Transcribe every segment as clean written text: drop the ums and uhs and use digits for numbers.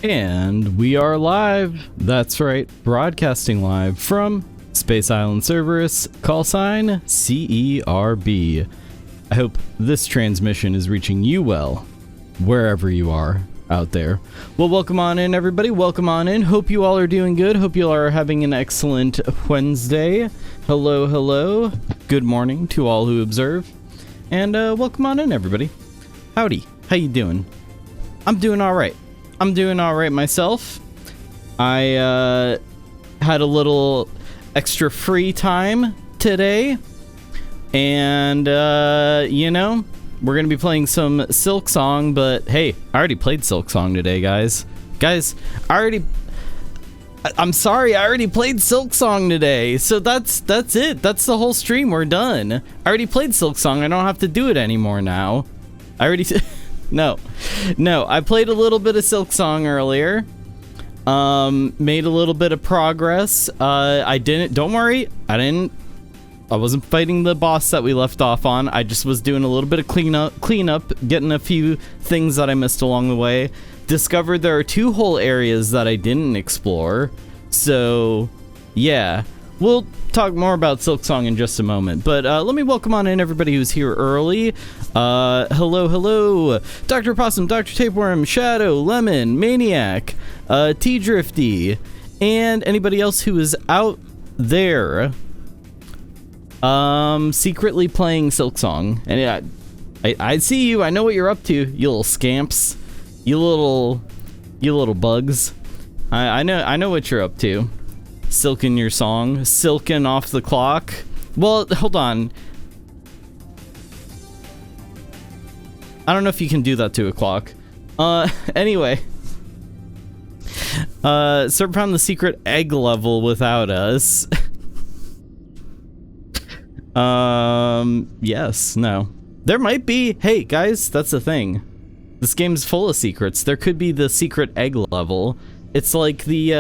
And we are live. That's right, broadcasting live from Space Island Cerberus, call sign CERB. I hope this transmission is reaching you well, wherever you are out there. Well, welcome on in, everybody. Welcome on in. Hope you all are doing good. Hope you all are having an excellent Wednesday. Hello, hello. Good morning to all who observe. And welcome on in, everybody. Howdy. How you doing? I'm doing all right. I'm doing all right myself. I had a little extra free time today, and you know, we're gonna be playing some Silksong. But hey, I already played Silksong today, guys. I'm sorry, I already played Silksong today. So that's it. That's the whole stream. We're done. I already played Silksong. I don't have to do it anymore now. I already. No, I played a little bit of Silksong earlier. Made a little bit of progress. Don't worry, I wasn't fighting the boss that we left off on. I just was doing a little bit of cleanup, getting a few things that I missed along the way. Discovered there are 2 whole areas that I didn't explore. So, yeah. We'll talk more about Silksong in just a moment, but let me welcome on in everybody who's here early. Hello, Dr. Possum, Dr. Tapeworm, Shadow, Lemon, Maniac, T-Drifty, and anybody else who is out there secretly playing Silksong. And I see you. I know what you're up to, you little scamps, you little bugs. I know what you're up to. Silking your song, silking off the clock. Well, hold on. I don't know if you can do that to a clock. Anyway. Serp found the secret egg level without us. Yes, no. There might be. Hey, guys, that's the thing. This game's full of secrets. There could be the secret egg level. It's like the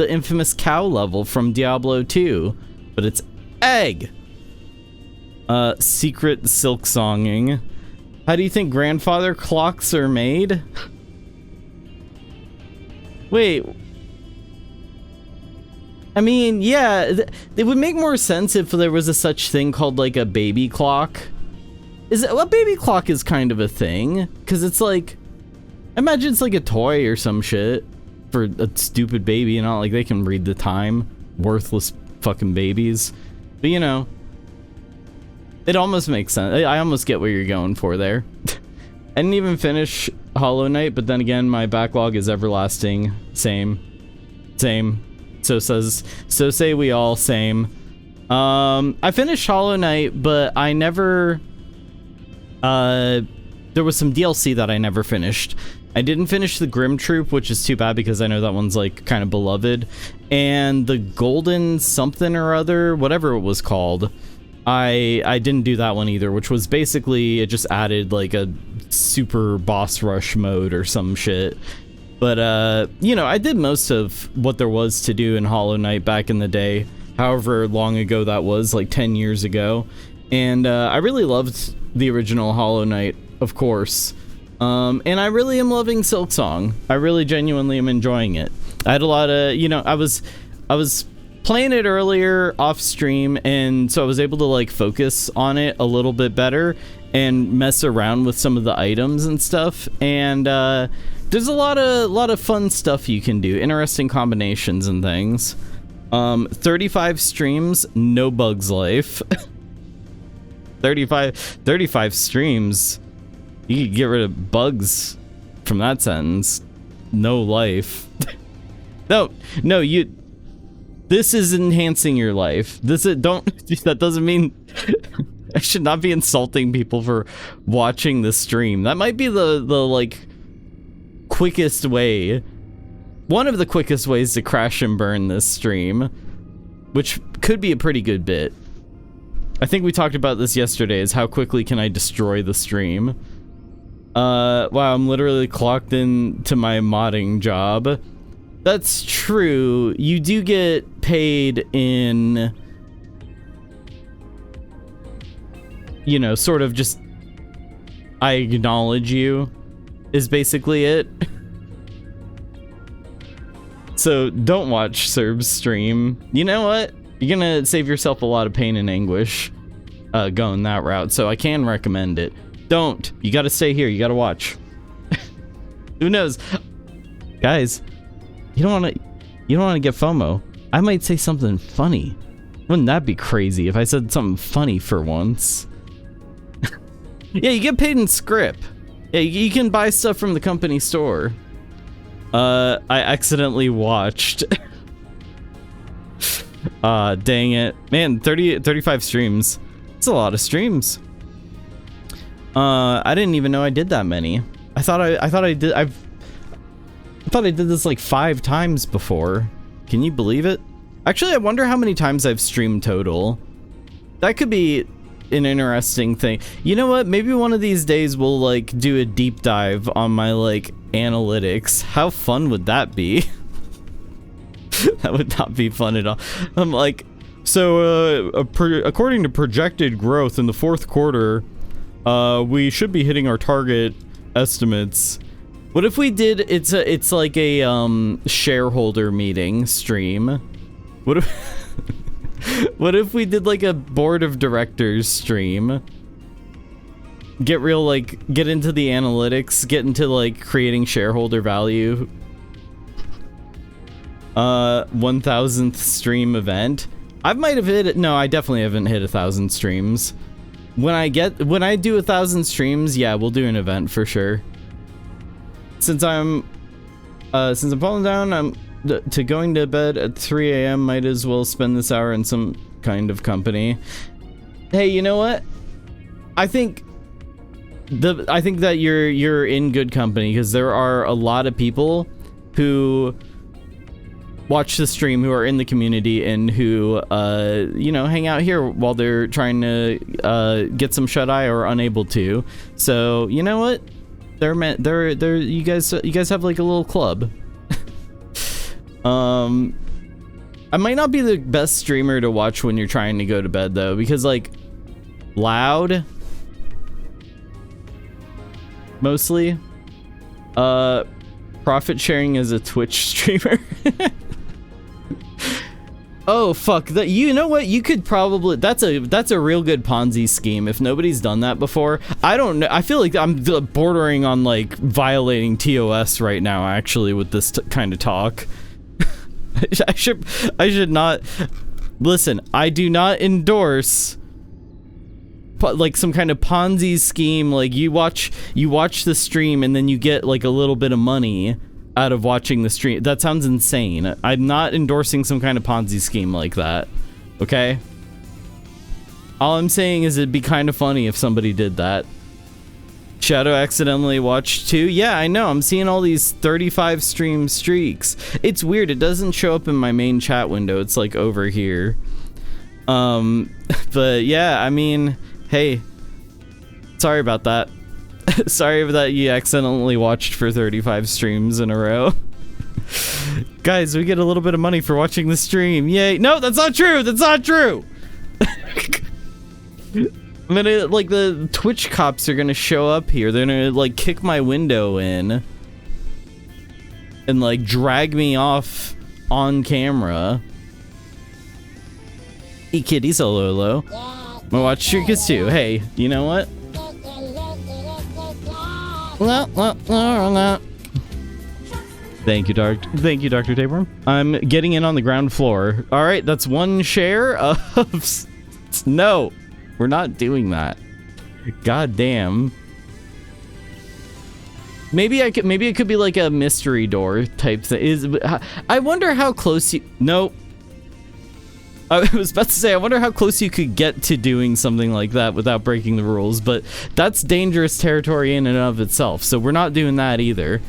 infamous cow level from Diablo 2, but it's egg. Secret Silksonging. How do you think grandfather clocks are made? Wait. I mean, yeah, it would make more sense if there was a such thing called like a baby clock. A baby clock is kind of a thing, because it's like, imagine it's like a toy or some shit. For a stupid baby, and not like they can read the time. Worthless fucking babies. But you know, it almost makes sense. I almost get what you're going for there. I didn't even finish Hollow Knight, but then again, my backlog is everlasting. Same. So say we all. Same. I finished Hollow Knight, but I never. There was some DLC that I never finished. I didn't finish the Grim Troop, which is too bad because I know that one's like kind of beloved. And the Golden something or other, whatever it was called, I didn't do that one either, which was basically, it just added like a super boss rush mode or some shit. But, you know, I did most of what there was to do in Hollow Knight back in the day, however long ago that was, like 10 years ago. And I really loved the original Hollow Knight, of course. And I really am loving Silksong. I really genuinely am enjoying it. I had a lot of, you know, I was playing it earlier off stream, and so I was able to like focus on it a little bit better and mess around with some of the items and stuff. And there's a lot of fun stuff you can do, interesting combinations and things. 35 streams, no bugs life. 35 streams. You could get rid of bugs from that sentence. No life. No, you. This is enhancing your life. That doesn't mean I should not be insulting people for watching the stream. That might be the like quickest way. One of the quickest ways to crash and burn this stream, which could be a pretty good bit. I think we talked about this yesterday, is how quickly can I destroy the stream. Wow, I'm literally clocked in to my modding job. That's true. You do get paid in, you know, sort of just, I acknowledge you is basically it. So don't watch Cerb's stream. You know what? You're gonna save yourself a lot of pain and anguish going that route. So I can recommend it. Don't. You gotta stay here. You gotta watch. Who knows? Guys, you don't wanna get FOMO. I might say something funny. Wouldn't that be crazy if I said something funny for once? Yeah, you get paid in script. Yeah, you can buy stuff from the company store. I accidentally watched. Dang it. Man, 35 streams. It's a lot of streams. I didn't even know I did that many. I thought I did this like 5 times before. Can you believe it? Actually, I wonder how many times I've streamed total. That could be an interesting thing. You know what? Maybe one of these days we'll like do a deep dive on my like analytics. How fun would that be? That would not be fun at all. I'm like, so according to projected growth in the 4th quarter, we should be hitting our target estimates. What if we did, it's like a shareholder meeting stream? What if what if we did like a board of directors stream? Get real, like, get into the analytics, get into like creating shareholder value. 1000th stream event. I might have hit it. No, I definitely haven't hit 1,000 streams. When I do 1,000 streams, yeah, we'll do an event for sure. Since I'm falling down, to going to bed at 3 a.m. might as well spend this hour in some kind of company. Hey, you know what? I think that you're in good company, because there are a lot of people who watch the stream, who are in the community, and who you know, hang out here while they're trying to get some shut-eye or unable to. So you know what? You guys have like a little club. I might not be the best streamer to watch when you're trying to go to bed though, because like loud mostly. Profit sharing as a Twitch streamer. Oh fuck, you know what, you could probably, that's a real good Ponzi scheme if nobody's done that before. I don't know, I feel like I'm bordering on like violating TOS right now actually with this kind of talk. I should not listen. I do not endorse like some kind of Ponzi scheme. Like you watch the stream and then you get like a little bit of money out of watching the stream. That sounds insane. I'm not endorsing some kind of Ponzi scheme like that. Okay? All I'm saying is it'd be kind of funny if somebody did that. Shadow accidentally watched 2. Yeah, I know. I'm seeing all these 35 stream streaks. It's weird. It doesn't show up in my main chat window. It's like over here. But yeah, I mean, hey, sorry about that. Sorry that you accidentally watched for 35 streams in a row. Guys, we get a little bit of money for watching the stream. Yay. No, that's not true. That's not true. I'm gonna, like, the Twitch cops are gonna show up here. They're gonna, like, kick my window in and, like, drag me off on camera. Hey, kitties, hello. I'm gonna watch Shrikas too. Hey, you know what? Thank you, Dr. Tapeworm. I'm getting in on the ground floor. All right, that's 1 share of... No. We're not doing that. God damn. Maybe it could be like a mystery door type thing. I wonder how close you... No. I was about to say, I wonder how close you could get to doing something like that without breaking the rules, but that's dangerous territory in and of itself, so we're not doing that either.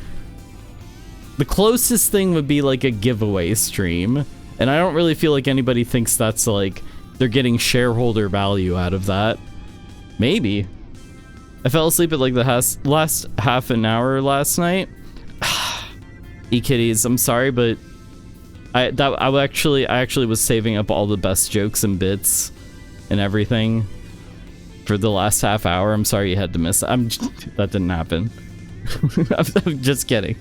The closest thing would be like a giveaway stream, and I don't really feel like anybody thinks that's like... they're getting shareholder value out of that. Maybe. I fell asleep at like the last half an hour last night. E-kitties, I'm sorry, but I actually was saving up all the best jokes and bits and everything for the last half hour. I'm sorry you had to miss that. That didn't happen. I'm just kidding.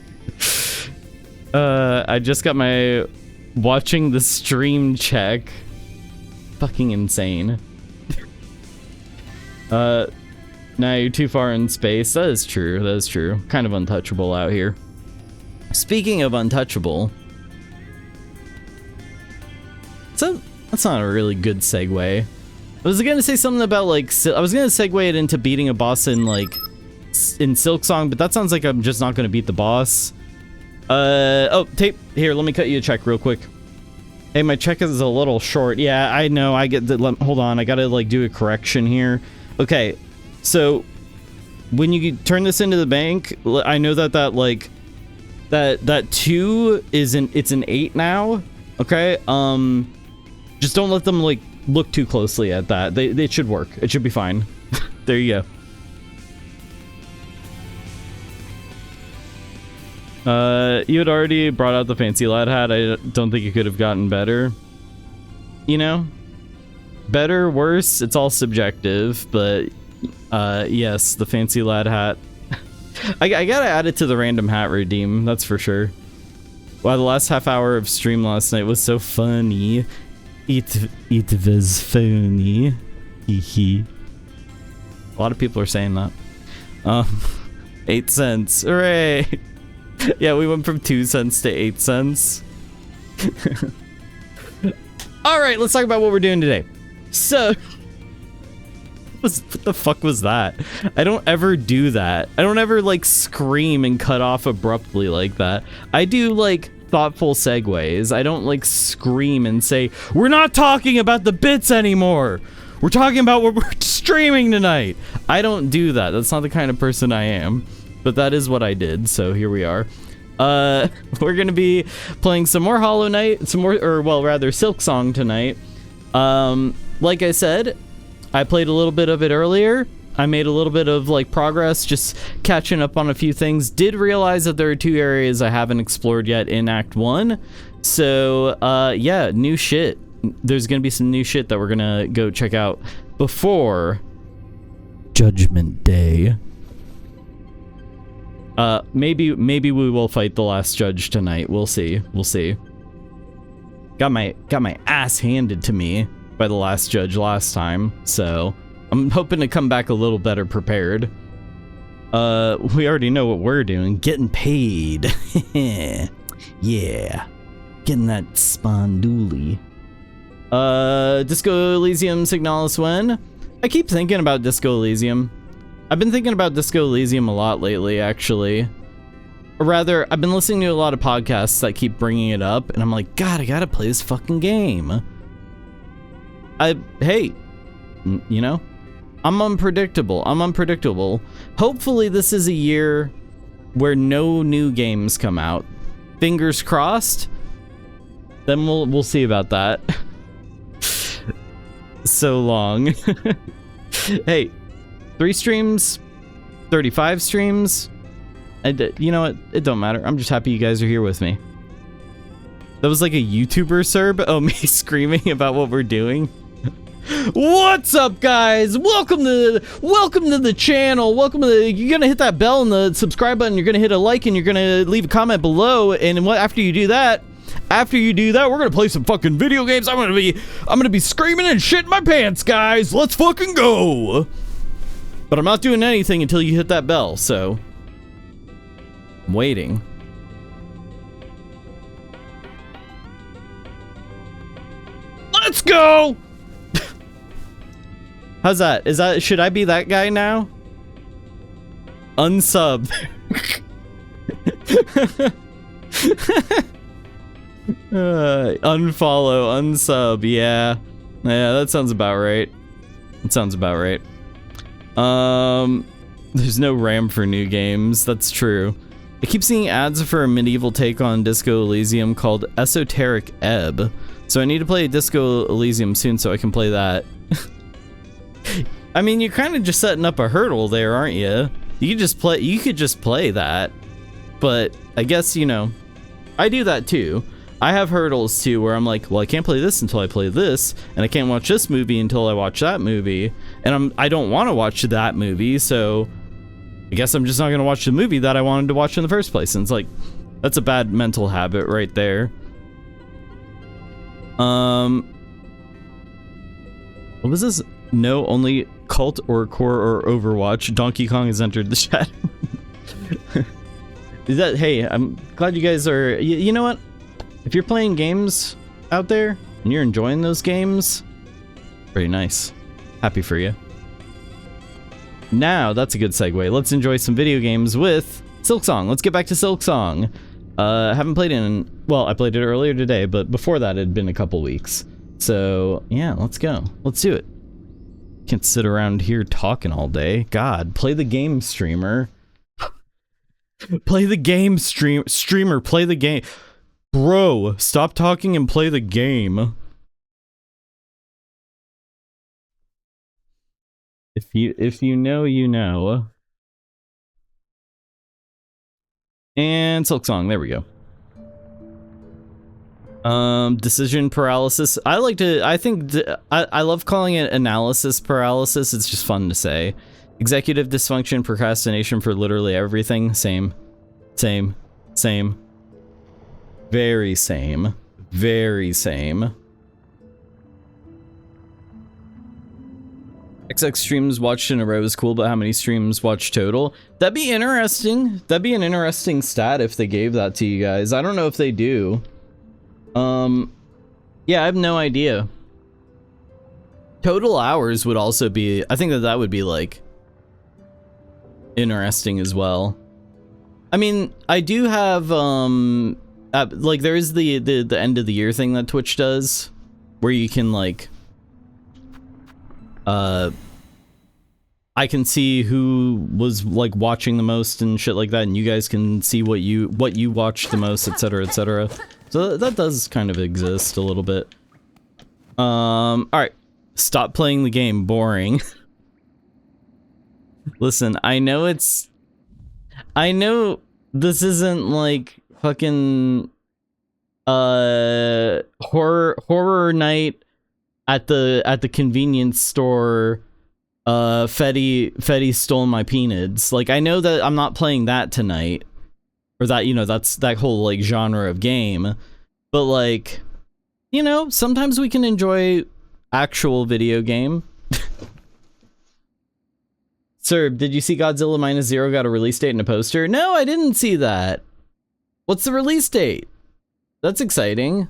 I just got my watching the stream check. Fucking insane. Now you're too far in space. That is true. That is true. Kind of untouchable out here. Speaking of untouchable, so that's not a really good segue. I was gonna say something about like I was gonna segue it into beating a boss in like in Silksong, but that sounds like I'm just not gonna beat the boss. Oh, tape here. Let me cut you a check real quick. Hey, my check is a little short. Yeah, I know. I get that. Hold on. I gotta like do a correction here. Okay, so when you turn this into the bank, I know that like that 2 is it's an 8 now. Okay. Just don't let them like look too closely at that. They should work. It should be fine. There you go. You had already brought out the fancy lad hat. I don't think it could have gotten better. You know? Better, worse, it's all subjective, but yes, the fancy lad hat. I gotta add it to the random hat redeem, that's for sure. Wow, the last half hour of stream last night was so funny. It was funny. Hee. A lot of people are saying that. 8 cents. Hooray! Yeah, we went from 2 cents to 8 cents. Alright, let's talk about what we're doing today. So, what the fuck was that? I don't ever do that. I don't ever, like, scream and cut off abruptly like that. I do, like, thoughtful segues. I don't, like, scream and say, we're not talking about the bits anymore! We're talking about what we're streaming tonight! I don't do that. That's not the kind of person I am. But that is what I did, so here we are. We're gonna be playing some more Hollow Knight, Silksong tonight. Like I said, I played a little bit of it earlier. I made a little bit of like progress, just catching up on a few things. Did realize that there are 2 areas I haven't explored yet in Act 1. So, yeah, new shit. There's gonna be some new shit that we're gonna go check out before Judgment Day. Maybe we will fight the last judge tonight. We'll see. We'll see. Got my ass handed to me by the last judge last time, so I'm hoping to come back a little better prepared. We already know what we're doing. Getting paid. Yeah. Getting that spondoolie. Disco Elysium Signalis when? I keep thinking about Disco Elysium. I've been thinking about Disco Elysium a lot lately, actually. Or rather, I've been listening to a lot of podcasts that keep bringing it up, and I'm like, God, I gotta play this fucking game. Hey, you know, I'm unpredictable. Hopefully this is a year where no new games come out. Fingers crossed. Then we'll see about that. So long. Hey. 3 streams, 35 streams, and you know what? It don't matter. I'm just happy you guys are here with me. That was like a YouTuber Cerb. Oh, me screaming about what we're doing. What's up, guys? Welcome to the channel. You're gonna hit that bell and the subscribe button. You're gonna hit a like and you're gonna leave a comment below. And after you do that, we're gonna play some fucking video games. I'm gonna be screaming and shitting my pants, guys. Let's fucking go. But I'm not doing anything until you hit that bell, so I'm waiting. Let's go! How's that? Should I be that guy now? Unsub. Unfollow, unsub, yeah. Yeah, that sounds about right. There's no RAM for new games. That's true. I keep seeing ads for a medieval take on Disco Elysium called Esoteric Ebb. So I need to play Disco Elysium soon so I can play that. I mean, you're kind of just setting up a hurdle there, aren't you? You could just play that. But I guess, you know, I do that too. I have hurdles too where I'm like, well, I can't play this until I play this, and I can't watch this movie until I watch that movie, and I don't want to watch that movie, so I guess I'm just not going to watch the movie that I wanted to watch in the first place. And it's like, That's a bad mental habit right there. What was this? No, only Cult or Core or Overwatch. Donkey Kong has entered the chat. Is that, hey, I'm glad you guys are, you know what? If you're playing games out there and you're enjoying those games, pretty nice. Happy for you. Now, that's a good segue. Let's enjoy some video games with Silksong. Let's get back to Silksong. Haven't played in, well, I played it earlier today, but before that it had been a couple weeks. So, yeah, let's go. Let's do it. Can't sit around here talking all day. God, play the game, streamer. Play the game, streamer, play the game. Bro, stop talking and play the game. If you know, you know. And Silksong, there we go. Decision paralysis. I love calling it analysis paralysis. It's just fun to say. Executive dysfunction, procrastination for literally everything. Same. Very same. Very same. XX streams watched in a row is cool, but how many streams watched total? That'd be interesting. That'd be an interesting stat if they gave that to you guys. I don't know if they do. Yeah, I have no idea. Total hours would also be, I think that would be like interesting as well. I mean, I do have like there is the end of the year thing that Twitch does where you can like I can see who was like watching the most and shit like that, and you guys can see what you watched the most, etc, etc. So that does kind of exist a little bit. All right, stop playing the game. Boring. Listen, I know this isn't like fucking horror night at the convenience store. Fetty stole my peanuts. Like, I know that I'm not playing that tonight, or that, you know, that's that whole like genre of game, but like, you know, sometimes we can enjoy actual video game. Sir, did you see Godzilla Minus Zero got a release date and a poster? No, I didn't see that. What's the release date? That's exciting.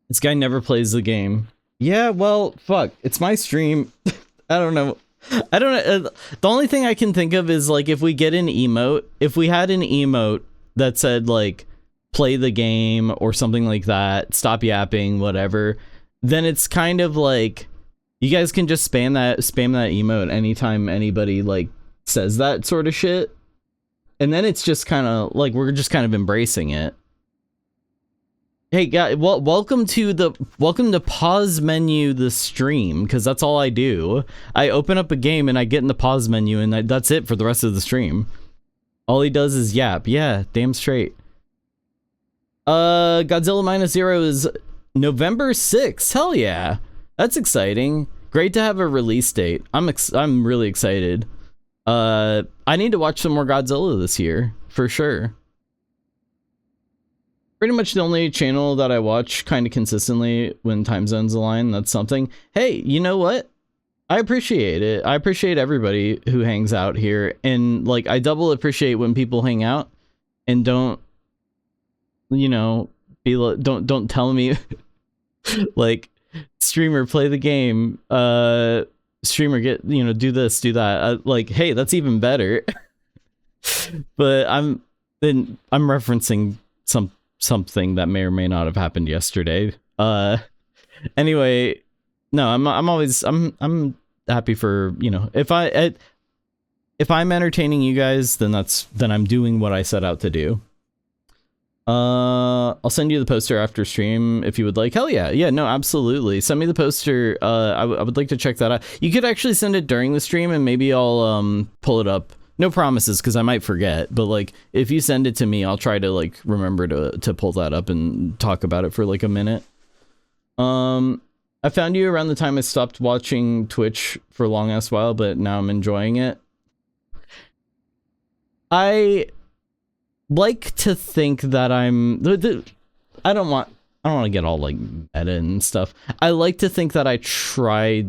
This guy never plays the game. Yeah, well, fuck. It's my stream. I don't know. The only thing I can think of is like if we get an emote, if we had an emote that said like play the game or something like that, stop yapping, whatever, then it's kind of like you guys can just spam that emote anytime anybody like says that sort of shit. And then it's just kind of like we're just kind of embracing it. Hey guys, welcome to pause menu the stream, because that's all I do. I open up a game and I get in the pause menu and that's it for the rest of the stream. All he does is yap. Yeah, damn straight. Godzilla Minus Zero is November 6th. Hell yeah. That's exciting. Great to have a release date. I'm really excited. I need to watch some more Godzilla this year, for sure. Pretty much the only channel that I watch kind of consistently when time zones align. That's something. Hey, you know what? I appreciate it. I appreciate everybody who hangs out here, and like I double appreciate when people hang out and don't, you know, be like, don't tell me like, streamer, play the game, streamer, get, you know, do this, do that. Like, hey, that's even better. But I'm referencing something that may or may not have happened yesterday. Anyway, no, I'm happy for, you know, if I'm entertaining you guys, then I'm doing what I set out to do. I'll send you the poster after stream if you would like. Hell yeah. Yeah, no, absolutely. Send me the poster. I would like to check that out. You could actually send it during the stream and maybe I'll pull it up. No promises, because I might forget, but like if you send it to me, I'll try to like remember to pull that up and talk about it for like a minute. I found you around the time I stopped watching Twitch for a long ass while, but now I'm enjoying it. like to think that I don't want to get all like meta and stuff. I like to think that I try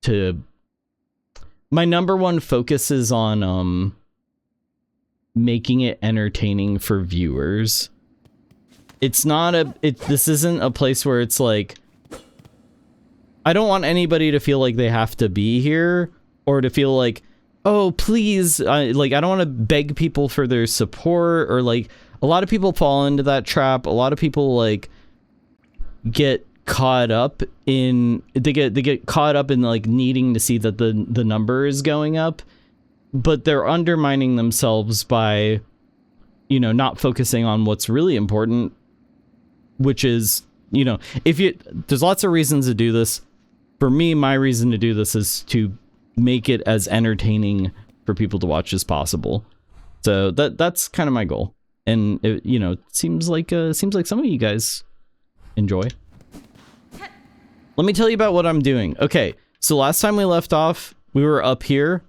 to my number one focus is on making it entertaining for viewers. It's not this isn't a place where it's like, I don't want anybody to feel like they have to be here or to feel like, oh, please, like, I don't want to beg people for their support, or like, a lot of people fall into that trap. A lot of people like get caught up in, they get caught up in like needing to see that the number is going up, but they're undermining themselves by, you know, not focusing on what's really important, which is, you know, there's lots of reasons to do this. For me, my reason to do this is to make it as entertaining for people to watch as possible. So that's kind of my goal. And it, you know, seems like some of you guys enjoy. Let me tell you about what I'm doing. Okay, so last time we left off, we were up here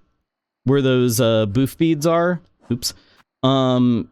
where those boof beads are. Oops. Son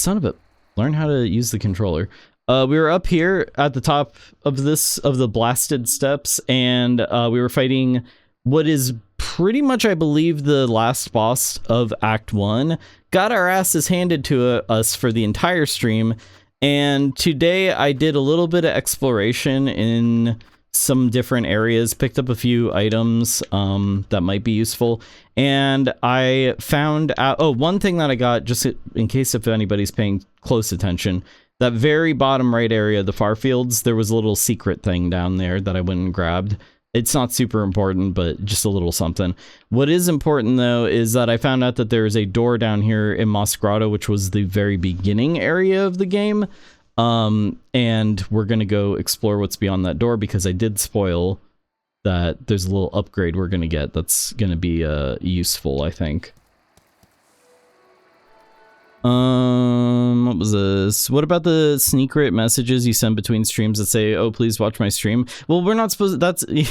of a, learn how to use the controller. We were up here at the top of the blasted steps, and we were fighting what is pretty much, I believe, the last boss of Act 1. Got our asses handed to us for the entire stream, and today I did a little bit of exploration in some different areas, picked up a few items that might be useful, and I found out, oh, one thing that I got, just in case if anybody's paying close attention, that very bottom right area, the far fields, there was a little secret thing down there that I went and grabbed. It's not super important, but just a little something. What is important, though, is that I found out that there is a door down here in Moss Grotto, which was the very beginning area of the game. And we're going to go explore what's beyond that door, because I did spoil that there's a little upgrade we're going to get that's going to be useful, I think. What was this? What about the secret messages you send between streams that say, oh, please watch my stream? Well, we're not supposed to, that's, we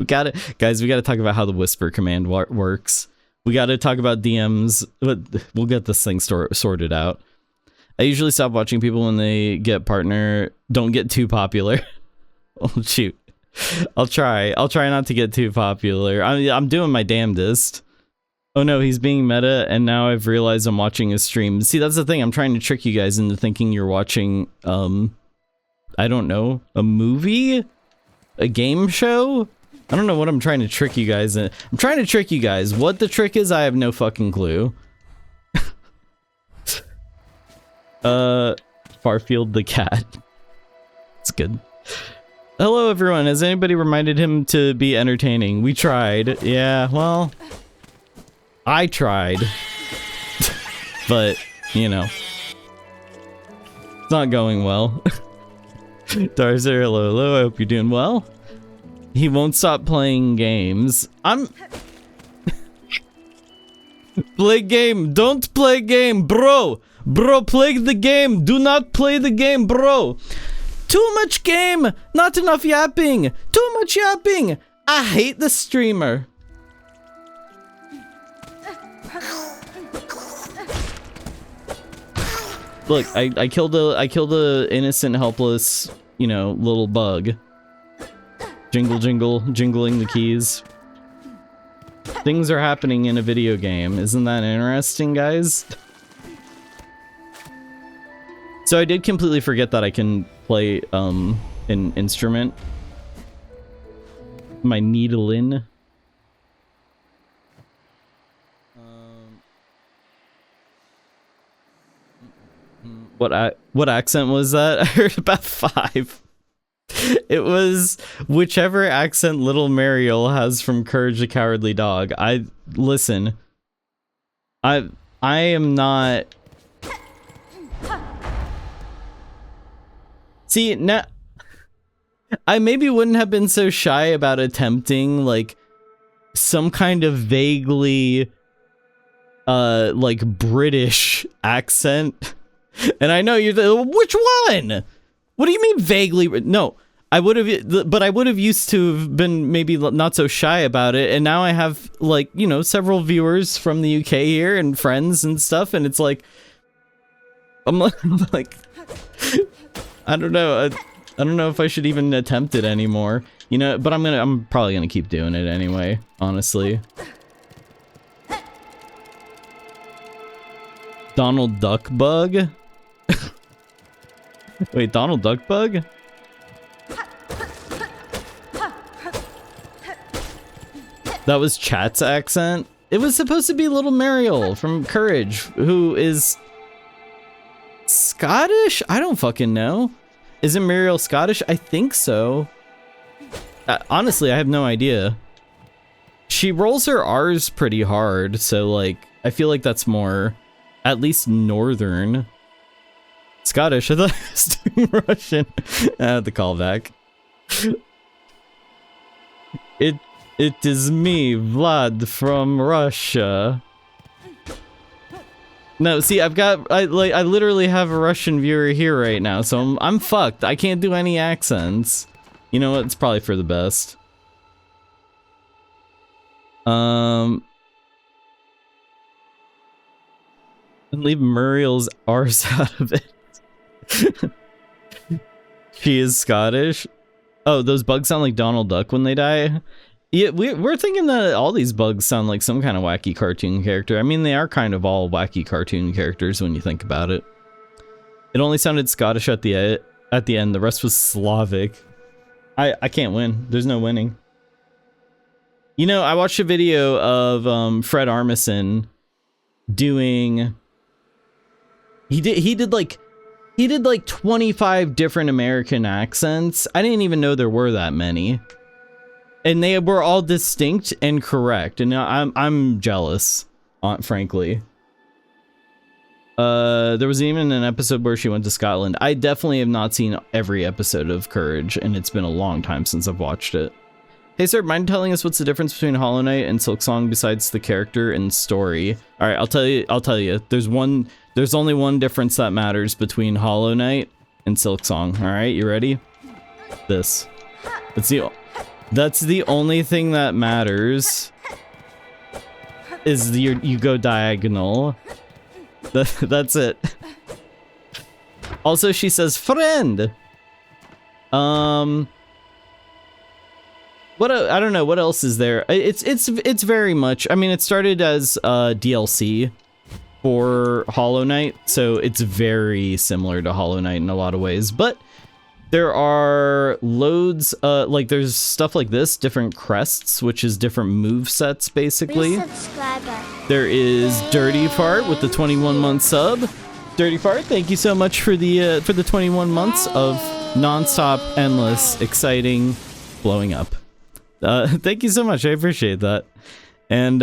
gotta, guys, we gotta talk about how the whisper command works. We gotta talk about DMs, but we'll get this thing sorted out. I usually stop watching people when they get partner, don't get too popular. Oh, shoot. I'll try not to get too popular. I'm doing my damnedest. Oh no, he's being meta, and now I've realized I'm watching his stream. See, that's the thing, I'm trying to trick you guys into thinking you're watching, I don't know, a movie? A game show? I don't know what I'm trying to trick you guys in. I'm trying to trick you guys. What the trick is, I have no fucking clue. Farfield the cat. It's good. Hello everyone, has anybody reminded him to be entertaining? We tried. Yeah, well, I tried. But, you know, it's not going well. Darzer, hello, I hope you're doing well. He won't stop playing games. Play game, don't play game, bro! Bro, play the game, do not play the game, bro! Too much game, not enough yapping, too much yapping! I hate the streamer. Look, I killed a innocent, helpless, you know, little bug. Jingling the keys. Things are happening in a video game. Isn't that interesting, guys? So I did completely forget that I can play an instrument. My needle-in. What accent was that? I heard about 5. It was whichever accent little Mariel has from Courage the Cowardly Dog. Listen. I am not. See, now I maybe wouldn't have been so shy about attempting like some kind of vaguely like British accent. And I know you're which one? What do you mean vaguely? No, I would have, but I would have used to have been maybe not so shy about it. And now I have, like, you know, several viewers from the UK here and friends and stuff. And it's like, I'm like, I don't know. I don't know if I should even attempt it anymore. You know, but I'm probably gonna keep doing it anyway, honestly. Donald Duck Bug? Wait, Donald Duck Bug? That was Chat's accent? It was supposed to be Little Mariel from Courage, who is Scottish? I don't fucking know. Isn't Mariel Scottish? I think so. Honestly, I have no idea. She rolls her R's pretty hard, so like, I feel like that's more, at least northern. Scottish, I thought I was doing Russian. The callback. It is me, Vlad from Russia. No, see, I literally have a Russian viewer here right now, so I'm fucked. I can't do any accents. You know what? It's probably for the best. And leave Muriel's arse out of it. She is Scottish. Oh, those bugs sound like Donald Duck when they die. Yeah, we're thinking that all these bugs sound like some kind of wacky cartoon character. I mean, they are kind of all wacky cartoon characters when you think about it. It only sounded Scottish at the end. The rest was Slavic. I can't win. There's no winning. You know, I watched a video of Fred Armisen doing. He did like 25 different American accents. I didn't even know there were that many. And they were all distinct and correct, and I'm jealous, frankly. There was even an episode where she went to Scotland. I definitely have not seen every episode of Courage, and it's been a long time since I've watched it. Hey sir, mind telling us what's the difference between Hollow Knight and Silksong besides the character and story? All right, I'll tell you. There's only one difference that matters between Hollow Knight and Silksong. All right, you ready? This. That's the only thing that matters. Is you go diagonal. That's it. Also, she says friend. What I don't know what else is there. It's very much. I mean, it started as DLC for Hollow Knight, so it's very similar to Hollow Knight in a lot of ways. But there are loads. Like there's stuff like this, different crests, which is different move sets basically. There is Dirty Fart with the 21-month sub. Dirty Fart, thank you so much for the 21 months of non-stop, endless, exciting blowing up. Thank you so much. I appreciate that. And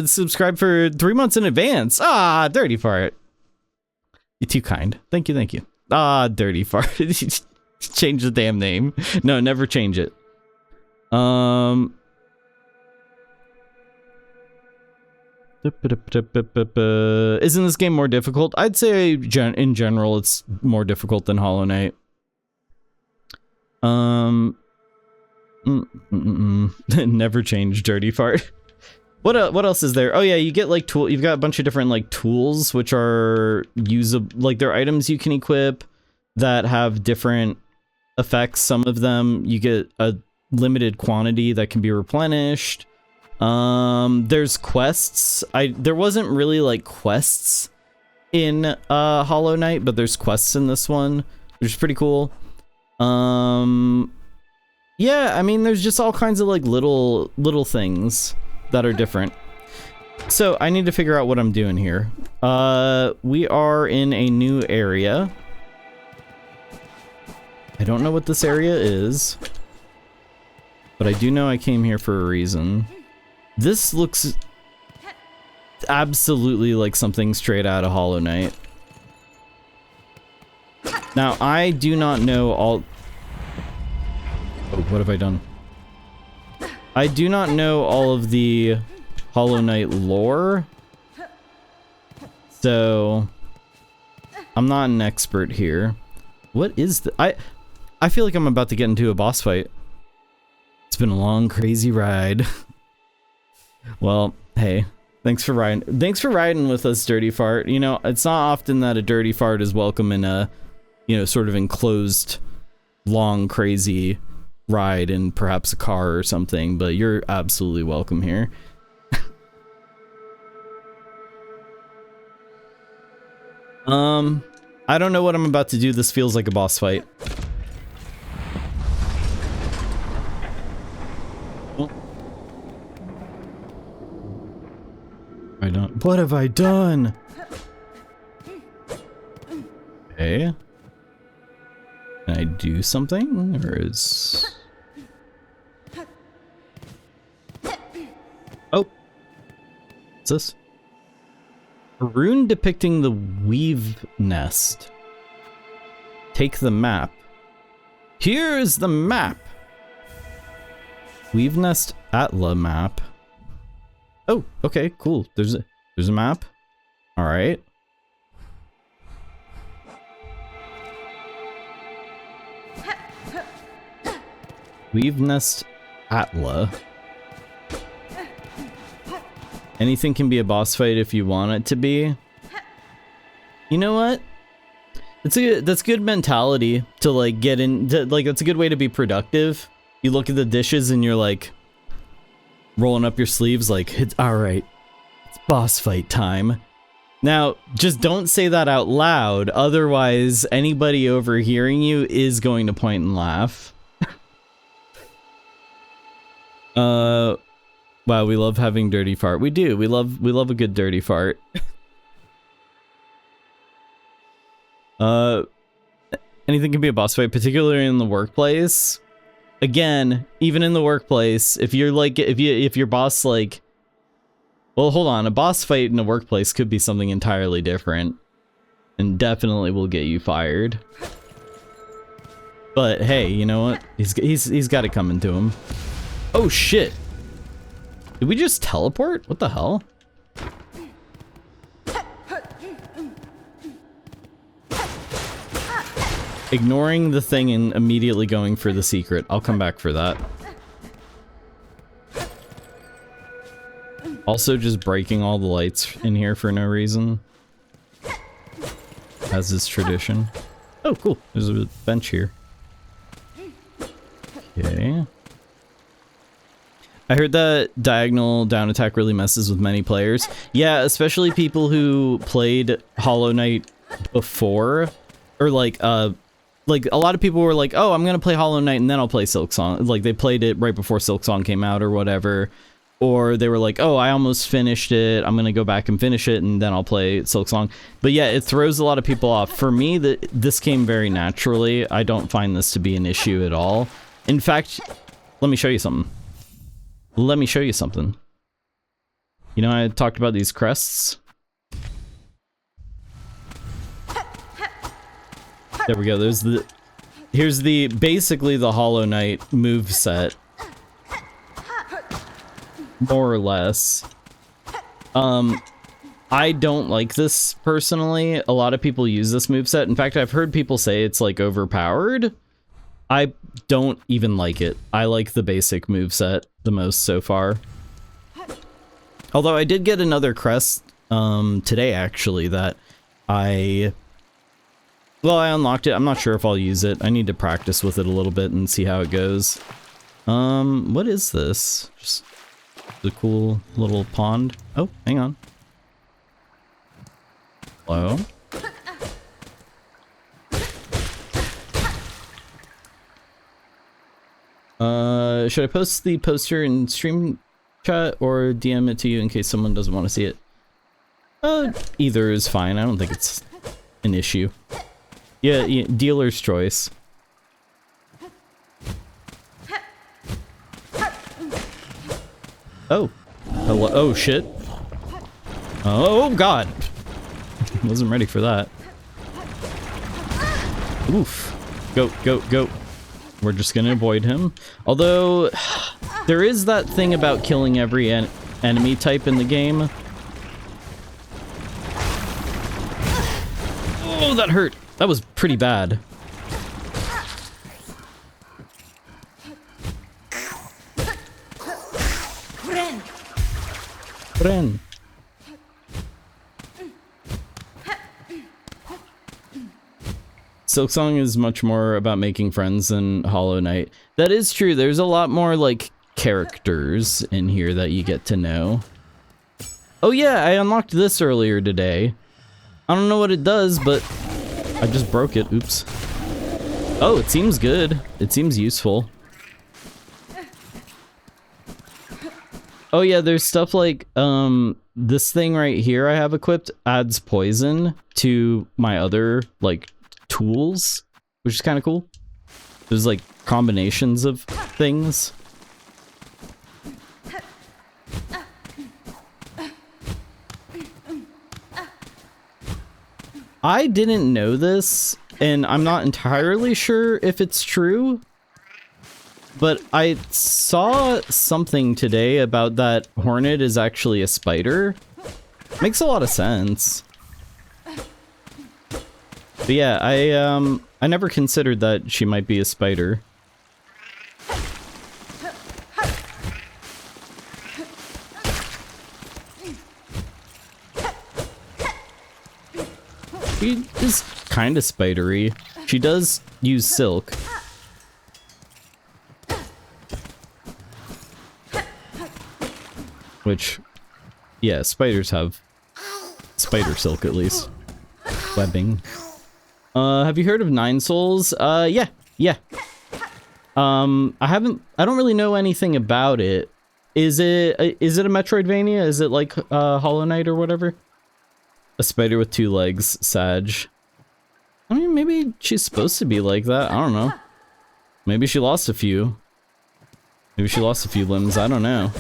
subscribe for 3 months in advance. Ah, Dirty Fart. You're too kind. Thank you. Ah, Dirty Fart. Change the damn name. No, never change it. Isn't this game more difficult? I'd say in general it's more difficult than Hollow Knight. Never change Dirty Fart. What else is there? Oh yeah, you get like you've got a bunch of different like tools which are usable, like they're items you can equip that have different effects. Some of them you get a limited quantity that can be replenished. There's quests. There wasn't really like quests in Hollow Knight, but there's quests in this one, which is pretty cool. Yeah, I mean, there's just all kinds of like little things that are different. So I need to figure out what I'm doing here. We are in a new area. I don't know what this area is, but I do know I came here for a reason. This looks absolutely like something straight out of Hollow Knight. Now, I do not know all... Oh, what have I done? I do not know all of the Hollow Knight lore, so I'm not an expert here. What is the... I feel like I'm about to get into a boss fight. It's been a long, crazy ride. Well, hey, Thanks for riding. Thanks for riding with us, Dirty Fart. You know, it's not often that a dirty fart is welcome in a, you know, sort of enclosed, long, crazy ride in perhaps a car or something, but you're absolutely welcome here. I don't know what I'm about to do. This feels like a boss fight. What have I done? Okay. Can I do something? Or is... Oh! What's this? A rune depicting the weave nest. Take the map. Here's the map! Weave nest Atla map. Oh, okay, cool. There's a map. All right. Weave nest Atla. Anything can be a boss fight if you want it to be. You know what? That's good mentality to like get in. Like that's a good way to be productive. You look at the dishes and you're like rolling up your sleeves like, it's all right. It's boss fight time. Now, just don't say that out loud. Otherwise, anybody overhearing you is going to point and laugh. Wow, we love having dirty fart. We do. We love a good dirty fart. Anything can be a boss fight, particularly in the workplace. Again, even in the workplace, if you're like, if your boss like, well, hold on, a boss fight in the workplace could be something entirely different, and definitely will get you fired. But hey, you know what? He's got it coming to him. Oh shit! Did we just teleport? What the hell? Ignoring the thing and immediately going for the secret. I'll come back for that. Also just breaking all the lights in here for no reason. As is tradition. Oh, cool. There's a bench here. Okay. I heard that diagonal down attack really messes with many players. Yeah, especially people who played Hollow Knight before. Or like a lot of people were like, oh, I'm gonna play Hollow Knight and then I'll play Silksong. Like they played it right before Silksong came out or whatever. Or they were like, oh, I almost finished it. I'm gonna go back and finish it and then I'll play Silksong. But yeah, it throws a lot of people off. For me, this came very naturally. I don't find this to be an issue at all. In fact, let me show you something. Let me show you something. You know, I talked about these crests. There we go. Here's basically the Hollow Knight moveset. More or less. I don't like this personally. A lot of people use this moveset. In fact, I've heard people say it's like overpowered. I don't even like it. I like the basic moveset the most so far. Although I did get another crest today actually that I unlocked it. I'm not sure if I'll use it. I need to practice with it a little bit and see how it goes. What is this? Just a cool little pond. Oh, hang on. Hello? Should I post the poster in stream chat or DM it to you in case someone doesn't want to see it? Either is fine. I don't think it's an issue. Yeah, dealer's choice. Oh. Hello. Oh, shit. Oh, God. Wasn't ready for that. Oof. Go, go, go. We're just gonna avoid him. Although, there is that thing about killing every enemy type in the game. Oh, that hurt. That was pretty bad. Ren. Silksong is much more about making friends than Hollow Knight. That is true. There's a lot more, like, characters in here that you get to know. Oh yeah, I unlocked this earlier today. I don't know what it does, but I just broke it. Oops. Oh, it seems good. It seems useful. Oh yeah, there's stuff like, this thing right here I have equipped adds poison to my other, like, tools, which is kind of cool. There's, like, combinations of things. I didn't know this, and I'm not entirely sure if it's true, but I saw something today about that Hornet is actually a spider. Makes a lot of sense. But yeah, I never considered that she might be a spider. She is kind of spidery. She does use silk. Which, yeah, spiders have spider silk at least. Webbing. Have you heard of Nine Souls? Yeah. I don't really know anything about it. Is it a Metroidvania? Is it like, Hollow Knight or whatever? A spider with two legs, Sag. I mean, maybe she's supposed to be like that. I don't know. Maybe she lost a few. Maybe she lost a few limbs. I don't know.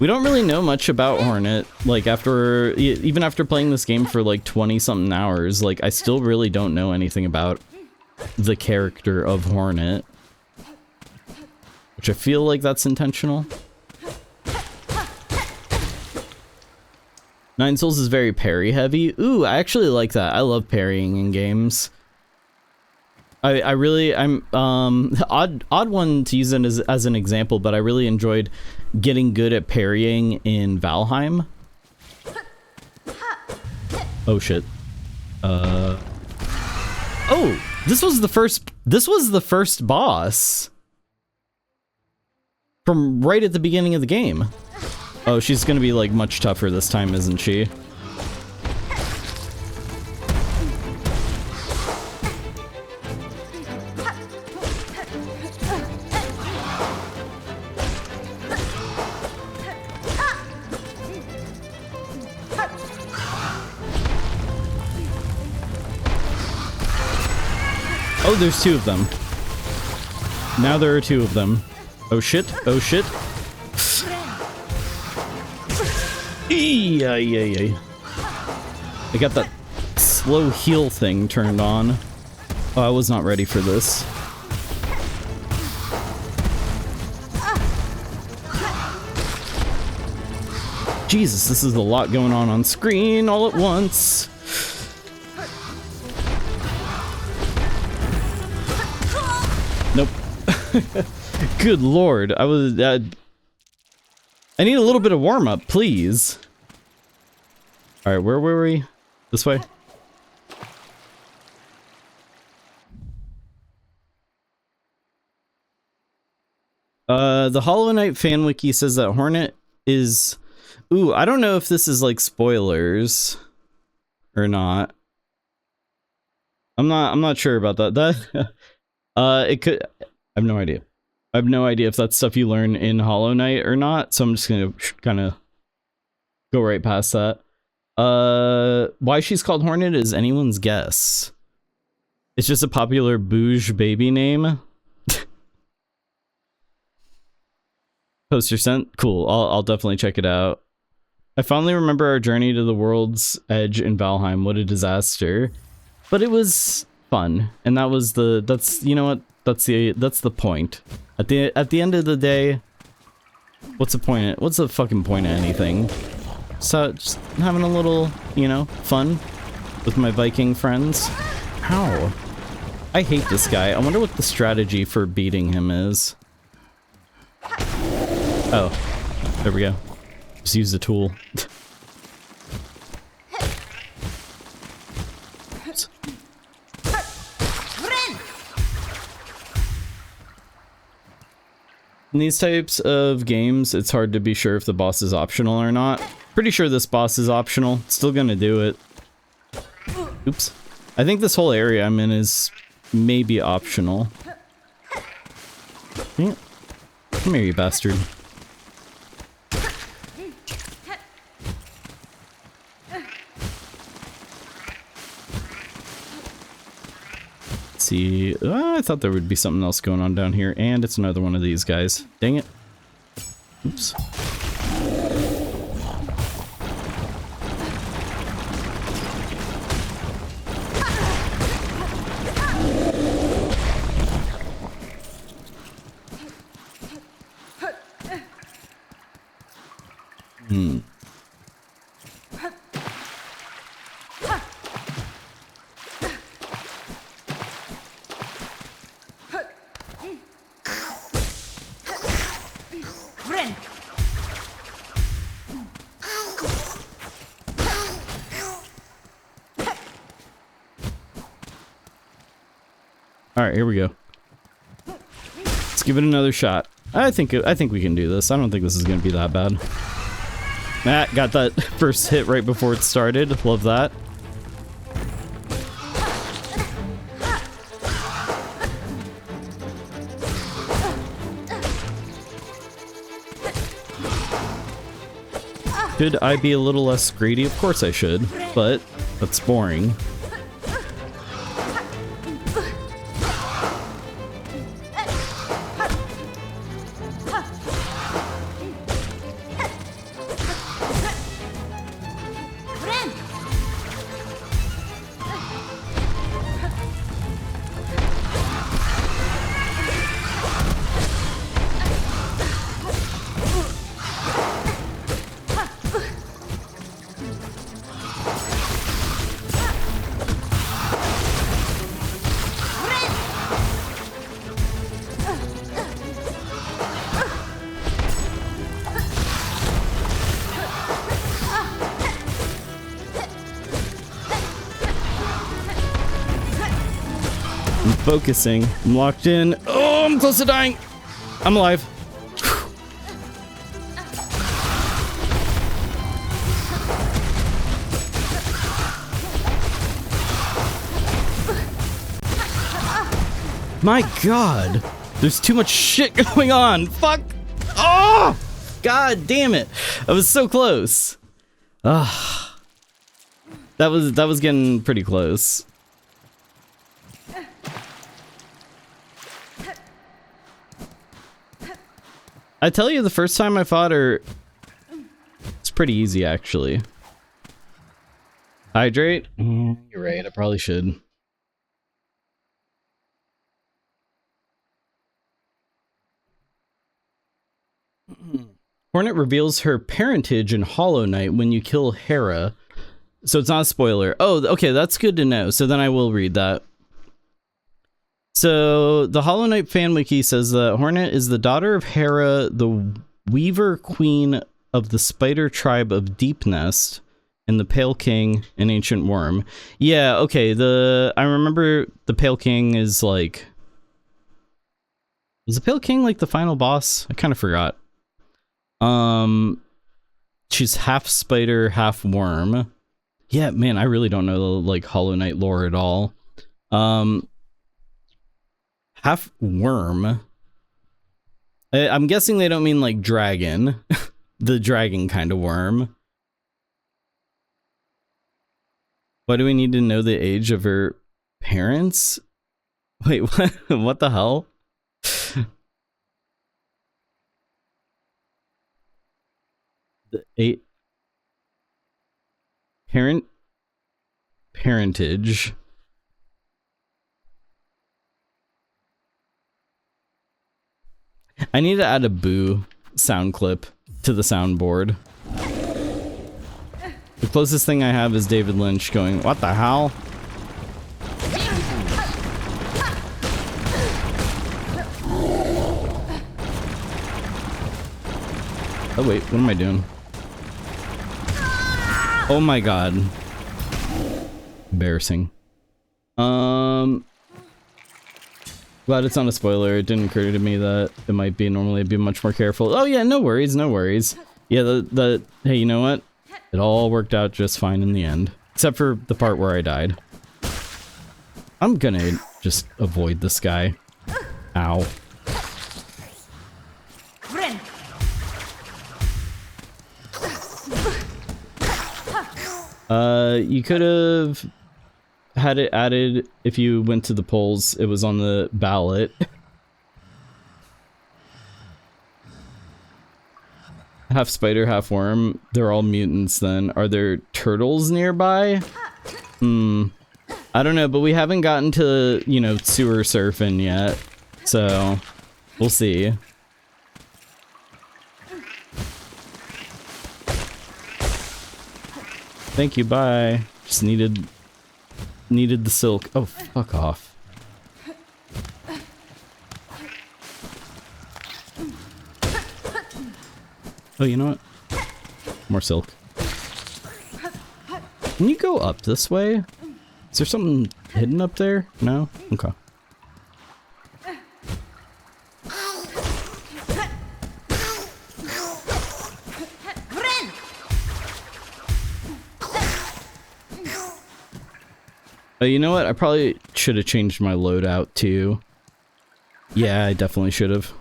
We don't really know much about Hornet. Like, even after playing this game for like 20-something hours, like, I still really don't know anything about the character of Hornet. Which I feel like that's intentional. Nine Souls is very parry heavy. Ooh, I actually like that. I love parrying in games. I'm odd one to use it as an example, but I really enjoyed getting good at parrying in Valheim. Oh shit. Oh, this was the first boss from right at the beginning of the game. Oh, she's gonna be like much tougher this time, isn't she? Oh, there's two of them. Now there are two of them. Oh shit, oh shit. I got that slow heal thing turned on. Oh, I was not ready for this. Jesus, this is a lot going on screen all at once. Nope. Good lord, I need a little bit of warm-up, please. Alright, where were we? This way? The Hollow Knight fan wiki says that Hornet is... Ooh, I don't know if this is like spoilers or not. I'm not sure about that. It could... I have no idea. I have no idea if that's stuff you learn in Hollow Knight or not, so I'm just gonna kind of go right past that. Why she's called Hornet is anyone's guess. It's just a popular bouge baby name. Poster sent? Cool, I'll definitely check it out. I finally remember our journey to the world's edge in Valheim. What a disaster. But it was fun, and that's you know what? That's the point. At the end of the day, what's the fucking point of anything? So just having a little, you know, fun with my Viking friends. Ow. I hate this guy. I wonder what the strategy for beating him is. Oh, there we go. Just use the tool. In these types of games, it's hard to be sure if the boss is optional or not. Pretty sure this boss is optional. Still gonna do it. Oops. I think this whole area I'm in is maybe optional. Yeah. Come here, you bastard. See, I thought there would be something else going on down here, and it's another one of these guys. Dang it. Oops. Alright, here we go. Let's give it another shot. I think we can do this. I don't think this is going to be that bad. Got that first hit right before it started. Love that. Should I be a little less greedy? Of course I should, but that's boring. Focusing. I'm locked in. Oh, I'm close to dying. I'm alive. My God. There's too much shit going on. Fuck. Oh! God damn it. I was so close. Ah. That was getting pretty close. I tell you, the first time I fought her, it's pretty easy, actually. Hydrate? You're right, I probably should. Hornet reveals her parentage in Hollow Knight when you kill Hera. So it's not a spoiler. Oh, okay, that's good to know. So then I will read that. So, the Hollow Knight fan wiki says that Hornet is the daughter of Hera, the Weaver Queen of the Spider Tribe of Deep Nest, and the Pale King, an ancient worm. Yeah, okay, I remember the Pale King is like... Was the Pale King like the final boss? I kind of forgot. She's half spider, half worm. Yeah, man, I really don't know the, like, Hollow Knight lore at all. Half worm. I'm guessing they don't mean like dragon. The dragon kind of worm. Why do we need to know the age of her parents? Wait, what? What the hell? The parentage. I need to add a boo sound clip to the soundboard. The closest thing I have is David Lynch going, "What the hell?" Oh wait, what am I doing? Oh my God. Embarrassing. Glad it's not a spoiler. It didn't occur to me that it might be. Normally I'd be much more careful. Oh yeah, no worries, no worries. Yeah, hey, you know what? It all worked out just fine in the end. Except for the part where I died. I'm gonna just avoid this guy. Ow. You could have had it added if you went to the polls. It was on the ballot. Half spider, half worm. They're all mutants then. Are there turtles nearby? I don't know, but we haven't gotten to, you know, sewer surfing yet. So, we'll see. Thank you, bye. Just needed the silk. Oh, fuck off. Oh, you know what? More silk. Can you go up this way? Is there something hidden up there? No? Okay. You know what? I probably should have changed my loadout too. Yeah, I definitely should have.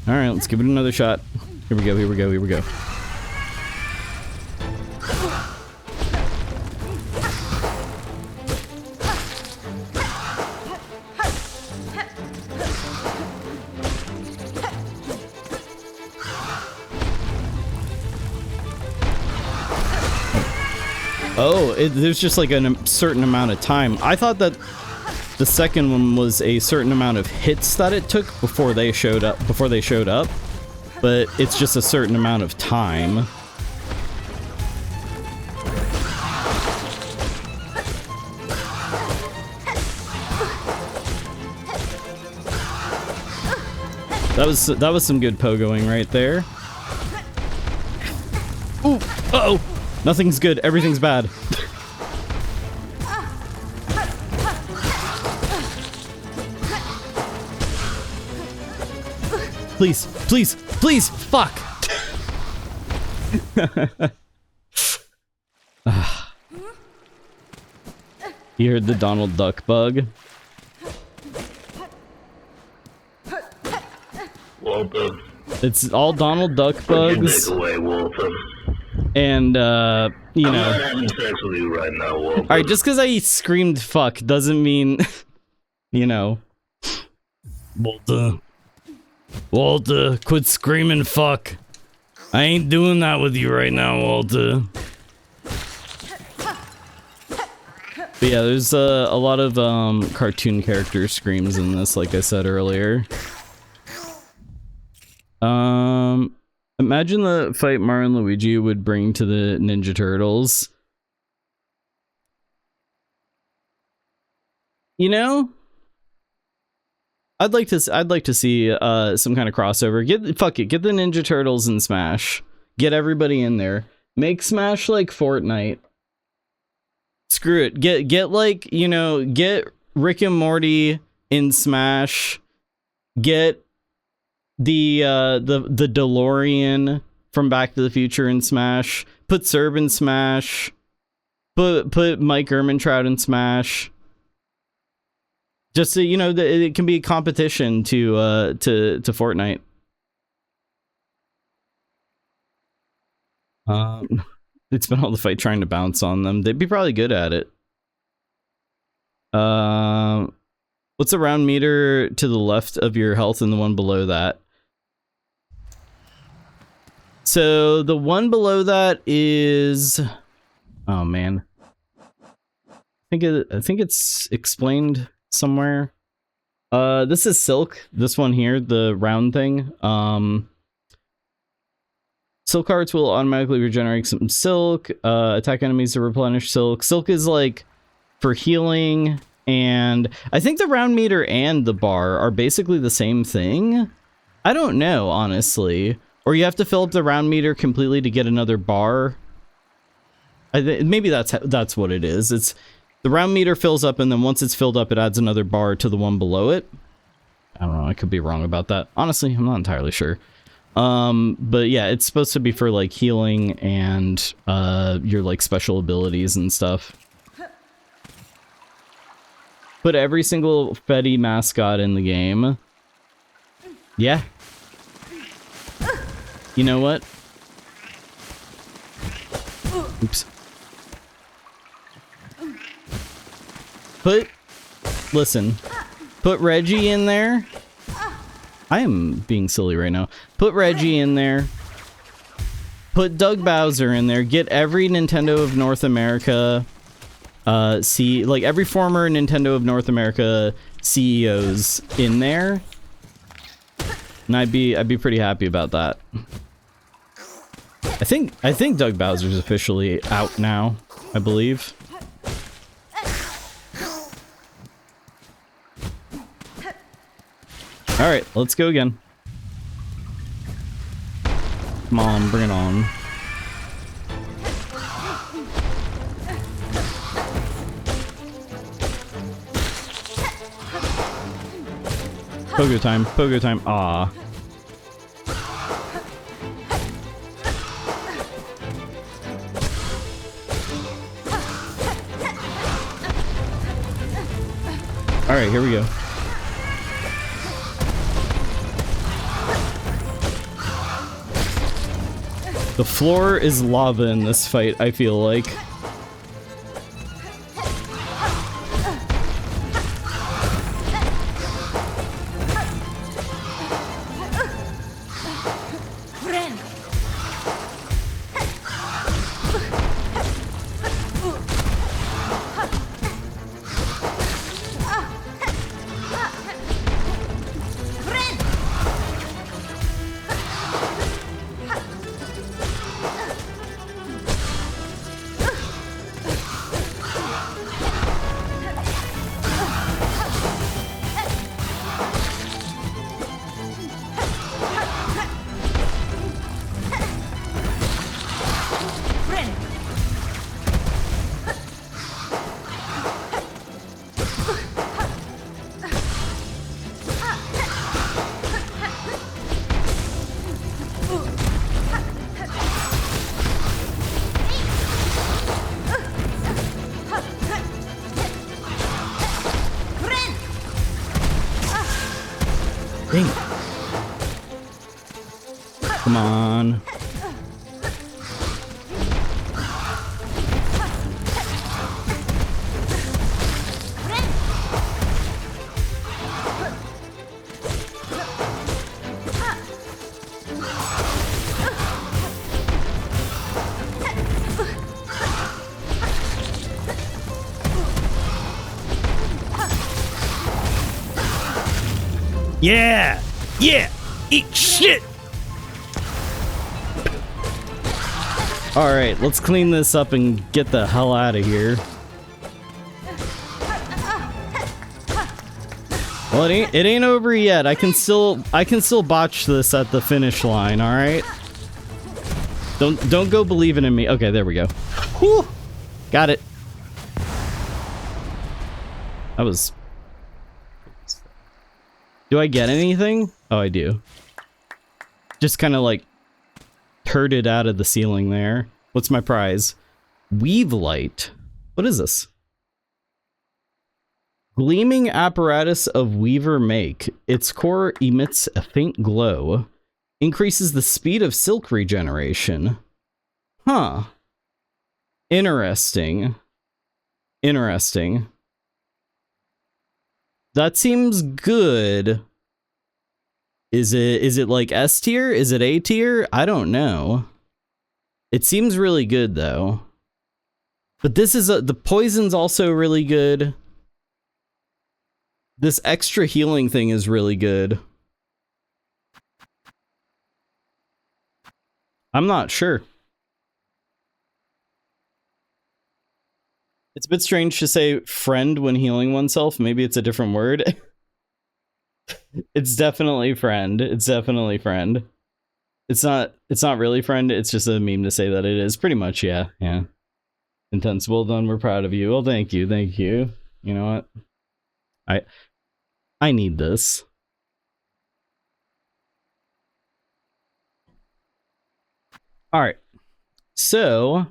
Alright, let's give it another shot. Here we go, here we go, here we go. Oh, there's just like a certain amount of time. I thought that the second one was a certain amount of hits that it took before they showed up. But it's just a certain amount of time. That was some good pogoing right there. Ooh, uh-oh. Nothing's good. Everything's bad. Please, please, please, fuck! You heard the Donald Duck bug? Walter. It's all Donald Duck bugs. Take away, Walter. And, you I'm know. not having sex with you right now, Walter. Alright, just because I screamed fuck doesn't mean, you know. Walter, quit screaming fuck. I ain't doing that with you right now, Walter. But yeah, there's a lot of cartoon character screams in this, like I said earlier. Imagine the fight Mario and Luigi would bring to the Ninja Turtles. You know, I'd like to see some kind of crossover. Get the Ninja Turtles in Smash. Get everybody in there. Make Smash like Fortnite. Screw it. Get like, you know, get Rick and Morty in Smash. Get the DeLorean from Back to the Future in Smash. Put Cerb in Smash. Put Mike Ehrmantraut in Smash. Just so you know, it can be a competition to Fortnite. They'd spend all the fight trying to bounce on them. They'd be probably good at it. What's a round meter to the left of your health and the one below that? So the one below that is, oh man, I think it's explained somewhere. This is silk. This one here, the round thing. Silk hearts will automatically regenerate some silk. Attack enemies to replenish silk. Silk is like for healing, and I think the round meter and the bar are basically the same thing. I don't know, honestly. Or you have to fill up the round meter completely to get another bar. Maybe that's what it is. It's the round meter fills up, and then once it's filled up, it adds another bar to the one below it. I don't know, I could be wrong about that. Honestly, I'm not entirely sure. But yeah, it's supposed to be for like healing and your like special abilities and stuff. Put every single Fetty mascot in the game. Yeah. You know what? Oops. Listen. Put Reggie in there. I am being silly right now. Put Reggie in there. Put Doug Bowser in there. Get every Nintendo of North America like every former Nintendo of North America CEOs in there. And I'd be pretty happy about that. I think Doug Bowser's officially out now, I believe. Alright, let's go again. Come on, bring it on. Pogo time, pogo time. Ah. Alright, here we go. The floor is lava in this fight, I feel like. Dang. Come on. Yeah! Yeah! Eat shit! Alright, let's clean this up and get the hell out of here. Well, it ain't over yet. I can still botch this at the finish line, alright? Don't go believing in me. Okay, there we go. Whew! Got it. That was... Do I get anything? Oh, I do. Just kind of like turded out of the ceiling there. What's my prize? Weave light. What is this? Gleaming apparatus of Weaver make. Its core emits a faint glow. Increases the speed of silk regeneration. Huh. Interesting. Interesting. That seems good. Is it like S tier? Is it A tier? I don't know. It seems really good though. But this is the poison's also really good. This extra healing thing is really good. I'm not sure. It's a bit strange to say friend when healing oneself. Maybe it's a different word. It's definitely friend. It's definitely friend. It's not really friend. It's just a meme to say that it is. Pretty much, yeah. Yeah. Intense. Well done. We're proud of you. Well, thank you. Thank you. You know what? I need this. All right. So,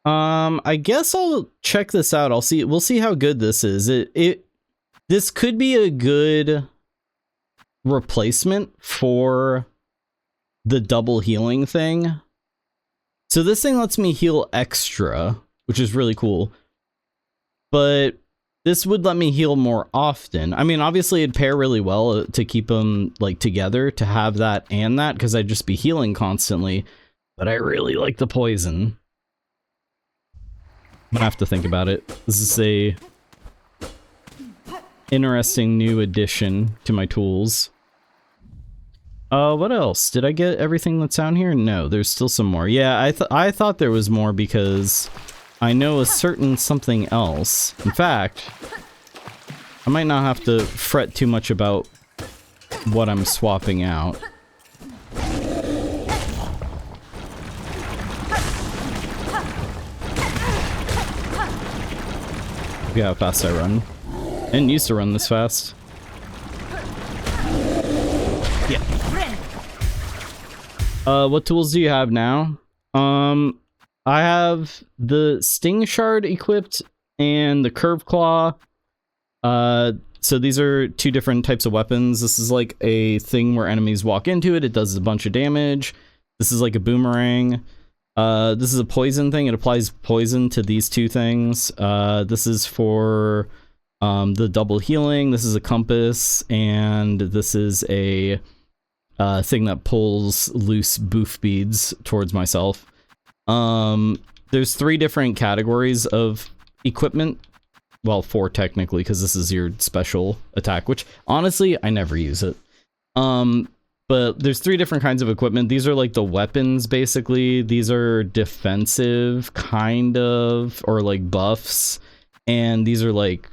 I guess I'll check this out. We'll see how good this is. This could be a good replacement for the double healing thing. So this thing lets me heal extra, which is really cool. But this would let me heal more often. I mean, obviously it'd pair really well to keep them like together, to have that and that, because I'd just be healing constantly. But I really like the poison. I'm gonna have to think about it. This is a interesting new addition to my tools. What else? Did I get everything that's down here? No, there's still some more. Yeah, I thought there was more because I know a certain something else. In fact, I might not have to fret too much about what I'm swapping out. Look how fast I run. I didn't used to run this fast. Yeah. What tools do you have now? I have the Sting Shard equipped and the Curve Claw. So these are two different types of weapons. This is like a thing where enemies walk into it. It does a bunch of damage. This is like a boomerang. This is a poison thing. It applies poison to these two things. This is for the double healing. This is a compass, and this is a thing that pulls loose boof beads towards myself. There's 3 different categories of equipment. Well, 4 technically, because this is your special attack, which honestly I never use it. But there's 3 different kinds of equipment. These are like the weapons, basically. These are defensive, kind of, or like buffs. And these are like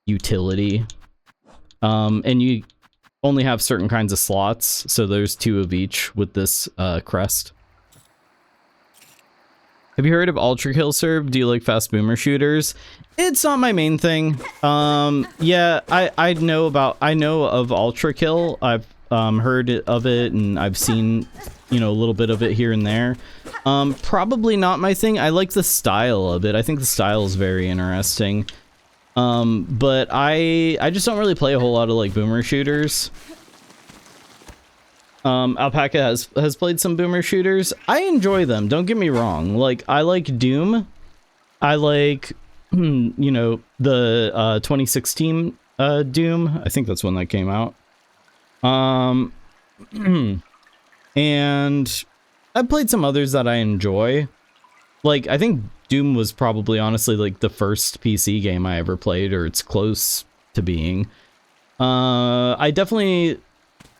utility. And you only have certain kinds of slots. So there's 2 of each with this crest. Have you heard of Ultra Kill, Serb? Do you like fast boomer shooters? It's not my main thing. Yeah, I know of Ultra Kill. I've heard of it, and I've seen, you know, a little bit of it here and there. Probably not my thing. I like the style of it. I think the style is very interesting. But I just don't really play a whole lot of like boomer shooters. Alpaca has played some boomer shooters. I enjoy them, don't get me wrong. Like, I like Doom. I like, you know, the 2016 Doom. I think that's when that came out. And I've played some others that I enjoy. Like, I think Doom was probably, honestly, like, the first PC game I ever played, or it's close to being.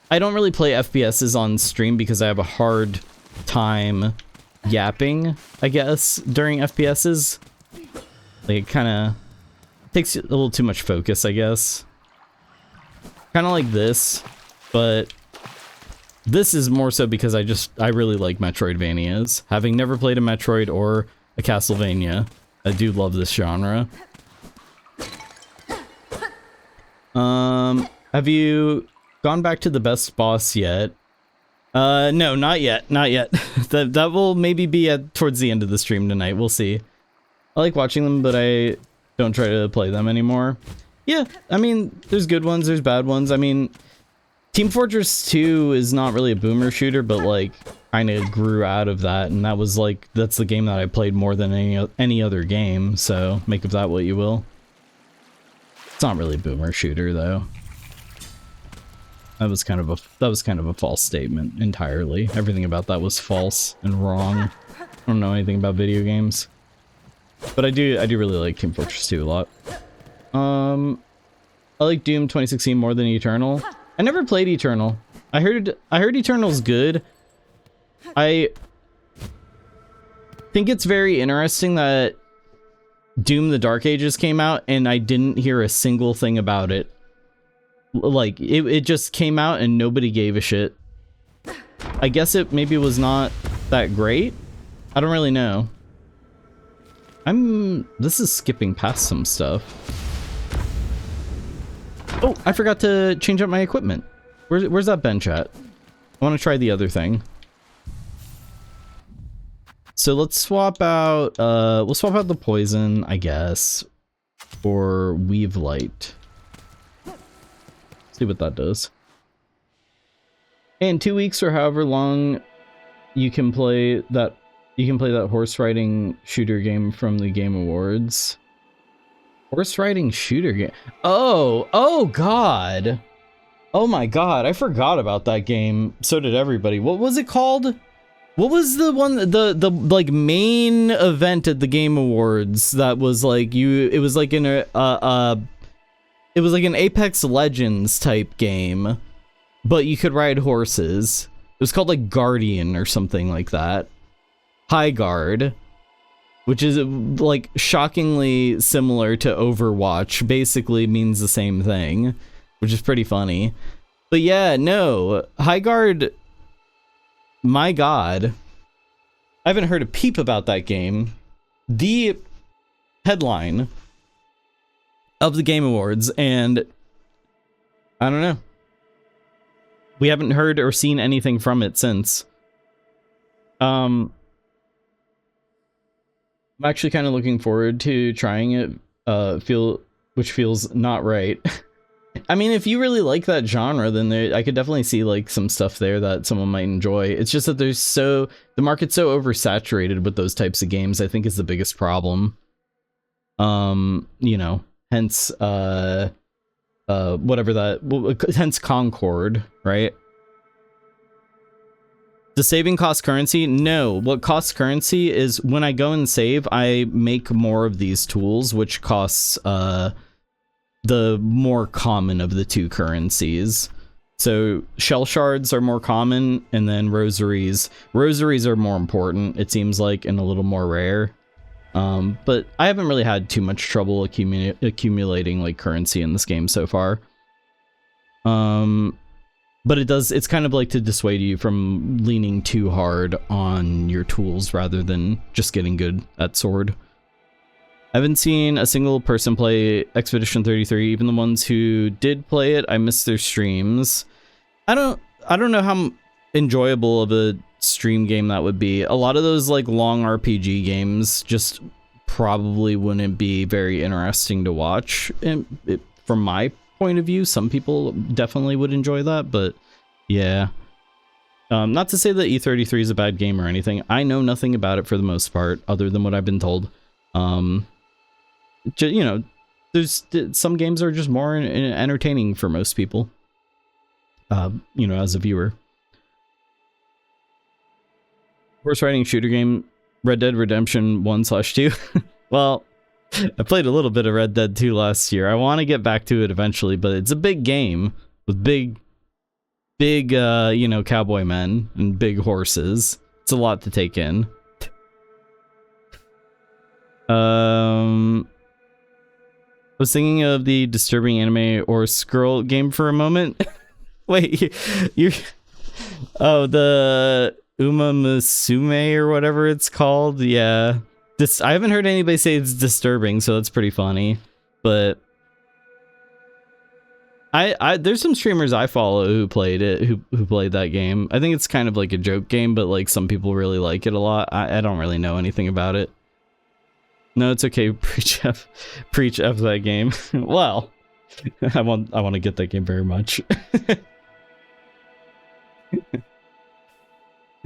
I don't really play FPSs on stream because I have a hard time yapping, I guess, during FPSs. Like, it kind of takes a little too much focus, I guess. Kind of like this, but this is more so because I really like Metroidvanias. Having never played a Metroid or a Castlevania, I do love this genre. Have you gone back to the best boss yet? No, not yet. That will maybe be towards the end of the stream tonight. We'll see. I like watching them, but I don't try to play them anymore. Yeah, I mean, there's good ones, there's bad ones. I mean, Team Fortress 2 is not really a boomer shooter, but like kind of grew out of that, and that's the game that I played more than any other game. So make of that what you will. It's not really a boomer shooter though. That was kind of a false statement entirely. Everything about that was false and wrong. I don't know anything about video games. But I do really like Team Fortress 2 a lot. I like Doom 2016 more than Eternal. I never played Eternal. I heard Eternal's good. I think it's very interesting that Doom the Dark Ages came out and I didn't hear a single thing about it. Like, it just came out and nobody gave a shit. I guess it maybe was not that great. I don't really know. This is skipping past some stuff. Oh, I forgot to change up my equipment. Where's that bench at? I want to try the other thing. So let's swap out, we'll swap out the poison, I guess, for Weave Light. See what that does. In 2 weeks or however long you can play that horse riding shooter game from the Game Awards. Horse riding shooter game. Oh god. Oh my god, I forgot about that game. So did everybody. What was it called? What was the one, the like main event at the Game Awards that was like it was like in it was like an Apex Legends type game, but you could ride horses. It was called like Guardian or something like that. High Guard, which is like shockingly similar to Overwatch, basically means the same thing, which is pretty funny. But yeah, no, High Guard, my god, I haven't heard a peep about that game. The headline of the Game Awards, and I don't know. We haven't heard or seen anything from it since. I'm actually kind of looking forward to trying it, which feels not right. I mean, if you really like that genre, then I could definitely see like some stuff there that someone might enjoy. It's just that the market's so oversaturated with those types of games, I think is the biggest problem. You know, hence hence Concord, right? Does saving cost currency? No. What costs currency is when I go and save, I make more of these tools, which costs the more common of the two currencies. So shell shards are more common, and then rosaries. Rosaries are more important, it seems like, and a little more rare. But I haven't really had too much trouble accumulating like currency in this game so far. But it's kind of like to dissuade you from leaning too hard on your tools rather than just getting good at sword. I haven't seen a single person play Expedition 33, even the ones who did play it, I missed their streams. I don't know how enjoyable of a stream game that would be. A lot of those like long RPG games just probably wouldn't be very interesting to watch. From my point of view, some people definitely would enjoy that, but yeah. Not to say that E33 is a bad game or anything. I know nothing about it for the most part, other than what I've been told. You know, there's some games are just more entertaining for most people. You know, as a viewer. Horse riding shooter game, Red Dead Redemption 1/2. Well, I played a little bit of Red Dead 2 last year. I want to get back to it eventually, but it's a big game with big, you know, cowboy men and big horses. It's a lot to take in. I was thinking of the disturbing anime or scroll game for a moment. Wait, you're... Oh, the Uma Musume or whatever it's called. Yeah. I haven't heard anybody say it's disturbing, so that's pretty funny. But there's some streamers I follow who played it, who played that game. I think it's kind of like a joke game, but like some people really like it a lot. I don't really know anything about it. No, it's okay. Preach F that game. Well, I want to get that game very much.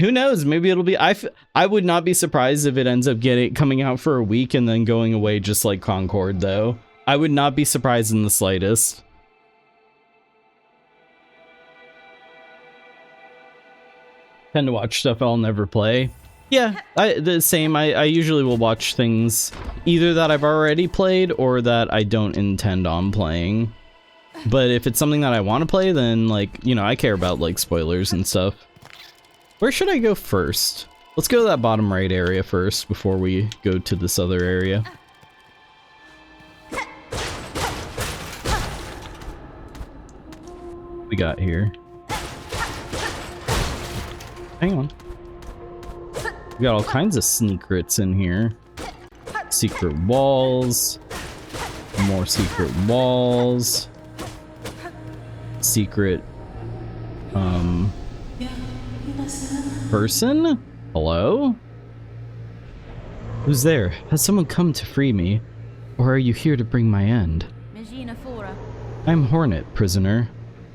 Who knows? Maybe it'll be. I would not be surprised if it ends up coming out for a week and then going away just like Concord, though. I would not be surprised in the slightest. Tend to watch stuff I'll never play. Yeah, the same. I usually will watch things either that I've already played or that I don't intend on playing. But if it's something that I want to play, then like, you know, I care about like spoilers and stuff. Where should I go first? Let's go to that bottom right area first before we go to this other area. We got here. Hang on. We got all kinds of secrets in here. Secret walls. More secret walls. Secret, person? Hello? Who's there? Has someone come to free me? Or are you here to bring my end? I'm Hornet, prisoner.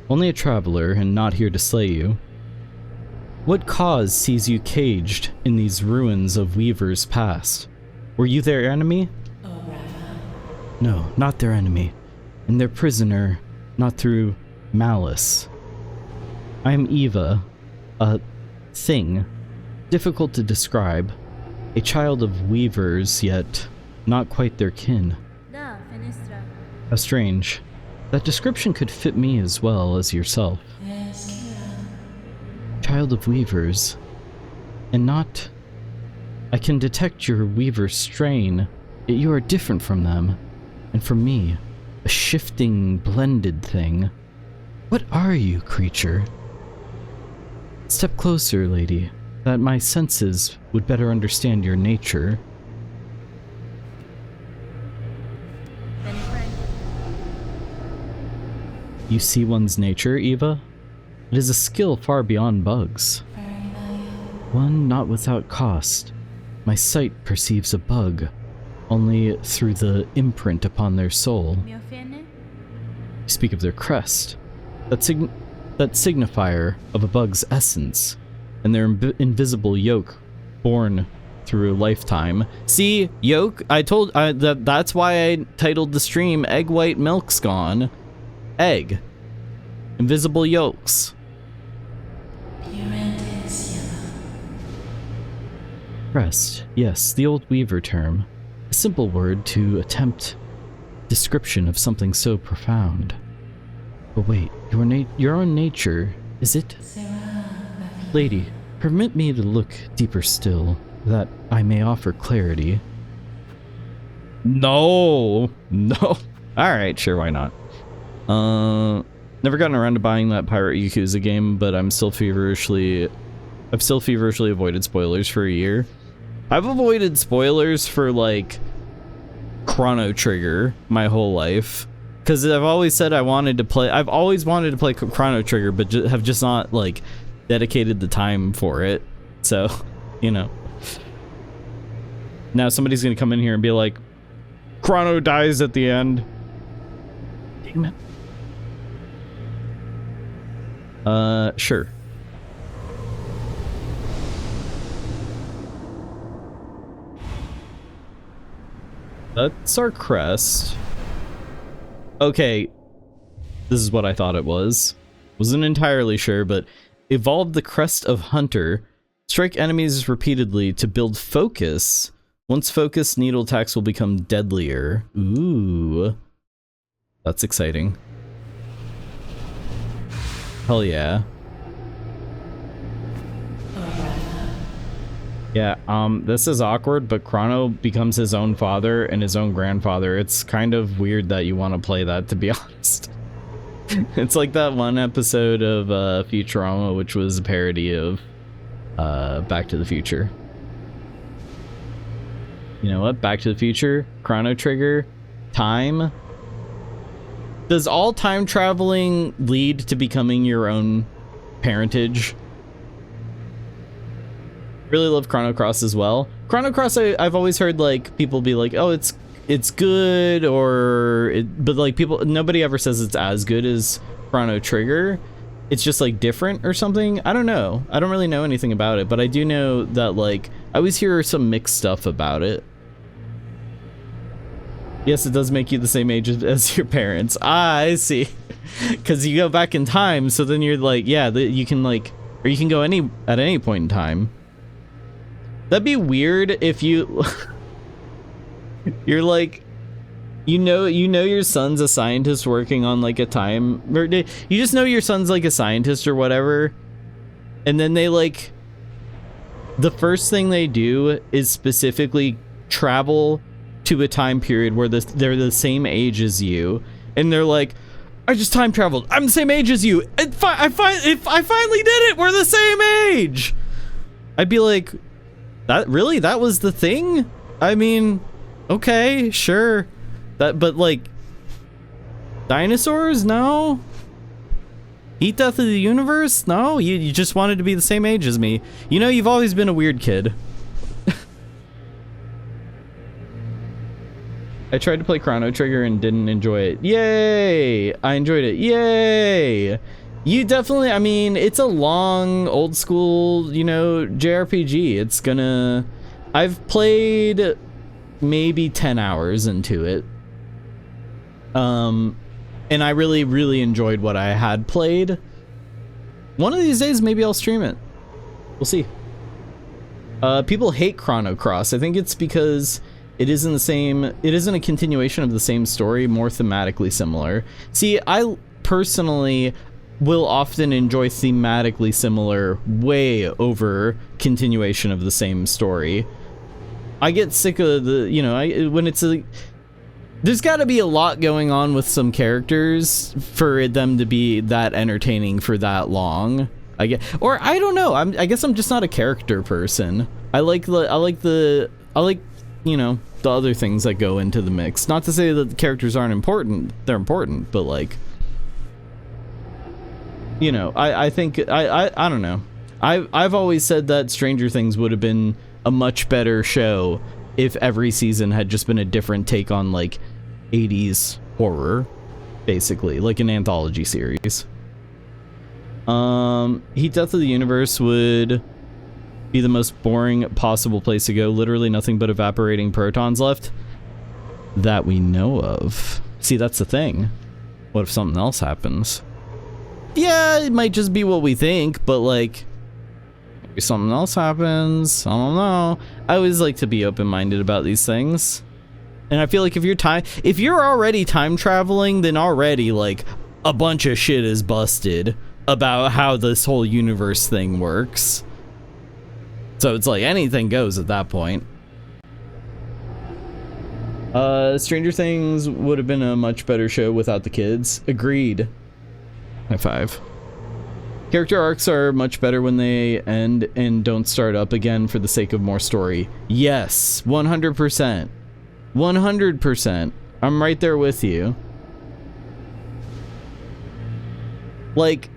Only a traveler and not here to slay you. What cause sees you caged in these ruins of Weaver's past? Were you their enemy? No, not their enemy. And their prisoner, not through malice. I am Eva, a thing, difficult to describe, a child of weavers, yet not quite their kin. How strange. That description could fit me as well as yourself. Child of weavers, and not... I can detect your weaver strain, yet you are different from them, and from me, a shifting, blended thing. What are you, creature? Step closer, lady, that my senses would better understand your nature. You see one's nature, Eva? It is a skill far beyond bugs. One not without cost. My sight perceives a bug, only through the imprint upon their soul. You speak of their crest, that signifier of a bug's essence, and their invisible yoke born through a lifetime. See, yoke, that's why I titled the stream Egg White Milk's Gone. Egg. Invisible yolks. Crest, yes, the old weaver term. A simple word to attempt description of something so profound. But wait, your own nature, is it? Lady, permit me to look deeper still, that I may offer clarity. No! Alright, sure, why not? Never gotten around to buying that Pirate Yakuza game, but I've still feverishly avoided spoilers for a year. I've avoided spoilers for, like, Chrono Trigger my whole life. Because I've always said I've always wanted to play Chrono Trigger, but have just not, like, dedicated the time for it. So, you know. Now somebody's gonna come in here and be like, Chrono dies at the end. Damn it. Sure. That's our crest. Okay. This is what I thought it was. Wasn't entirely sure, but evolved the crest of Hunter. Strike enemies repeatedly to build focus. Once focused, needle attacks will become deadlier. Ooh. That's exciting. Hell yeah. Yeah, this is awkward, but Chrono becomes his own father and his own grandfather. It's kind of weird that you want to play that, to be honest. It's like that one episode of Futurama, which was a parody of Back to the Future. You know what? Back to the Future, Chrono Trigger, time. Does all time traveling lead to becoming your own parentage? Really love Chrono Cross as well. Chrono Cross, I've always heard like people be like, oh, it's good, but like nobody ever says it's as good as Chrono Trigger. It's just like different or something. I don't know. I don't really know anything about it, but I do know that like I always hear some mixed stuff about it. Yes, it does make you the same age as your parents. Ah, I see. Because you go back in time, so then you're like, yeah, you can like, or you can go at any point in time. That'd be weird if you, you're like, you know your son's a scientist working on like a time, or you just know your son's like a scientist or whatever, and then they like, the first thing they do is specifically travel to a time period where they're the same age as you, and they're like, I just time traveled. I'm the same age as you. I finally did it. We're the same age. I'd be like, that was the thing? I mean, okay, sure. But like, dinosaurs? No. Eat Death of the Universe? No, you just wanted to be the same age as me. You know, you've always been a weird kid. I tried to play Chrono Trigger and didn't enjoy it. Yay! I enjoyed it. Yay! You definitely, I mean, it's a long, old school, you know, JRPG. It's gonna... I've played maybe 10 hours into it. And I really, really enjoyed what I had played. One of these days, maybe I'll stream it. We'll see. People hate Chrono Cross. I think it's because it isn't the same. It isn't a continuation of the same story, more thematically similar. See, I personally will often enjoy thematically similar way over continuation of the same story. I get sick of the, you know, when it's a... There's got to be a lot going on with some characters for them to be that entertaining for that long. I guess, or I don't know. I guess I'm just not a character person. I like you know, the other things that go into the mix. Not to say that the characters aren't important. They're important, but like, you know, I think I don't know. I've always said that Stranger Things would have been a much better show if every season had just been a different take on like 80s horror, basically, like an anthology series. Heat Death of the Universe would be the most boring possible place to go. Literally nothing but evaporating protons left that we know of. See, that's the thing. What if something else happens? Yeah, it might just be what we think, but like, maybe something else happens. I don't know. I always like to be open-minded about these things. And I feel like if you're already time traveling, then already like a bunch of shit is busted about how this whole universe thing works. So it's like anything goes at that point. Stranger Things would have been a much better show without the kids. Agreed. High five. Character arcs are much better when they end and don't start up again for the sake of more story. Yes, 100%. 100%. I'm right there with you. Like,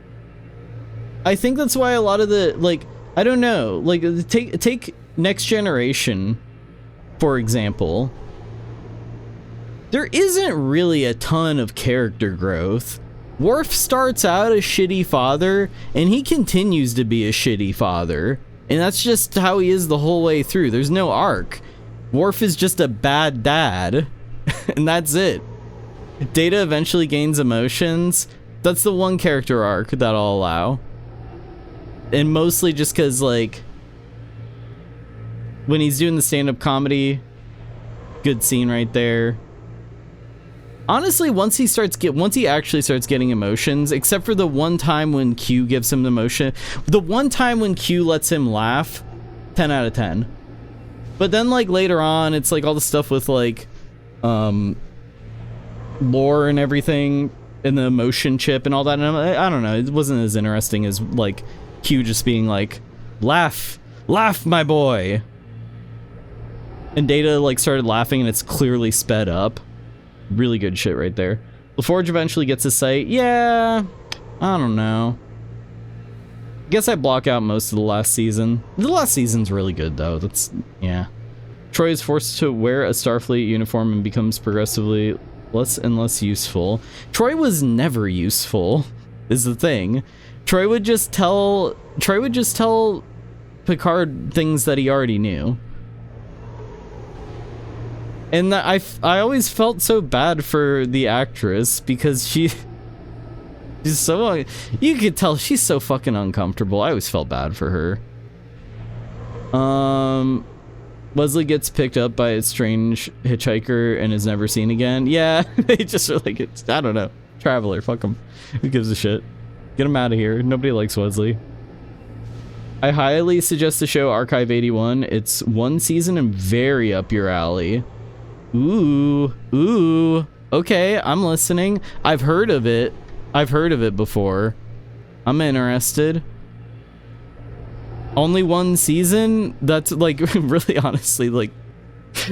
I think that's why a lot of the, like, I don't know, like, take Next Generation, for example. There isn't really a ton of character growth. Worf starts out a shitty father, and he continues to be a shitty father. And that's just how he is the whole way through. There's no arc. Worf is just a bad dad, and that's it. Data eventually gains emotions. That's the one character arc that I'll allow. And mostly just because, like, when he's doing the stand-up comedy, good scene right there. Honestly, once he actually starts getting emotions, except for the one time when Q gives him the emotion, the one time when Q lets him laugh, 10 out of 10. But then, like, later on, it's like all the stuff with, like, lore and everything, and the emotion chip and all that. And I don't know, it wasn't as interesting as, like, Q just being like, laugh, my boy. And Data, like, started laughing, and it's clearly sped up. Really good shit right there. LaForge eventually gets his sight. Yeah, I don't know. I guess I block out most of the last season. The last season's really good, though. That's, yeah. Troy is forced to wear a Starfleet uniform and becomes progressively less and less useful. Troy was never useful, is the thing. Troy would just tell Picard things that he already knew. And I always felt so bad for the actress because she's so, you could tell she's so fucking uncomfortable. I always felt bad for her. Leslie gets picked up by a strange hitchhiker and is never seen again. Yeah, they just are like, it's, I don't know, traveler, fuck him. Who gives a shit? Get him out of here. Nobody likes Wesley. I highly suggest the show Archive 81. It's one season and very up your alley. Ooh, okay, I'm listening. I've heard of it before. I'm interested. Only one season? That's like, really, honestly, like,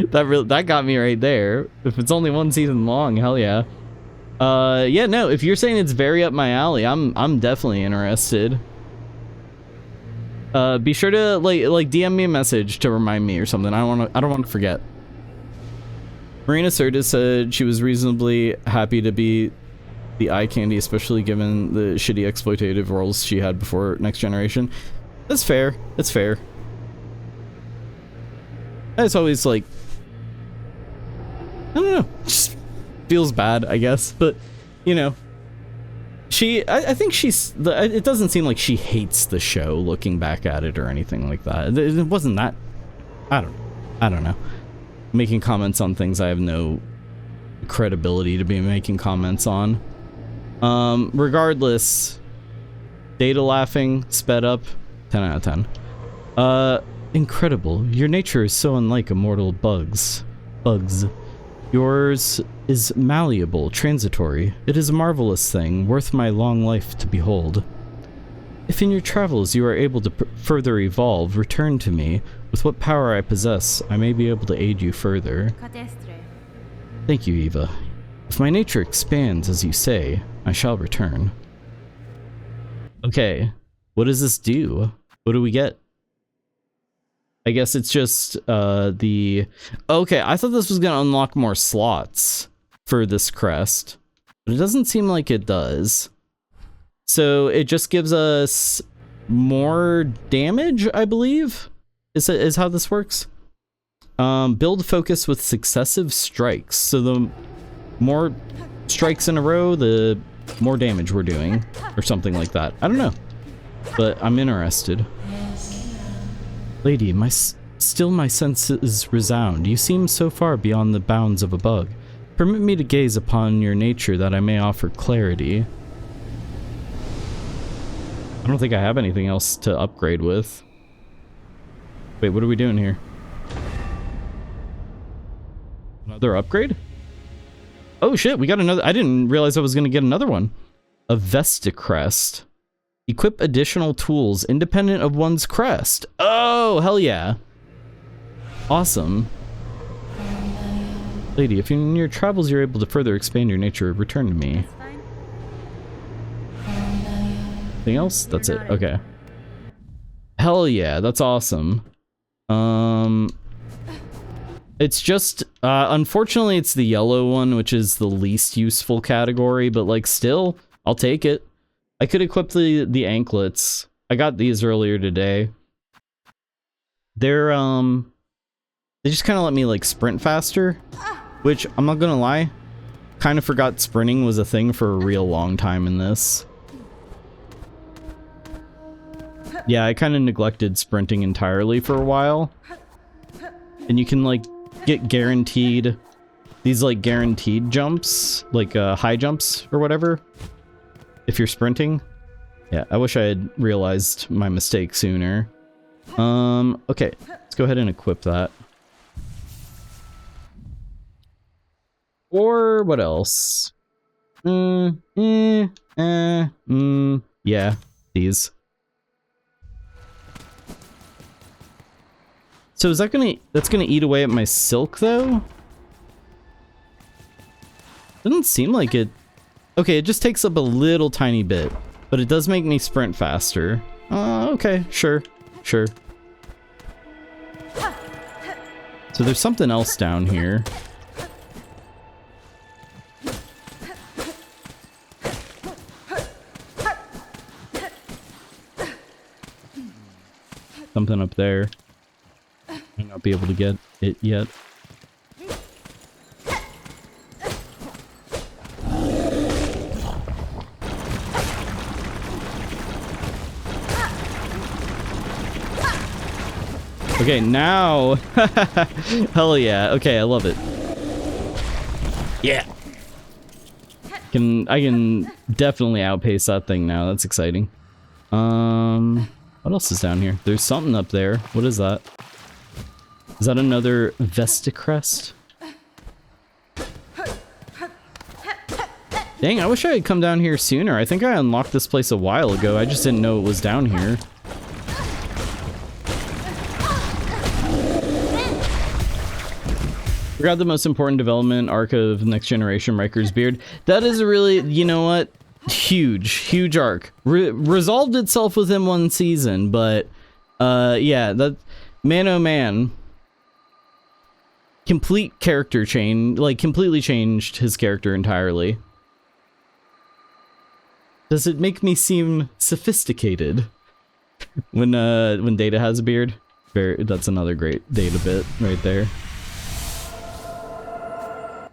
that got me right there. If it's only one season long, hell yeah. Yeah, no, if you're saying it's very up my alley, I'm definitely interested. Be sure to like DM me a message to remind me or something. I don't want to forget. Marina Sirtis said she was reasonably happy to be the eye candy, especially given the shitty exploitative roles she had before Next Generation. That's fair. That's fair. It's always like, I don't know, just feels bad, I guess. But you know, I think it doesn't seem like she hates the show looking back at it or anything like that. It wasn't that, I don't know. Making comments on things I have no credibility to be making comments on. Regardless, data laughing, sped up, 10 out of 10. Incredible. Your nature is so unlike immortal bugs. Yours is malleable, transitory. It is a marvelous thing, worth my long life to behold. If in your travels you are able to further evolve, return to me. With what power I possess, I may be able to aid you further. Thank you, Eva. If my nature expands, as you say, I shall return. Okay, what does this do? What do we get? I guess it's just, okay, I thought this was gonna unlock more slots for this crest, but it doesn't seem like it does. So it just gives us more damage, I believe, is how this works. Build focus with successive strikes. So the more strikes in a row, the more damage we're doing, or something like that. I don't know, but I'm interested. Lady, still my senses resound. You seem so far beyond the bounds of a bug. Permit me to gaze upon your nature that I may offer clarity. I don't think I have anything else to upgrade with. Wait, what are we doing here? Another upgrade? Oh shit, we got another. I didn't realize I was gonna get another one. A Vesticrest. Equip additional tools independent of one's crest. Oh, hell yeah. Awesome. Lady, if in your travels you're able to further expand your nature, return to me. Anything else? That's it. Okay. Hell yeah, that's awesome. It's just, unfortunately it's the yellow one, which is the least useful category, but like still, I'll take it. I could equip the anklets. I got these earlier today. They're, they just kind of let me like sprint faster, which I'm not gonna lie, kind of forgot sprinting was a thing for a real long time in this. Yeah, I kind of neglected sprinting entirely for a while. And you can like get guaranteed, these like guaranteed jumps, like high jumps or whatever, if you're sprinting. Yeah, I wish I had realized my mistake sooner. Okay, let's go ahead and equip that. Or what else? Yeah, these. So is that's gonna eat away at my silk though? Doesn't seem like it. Okay, it just takes up a little tiny bit, but it does make me sprint faster. Okay, sure. So there's something else down here. Something up there. Might not be able to get it yet. Okay, now. Hell yeah. Okay, I love it. Yeah. I can definitely outpace that thing now. That's exciting. What else is down here? There's something up there. What is that? Is that another Vesticrest? Dang, I wish I had come down here sooner. I think I unlocked this place a while ago. I just didn't know it was down here. Forgot the most important development arc of Next Generation Riker's beard. That is a really, you know what? Huge arc. Resolved itself within one season, but yeah, that man oh man. Complete character change, like completely changed his character entirely. Does it make me seem sophisticated when Data has a beard? That's another great Data bit right there.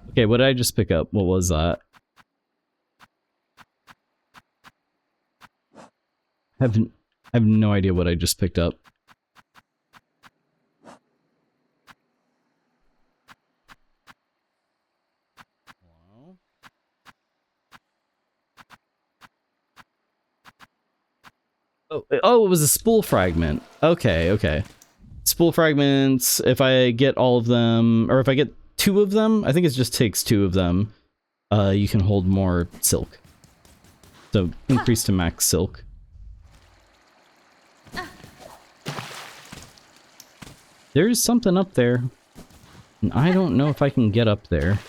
Okay, what did I just pick up? What was that? I have no idea what I just picked up. Oh, it was a spool fragment. Okay. Spool fragments, if I get all of them, or if I get 2 of them, I think it just takes 2 of them, you can hold more silk. So, increase to max silk. There's something up there, and I don't know if I can get up there.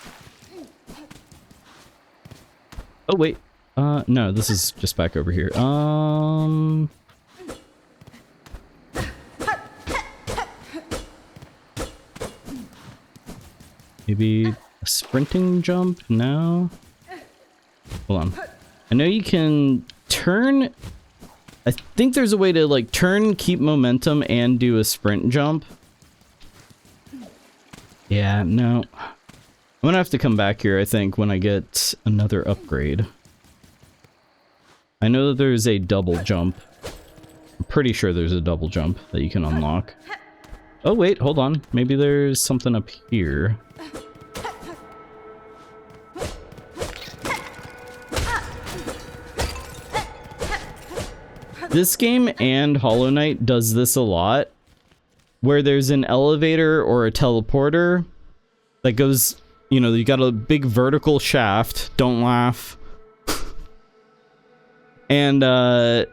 Oh, wait. No, this is just back over here. Maybe a sprinting jump? No? Hold on. I know you can turn... I think there's a way to, like, turn, keep momentum, and do a sprint jump. Yeah, no. I'm gonna have to come back here, I think, when I get another upgrade. I know that there's a double jump. I'm pretty sure there's a double jump that you can unlock. Oh, wait, hold on. Maybe there's something up here. This game and Hollow Knight does this a lot, where there's an elevator or a teleporter that goes, you know, you got a big vertical shaft, don't laugh. And the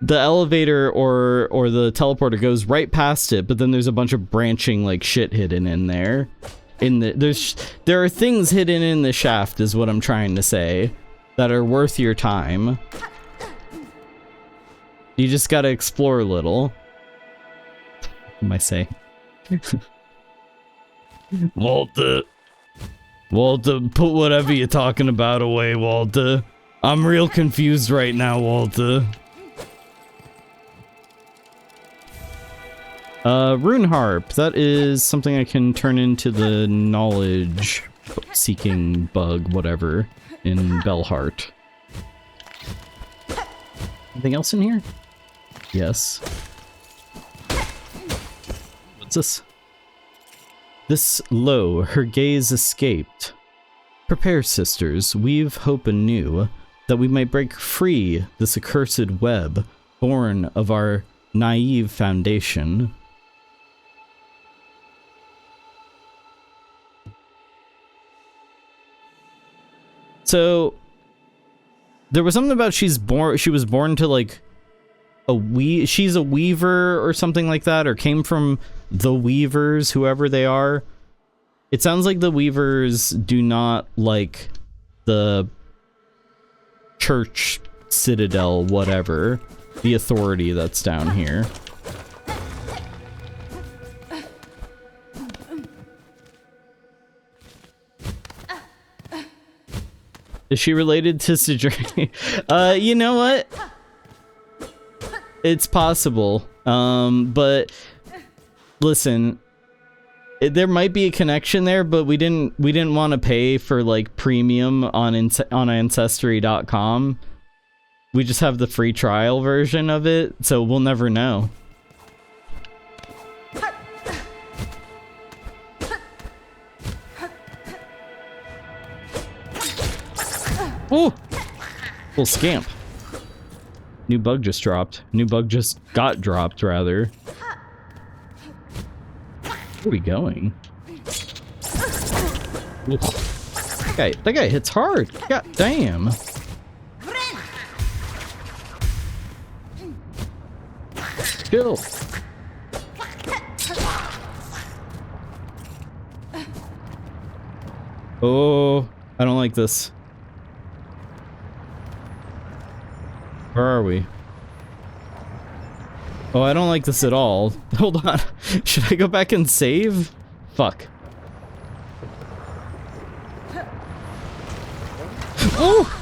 elevator or the teleporter goes right past it, but then there's a bunch of branching like shit hidden in there. There are things hidden in the shaft is what I'm trying to say that are worth your time. You just gotta explore a little. What am I saying? Walter, put whatever you're talking about away, Walter. I'm real confused right now, Walter. Rune Harp. That is something I can turn into the knowledge-seeking bug, whatever, in Bellheart. Anything else in here? Yes. What's this? This low, her gaze escaped. Prepare, sisters, weave hope anew, that we might break free this accursed web, born of our naive foundation. So, there was something about she was born to like she's a weaver or something like that, or came from the weavers, whoever they are. It sounds like the weavers do not like the church, citadel, whatever, the authority that's down here. Is she related to Sojourner? You know what? It's possible. But listen, there might be a connection there, but we didn't want to pay for like premium on ancestry.com. We just have the free trial version of it, so we'll never know. Ooh! Little scamp. New bug just dropped. New bug just got dropped, rather. Where are we going? Ooh. That guy hits hard. God damn. Kill. Oh, I don't like this. Where are we? Oh, I don't like this at all. Hold on. Should I go back and save? Fuck. Oh!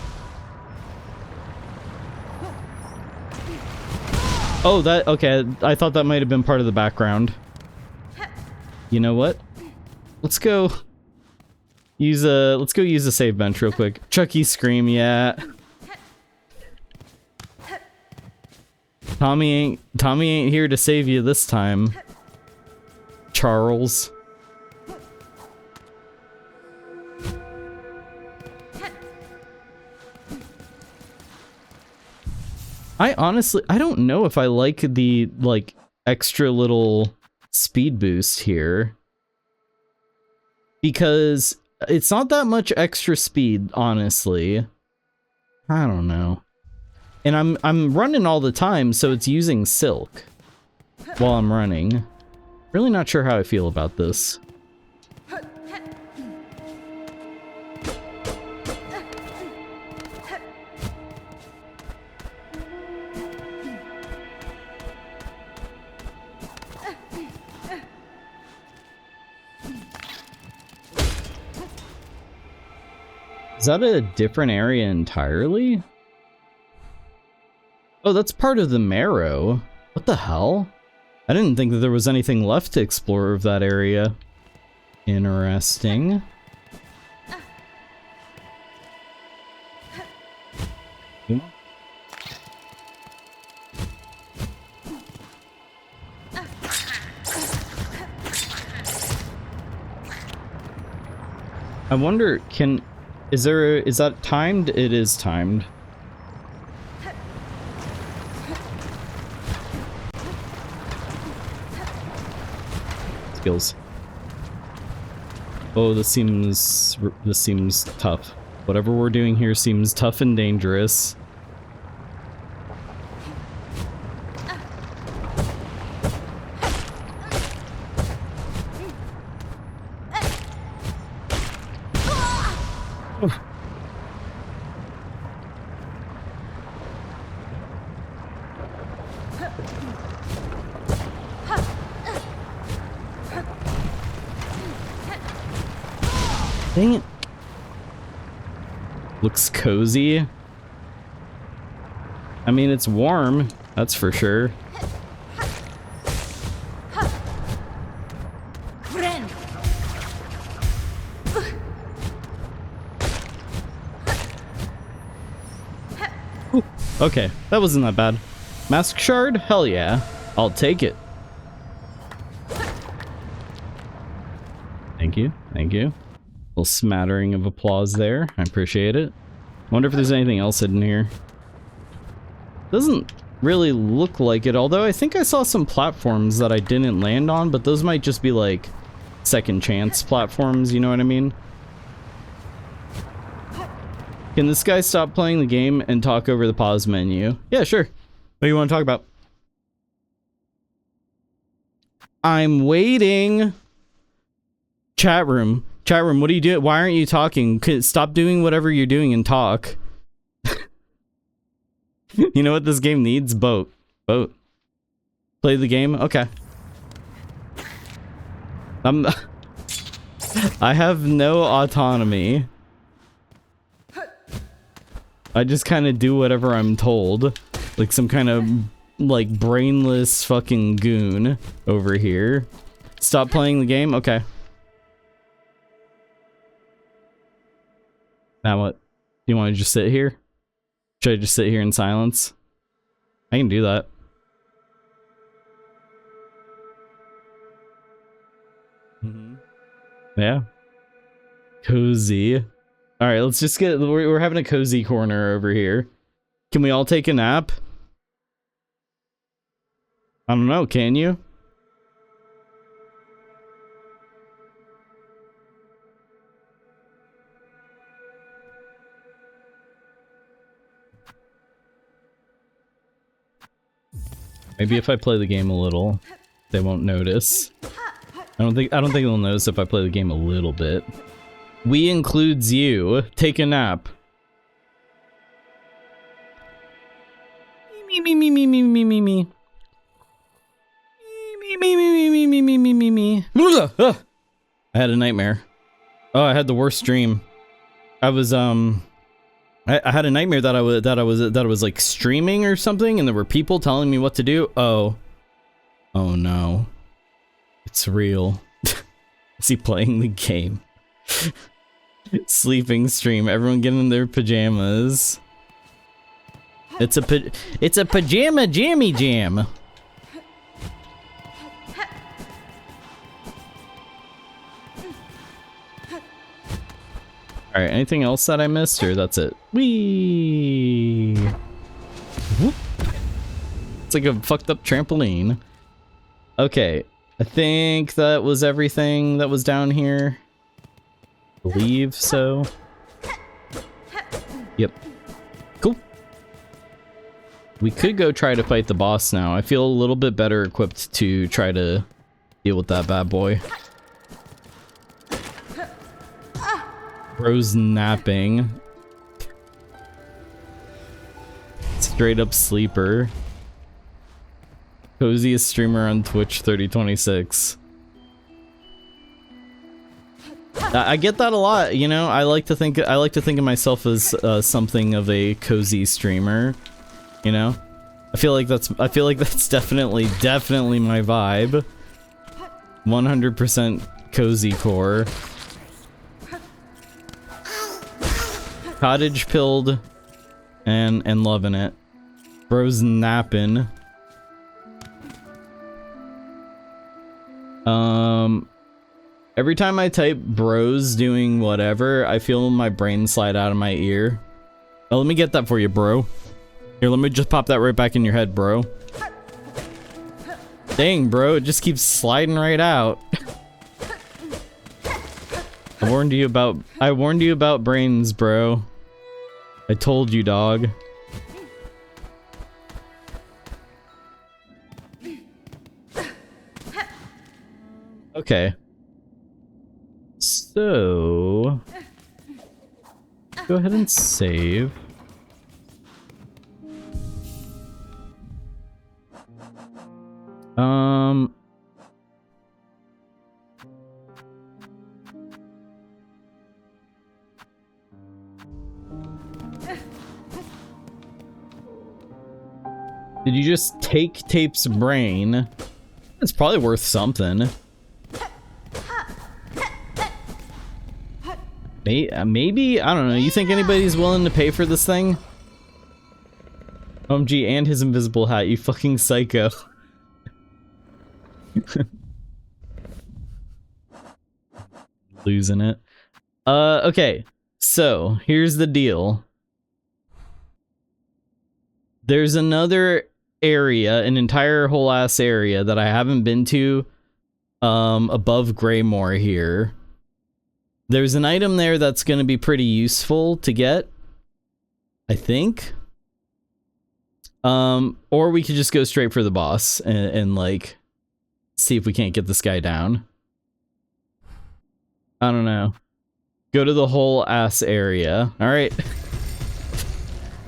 Oh, that, okay. I thought that might have been part of the background. You know what? Let's go use a save bench real quick. Chucky scream, yeah. Tommy ain't here to save you this time. Charles. I don't know if I like the, like, extra little speed boost here. Because it's not that much extra speed, honestly. I don't know. And I'm running all the time, so it's using Silk while I'm running. Really not sure how I feel about this. Is that a different area entirely? Oh, that's part of the marrow. What the hell? I didn't think that there was anything left to explore of that area. Interesting. I wonder, is that timed? It is timed. Skills. Oh, this seems tough. Whatever we're doing here seems tough and dangerous. Dang it. Looks cozy. I mean, it's warm, that's for sure. Ooh, okay, that wasn't that bad. Mask shard? Hell yeah. I'll take it. Thank you, thank you. Little smattering of applause there. I appreciate it. Wonder if there's anything else hidden here. Doesn't really look like it, although I think I saw some platforms that I didn't land on, but those might just be like second chance platforms, you know what I mean? Can this guy stop playing the game and talk over the pause menu? Yeah, sure. What do you want to talk about? I'm waiting. Chat room. Chat room, what are you doing? Why aren't you talking? Stop doing whatever you're doing and talk. You know what this game needs? Boat. Boat. Play the game? Okay. I have no autonomy. I just kind of do whatever I'm told. Like some kind of, like, brainless fucking goon over here. Stop playing the game? Okay. Now what? Do you want to just sit here? Should I just sit here in silence? I can do that. Mm-hmm. Yeah. Cozy. Alright, let's just get... We're having a cozy corner over here. Can we all take a nap? I don't know, can you? Maybe if I play the game a little, they won't notice. I don't think they'll notice if I play the game a little bit. We includes you. Take a nap. Me, me, me, me, me, me, me, me. Me, me, me, me, me, me, me, me, me. I had a nightmare. Oh, I had the worst dream. I was, I had a nightmare that I was like streaming or something, and there were people telling me what to do. Oh no. It's real. Is he playing the game? Sleeping stream. Everyone get in their pajamas. It's a pajama jammy jam. Alright, anything else that I missed, or that's it? Whee! Whoop. It's like a fucked up trampoline. Okay, I think that was everything that was down here. I believe so. Yep. Cool. We could go try to fight the boss now. I feel a little bit better equipped to try to deal with that bad boy. Bro's napping. Straight up sleeper. Coziest streamer on Twitch 3026. I get that a lot, you know. I like to think of myself as something of a cozy streamer, you know. I feel like that's definitely my vibe. 100% cozy core. Cottage pilled and loving it. Bro's napping. Every time I type bros doing whatever, I feel my brain slide out of my ear. Oh, let me get that for you, bro. Here, let me just pop that right back in your head, bro. Dang, bro, it just keeps sliding right out. I warned you about brains, bro. I told you, dog. Okay. So go ahead and save. Did you just take Tape's brain? It's probably worth something. Maybe? I don't know. You think anybody's willing to pay for this thing? OMG, and his invisible hat, you fucking psycho. Losing it. Okay. So, here's the deal. There's another area, an entire whole ass area that I haven't been to, above Greymore here. There's an item there that's going to be pretty useful to get, I think. Or we could just go straight for the boss and like see if we can't get this guy down. I don't know. Go to the whole ass area. All right.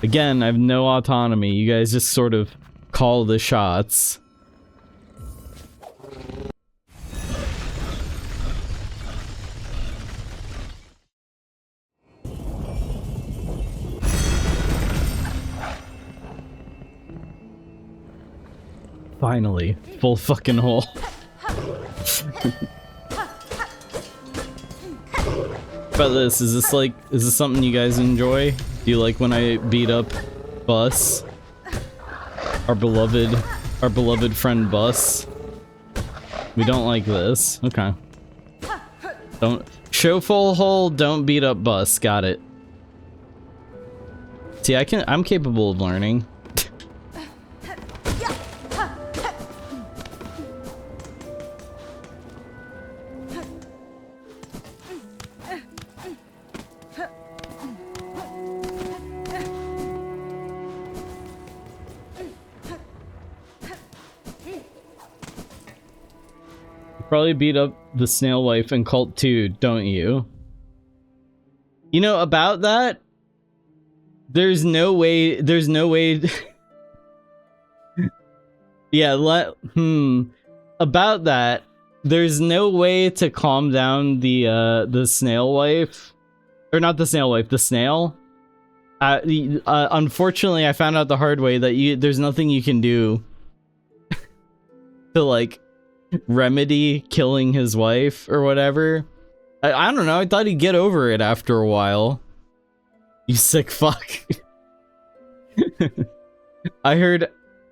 Again, I have no autonomy. You guys just sort of call the shots. Finally, full fucking hole. About this, is this something you guys enjoy? Do you like when I beat up Bus? Our beloved friend Bus? We don't like this. Okay. Don't show full hole, don't beat up Bus. Got it. See, I'm capable of learning. Probably beat up the snail wife in Cult 2, don't you? You know, about that, there's no way yeah, about that, there's no way to calm down the snail wife, or not the snail wife, the snail. Unfortunately, I found out the hard way that there's nothing you can do to like remedy killing his wife or whatever. I don't know. I thought he'd get over it after a while. You sick fuck. I heard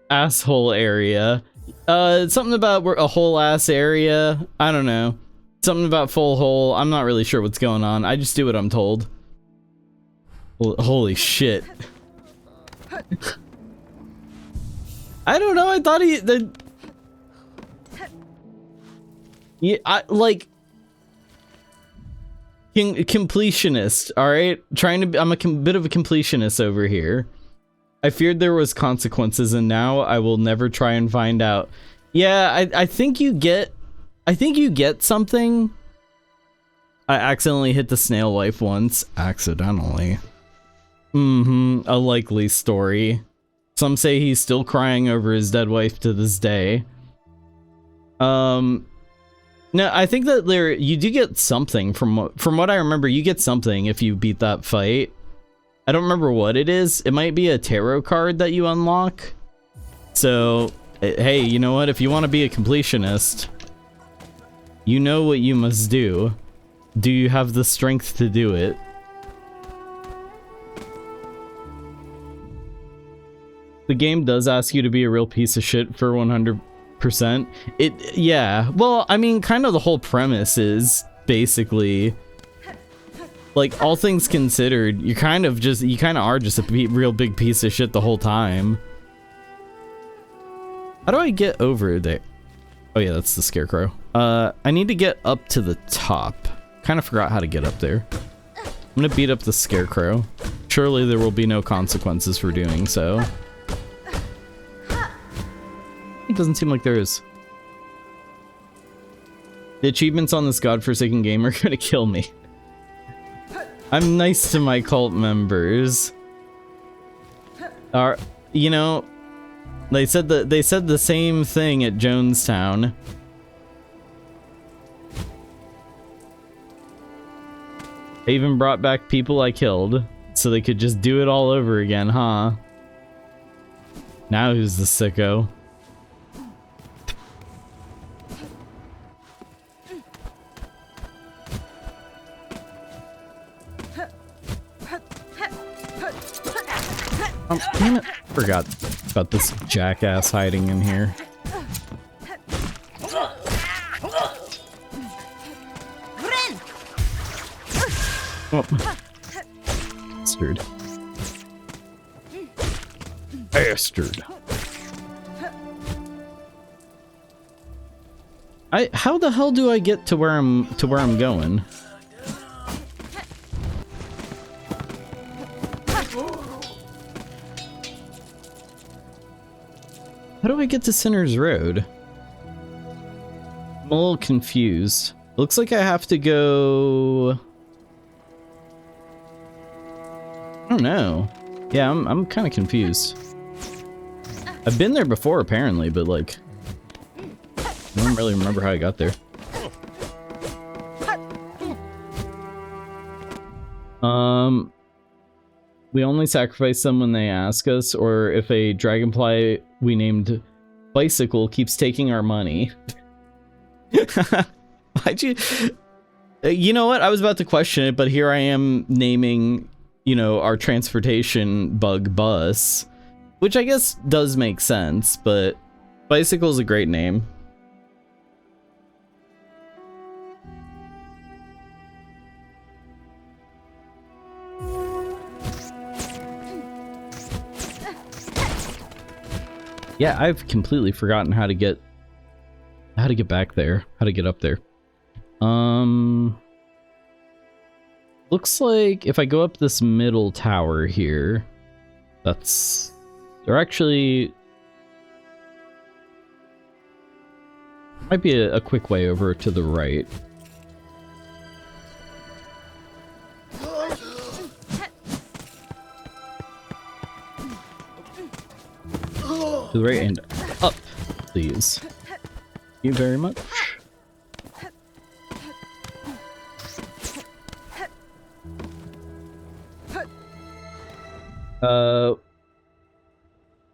asshole area. Something about a whole ass area. I don't know. Something about full hole. I'm not really sure what's going on. I just do what I'm told. Holy shit. I don't know. I thought yeah, like completionist, all right? I'm a bit of a completionist over here. I feared there was consequences, and now I will never try and find out. Yeah, I think you get something. I accidentally hit the snail wife once. Accidentally. A likely story. Some say he's still crying over his dead wife to this day. No, I think that you do get something from what I remember. You get something if you beat that fight. I don't remember what it is. It might be a tarot card that you unlock. So, hey, you know what? If you want to be a completionist, you know what you must do. Do you have the strength to do it? The game does ask you to be a real piece of shit for 100%. Yeah. Well, I mean, kind of the whole premise is basically, like, all things considered, you kind of are just a real big piece of shit the whole time. How do I get over there? Oh yeah, that's the scarecrow. I need to get up to the top. Kind of forgot how to get up there. I'm gonna beat up the scarecrow. Surely there will be no consequences for doing so. It doesn't seem like there is. The achievements on this godforsaken game are gonna kill me. I'm nice to my cult members. You know, they said the same thing at Jonestown. I even brought back people I killed, so they could just do it all over again, huh? Now who's the sicko? Damn it. Forgot about this jackass hiding in here. Oh. Bastard. Bastard. How the hell do I get to where I'm going? How do I get to Sinner's Road? I'm a little confused. Looks like I have to go... I don't know. Yeah, I'm kind of confused. I've been there before, apparently, but like... I don't really remember how I got there. We only sacrifice them when they ask us, or if a dragonfly we named Bicycle keeps taking our money. Why'd you... You know what? I was about to question it, but here I am naming, you know, our transportation bug Bus. Which I guess does make sense, but Bicycle's a great name. Yeah, I've completely forgotten how to get back there, how to get up there. Looks like if I go up this middle tower here, there actually might be a quick way over to the right. To the right and up, please. Thank you very much.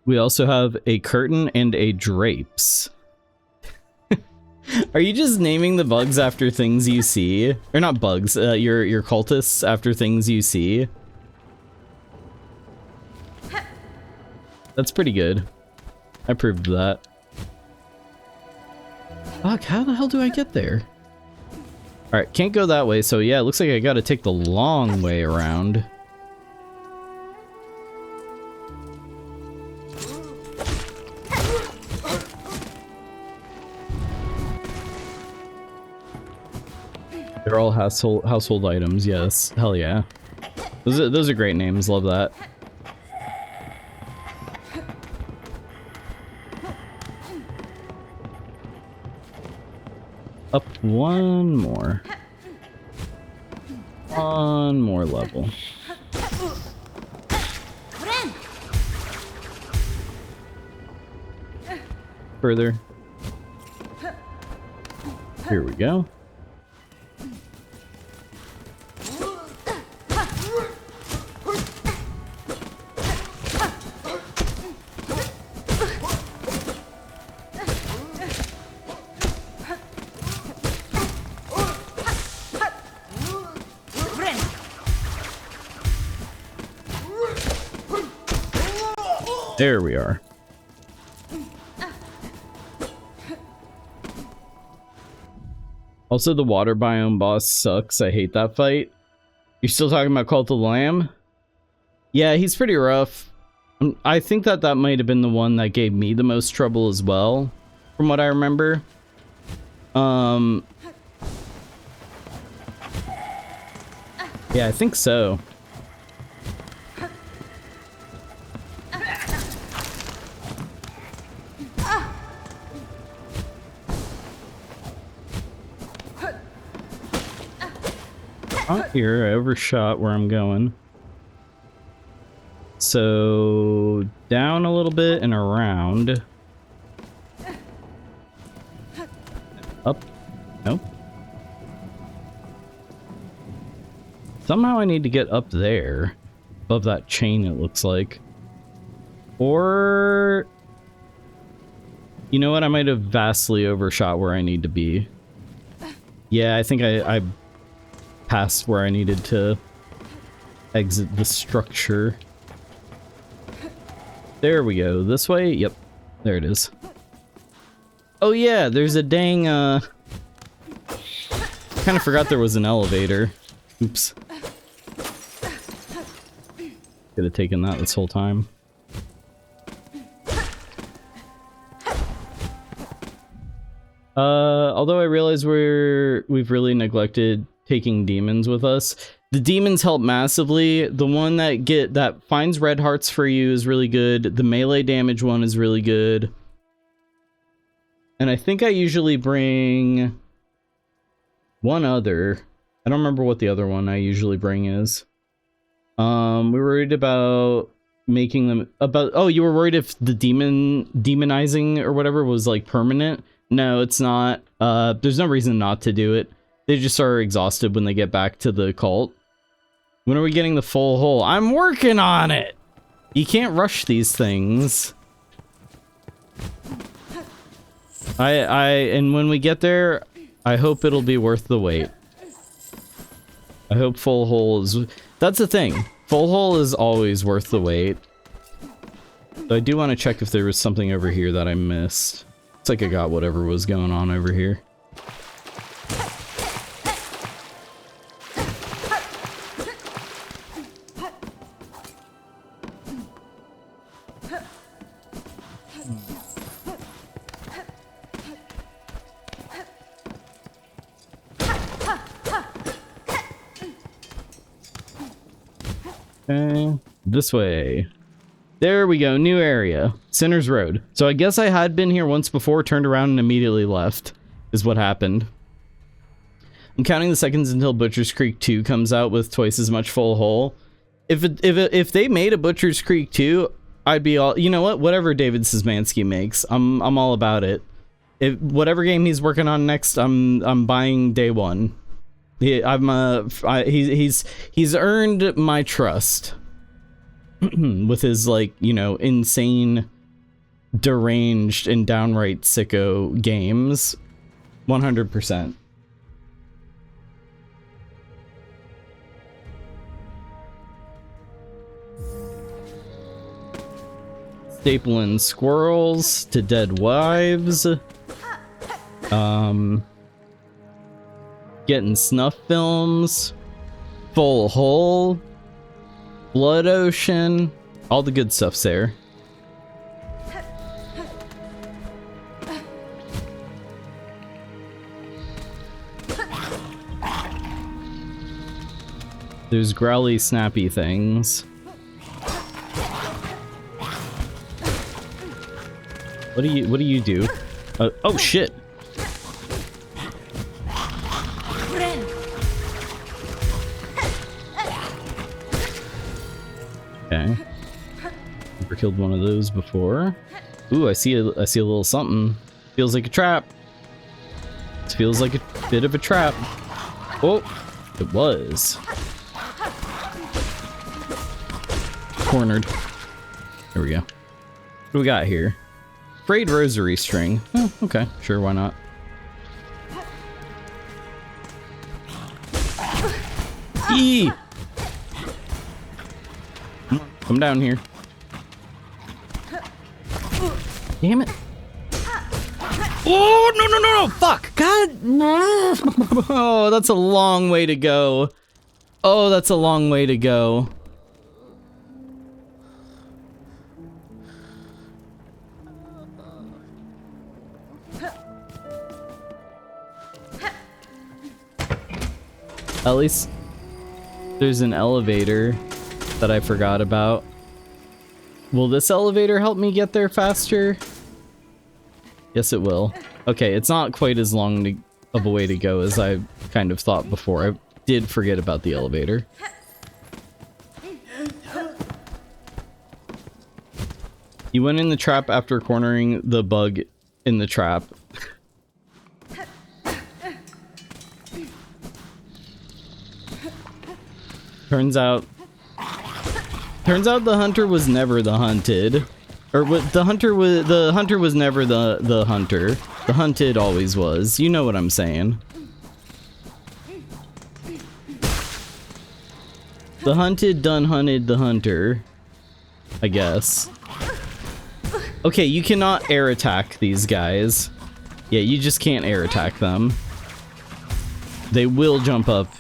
We also have a curtain and a drapes. Are you just naming the bugs after things you see? Or not bugs, your cultists after things you see? That's pretty good. I proved that. Fuck, how the hell do I get there? Alright, can't go that way, so yeah, it looks like I gotta take the long way around. They're all household items, yes. Hell yeah. Those are great names, love that. Up one more. One more level. Further. Here we go. There we are. Also, the water biome boss sucks. I hate that fight. You're still talking about Cult of the Lamb? Yeah, he's pretty rough. I think that might have been the one that gave me the most trouble as well, from what I remember. Yeah, I think so. Oh, here, I overshot where I'm going. So, down a little bit and around. Up. Nope. Somehow I need to get up there. Above that chain, it looks like. Or... You know what? I might have vastly overshot where I need to be. Yeah, I think I past where I needed to exit the structure. There we go. This way? Yep. There it is. Oh yeah, there's a dang, kind of forgot there was an elevator. Oops. Could have taken that this whole time. Although I realize we've really neglected taking demons with us. The demons help massively. The one that finds red hearts for you is really good. The melee damage one is really good. And I think I usually bring one other. I don't remember what the other one I usually bring is. We were worried about making them oh, you were worried if the demonizing or whatever was like permanent? No, it's not. There's no reason not to do it. They just are exhausted when they get back to the cult. When are we getting the full hole? I'm working on it! You can't rush these things. And when we get there, I hope it'll be worth the wait. I hope full hole is... That's the thing. Full hole is always worth the wait. So I do want to check if there was something over here that I missed. It's like I got whatever was going on over here. Okay, this way. There we go, new area. Sinner's Road. So I guess I had been here once before, turned around and immediately left, is what happened. I'm counting the seconds until Butcher's Creek 2 comes out with twice as much full hole. If they made a Butcher's Creek 2, I'd be all, you know what? Whatever David Szymanski makes, I'm all about it. If whatever game he's working on next, I'm buying day one. He's earned my trust with his, like, you know, insane, deranged and downright sicko games. 100%. Stapling squirrels to dead wives. Getting snuff films. Full hole. Blood ocean. All the good stuff's there. There's growly, snappy things. What do you do? Oh shit. Okay. Never killed one of those before. Ooh, I see a little something. Feels like a trap. This feels like a bit of a trap. Oh, it was. Cornered. There we go. What do we got here? Frayed rosary string. Oh, okay, sure, why not? Eee! Come down here. Damn it. Oh, no, fuck! God! Oh, that's a long way to go. Oh, that's a long way to go. At least there's an elevator that I forgot about. Will this elevator help me get there faster? Yes, it will. Okay, it's not quite as long of a way to go as I kind of thought before. I did forget about the elevator. You went in the trap after cornering the bug in the trap. Turns out the hunter was never the hunted. Or what, the hunter was never the hunter. The hunted always was. You know what I'm saying. The hunted done hunted the hunter, I guess. Okay, you cannot air attack these guys. Yeah, you just can't air attack them. They will jump up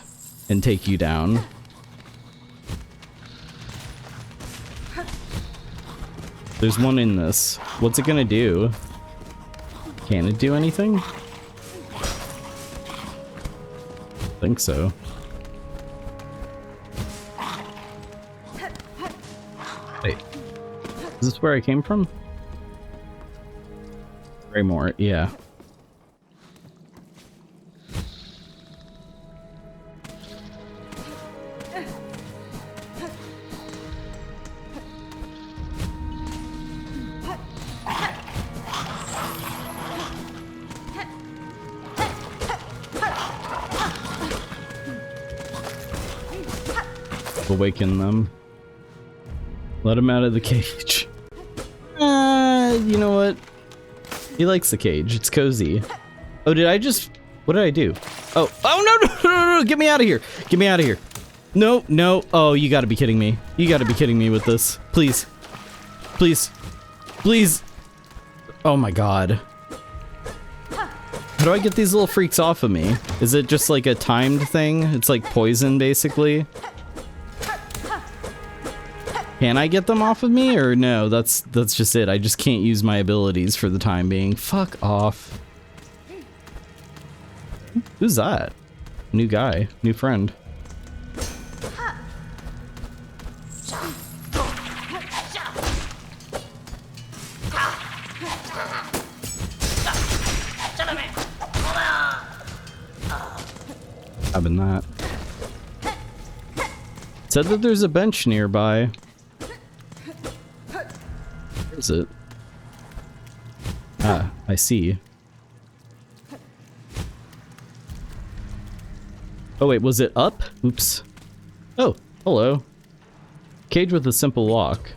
and take you down. There's one in this. What's it gonna do? Can it do anything? I think so. Wait. Is this where I came from? Raymore, yeah. Awaken them. Let him out of the cage. You know what? He likes the cage. It's cozy. Oh, did I just... What did I do? Oh, no, get me out of here. Get me out of here. No. Oh, you gotta be kidding me. You gotta be kidding me with this. Please. Please. Oh my god. How do I get these little freaks off of me? Is it just like a timed thing? It's like poison, basically. Can I get them off of me, or no? That's just it. I just can't use my abilities for the time being. Fuck off. Who's that? New guy. New friend. Having that. Said that there's a bench nearby. Is it? Ah, I see. Oh wait, was it up? Oops. Oh, hello. Cage with a simple lock.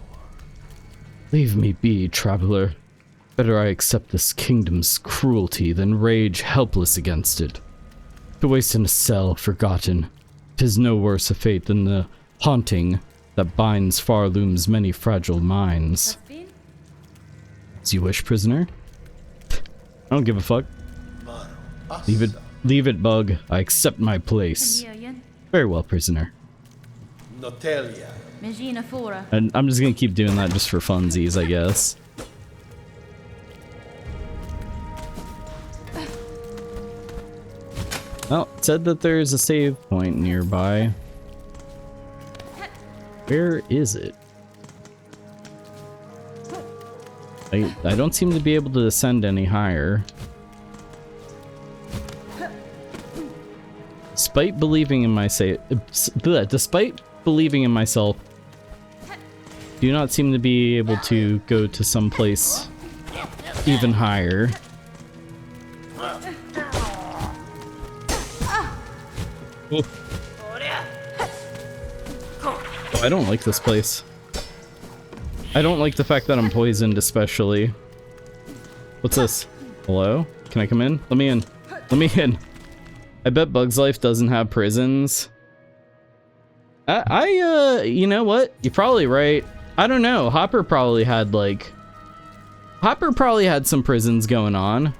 Leave me be, traveler. Better I accept this kingdom's cruelty than rage helpless against it. To waste in a cell, forgotten, 'tis no worse a fate than the haunting that binds Farloom's many fragile minds. As you wish, prisoner. I don't give a fuck. Leave it, bug. I accept my place. Very well, prisoner. And I'm just gonna keep doing that just for funsies, I guess. Well, it said that there's a save point nearby. Where is it? I don't seem to be able to ascend any higher. Despite believing in myself, do not seem to be able to go to some place even higher. Oh, I don't like this place. I don't like the fact that I'm poisoned, especially. What's this? Hello? Can I come in? Let me in. Let me in. I bet Bug's Life doesn't have prisons. You know what? You're probably right. I don't know. Hopper probably had some prisons going on.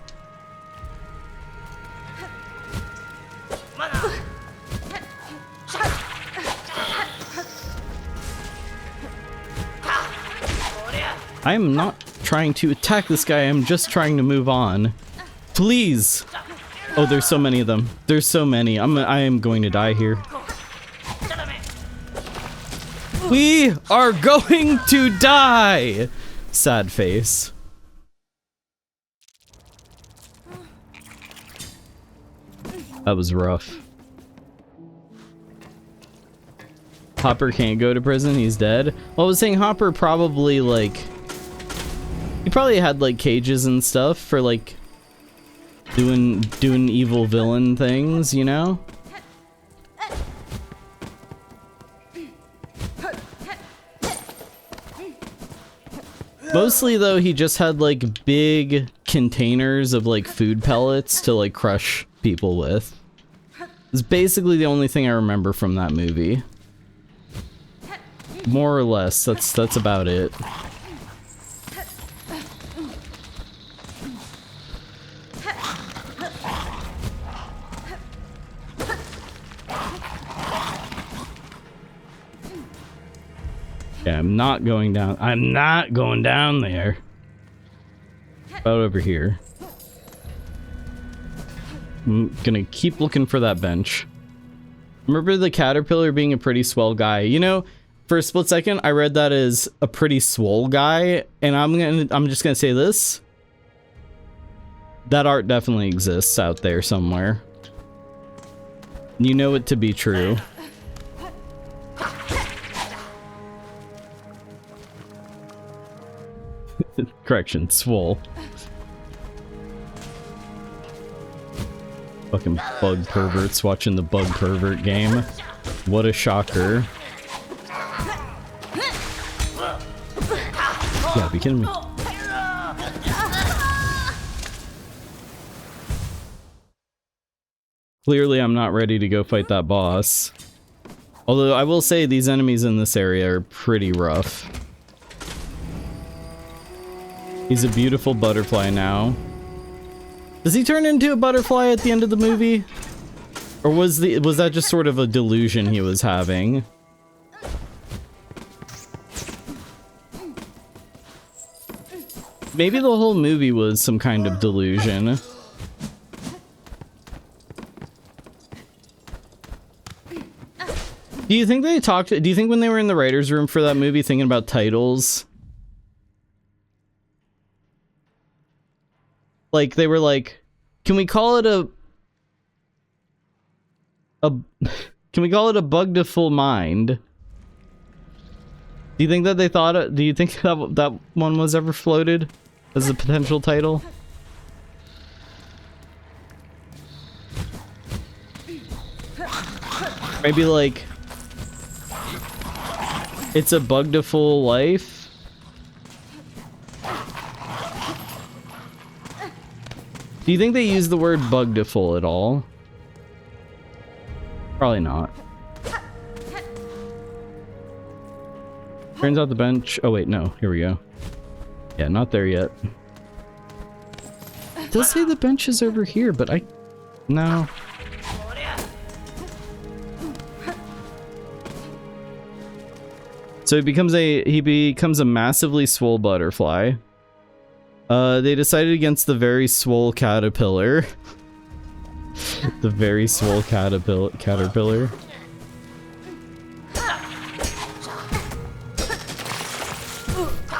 I am not trying to attack this guy. I'm just trying to move on. Please. Oh, there's so many of them. There's so many. I am going to die here. We are going to die! Sad face. That was rough. Hopper can't go to prison, he's dead. Well, I was saying Hopper probably, like... He probably had, like, cages and stuff for, like... Doing evil villain things, you know? Mostly, though, he just had, like, big containers of, like, food pellets to, like, crush people with. It's basically the only thing I remember from that movie. More or less, that's about it. Yeah, I'm not going down. I'm not going down there. About over here. I'm gonna keep looking for that bench. Remember the caterpillar being a pretty swell guy. You know, for a split second, I read that as a pretty swole guy, and I'm just gonna say this. That art definitely exists out there somewhere. You know it to be true. Correction, swole. Fucking bug perverts watching the bug pervert game. What a shocker. Yeah, be kidding me. Clearly, I'm not ready to go fight that boss. Although, I will say these enemies in this area are pretty rough. He's a beautiful butterfly now. Does he turn into a butterfly at the end of the movie? Or was that just sort of a delusion he was having? Maybe the whole movie was some kind of delusion. Do you think when they were in the writer's room for that movie thinking about titles? Like, they were like, can we call it a Bug to Full Mind? Do you think that they thought? Do you think that that one was ever floated as a potential title? Maybe like it's a bugdiful life. Do you think they use the word bugdiful at all? Probably not. Turns out the bench. Oh wait, no. Here we go. Yeah, not there yet. It does say the bench is over here, but no. So he becomes a massively swole butterfly. They decided against the very swole caterpillar. The very swole caterpillar.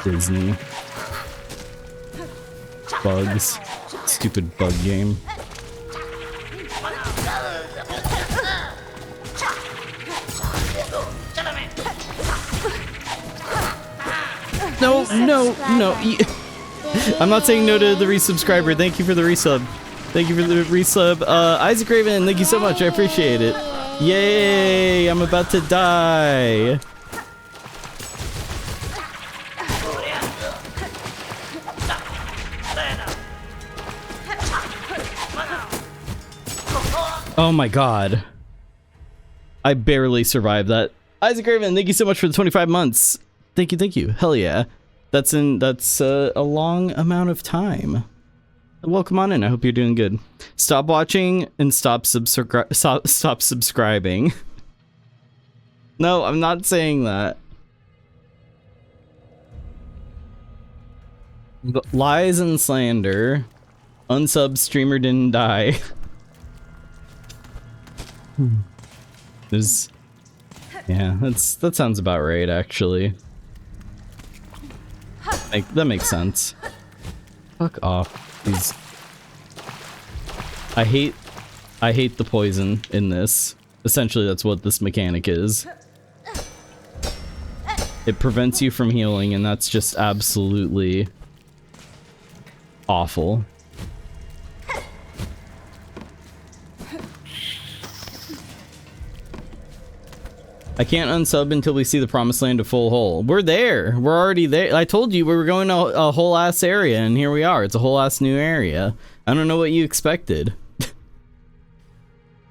Disney. Bugs. Stupid bug game. No, no, no. I'm not saying no to the resubscriber. Thank you for the resub. Thank you for the resub. Isaac Raven, thank you so much. I appreciate it. Yay! I'm about to die. Oh my god. I barely survived that. Isaac Raven, thank you so much for the 25 months. Thank you, thank you. Hell yeah. That's a long amount of time. Welcome on in. I hope you're doing good. Stop watching and stop subscribing. No, I'm not saying that. Lies and slander. Unsub streamer didn't die. There's, yeah, that sounds about right, actually. That makes sense. Fuck off. These. I hate the poison in this. Essentially, that's what this mechanic is. It prevents you from healing, and that's just absolutely awful. I can't unsub until we see the promised land of full hole. We're there. We're already there. I told you we were going to a whole ass area, and here we are. It's a whole ass new area. I don't know what you expected.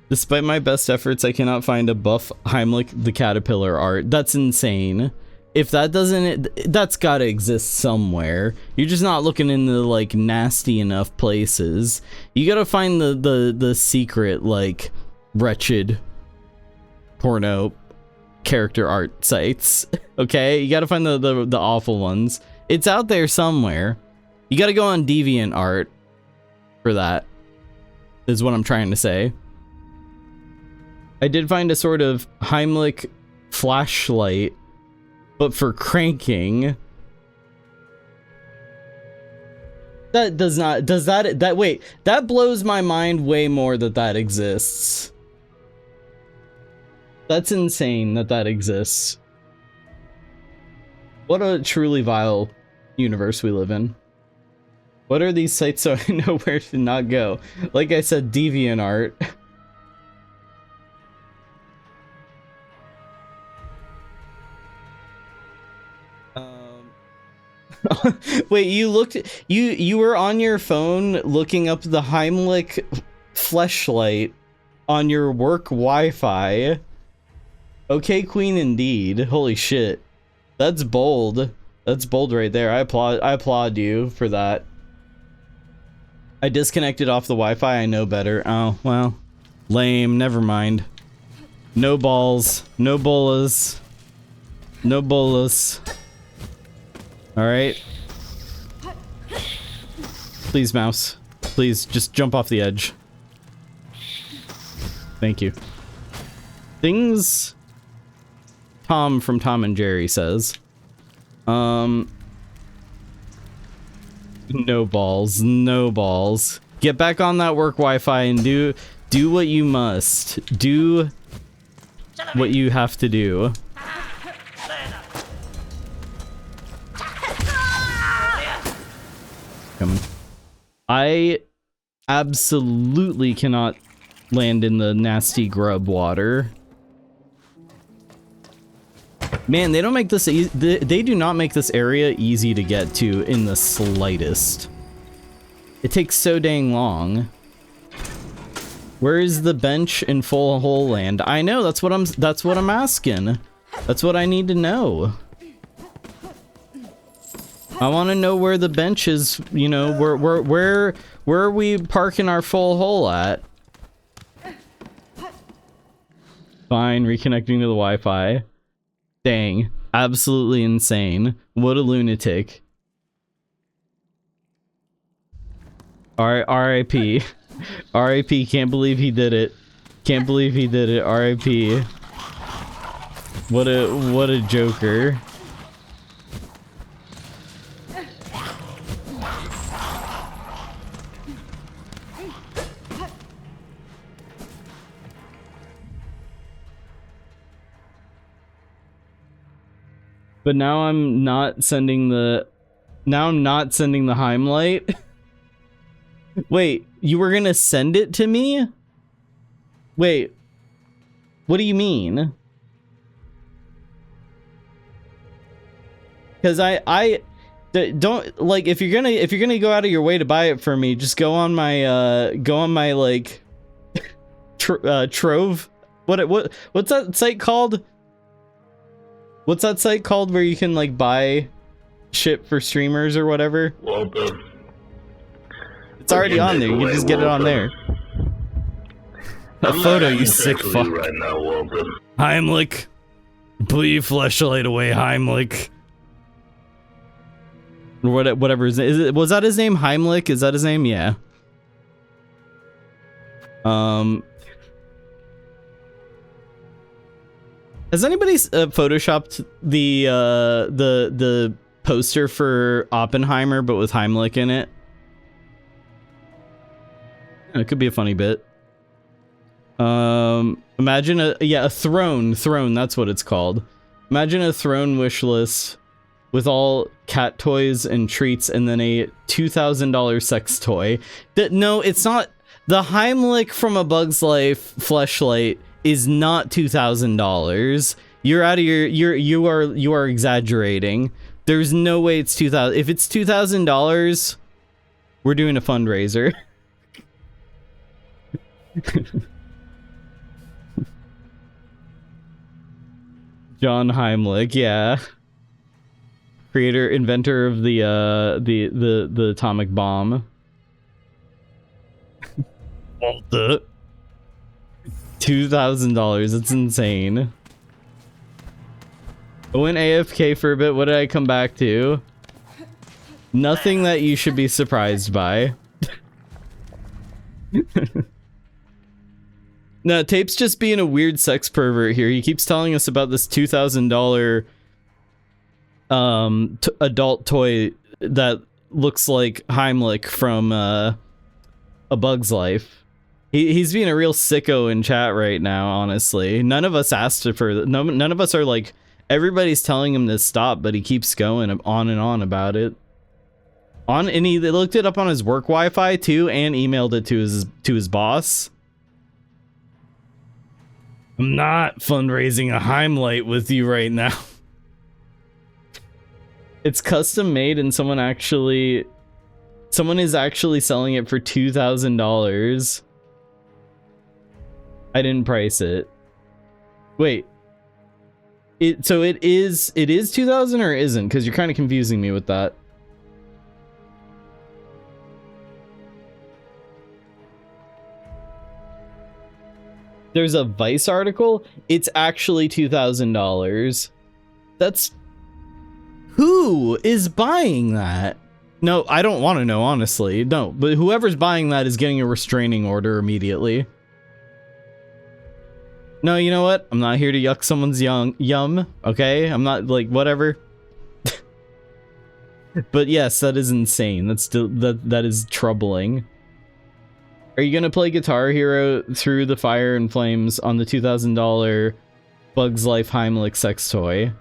Despite my best efforts, I cannot find a buff Heimlich the Caterpillar art. That's insane. If that doesn't, that's gotta exist somewhere. You're just not looking in the like nasty enough places. You gotta find the secret like wretched porno character art sites. Okay, you gotta find the awful ones. It's out there somewhere. You gotta go on DeviantArt for that, is what I'm trying to say. I did find a sort of Heimlich flashlight, but for cranking. That does not, wait, that blows my mind way more that exists. That's insane that exists. What a truly vile universe we live in. What are these sites so I know where to not go? Like I said, DeviantArt. Wait, you were on your phone looking up the Heimlich fleshlight on your work Wi-Fi. Okay, queen indeed. Holy shit. That's bold. That's bold right there. I applaud you for that. I disconnected off the Wi-Fi. I know better. Oh, well. Lame. Never mind. No balls. No bolas. No bolas. Alright. Please, mouse. Please, just jump off the edge. Thank you. Things Tom from Tom and Jerry says. No balls. No balls. Get back on that work Wi-Fi and do what you must. Do what you have to do. coming. I absolutely cannot land in the nasty grub water. Man, they don't make this they do not make this area easy to get to in the slightest. It takes so dang long. Where is the bench in Full Hole Land? I know, that's what I'm asking. That's what I need to know. I want to know where the bench is, you know, where are we parking our full hole at? Fine, reconnecting to the Wi-Fi. Dang, absolutely insane. What a lunatic. R.I.P. R.I.P. Can't believe he did it. Can't believe he did it. R.I.P. What a joker. But now I'm not sending the Heimlight. Wait, you were gonna send it to me? Wait, what do you mean? Because I don't like, if you're gonna go out of your way to buy it for me, just go on my like Trove. What's that site called? What's that site called where you can like buy shit for streamers or whatever? It's already on there. You can just get it on there. A photo, you sick fuck. Right now, Walter. Heimlich. Put your fleshlight away, Heimlich. Or whatever his name. Was that his name? Heimlich? Is that his name? Yeah. Has anybody photoshopped the poster for Oppenheimer but with Heimlich in it? It could be a funny bit. Imagine a throne, that's what it's called. Imagine a throne wish list with all cat toys and treats and then a $2,000 sex toy. No, it's not. The Heimlich from A Bug's Life fleshlight is not $2,000. You're out of you are exaggerating. There's no way it's $2,000. If it's $2,000, we're doing a fundraiser. John Heimlich, yeah. Creator, inventor of the atomic bomb. $2,000, it's insane. I went AFK for a bit. What did I come back to? Nothing that you should be surprised by. No, Tape's just being a weird sex pervert here. He keeps telling us about this $2,000 adult toy that looks like Heimlich from A Bug's Life. He's being a real sicko in chat right now, honestly. None of us asked for that. None of us are like, everybody's telling him to stop, but he keeps going on and on about it. And he looked it up on his work Wi-Fi too, and emailed it to his boss. I'm not fundraising a Heimlight with you right now. It's custom made and someone is actually selling it for $2,000. I didn't price it. Wait. So it is 2,000 or isn't? Because you're kind of confusing me with that. There's a Vice article. It's actually $2,000. That's... Who is buying that? No, I don't want to know, honestly. No, but whoever's buying that is getting a restraining order immediately. No, you know what? I'm not here to yuck someone's yum, okay? I'm not, like, whatever. But yes, that is insane. That's still, that is troubling. Are you gonna play Guitar Hero Through the Fire and Flames on the $2,000 Bug's Life Heimlich sex toy?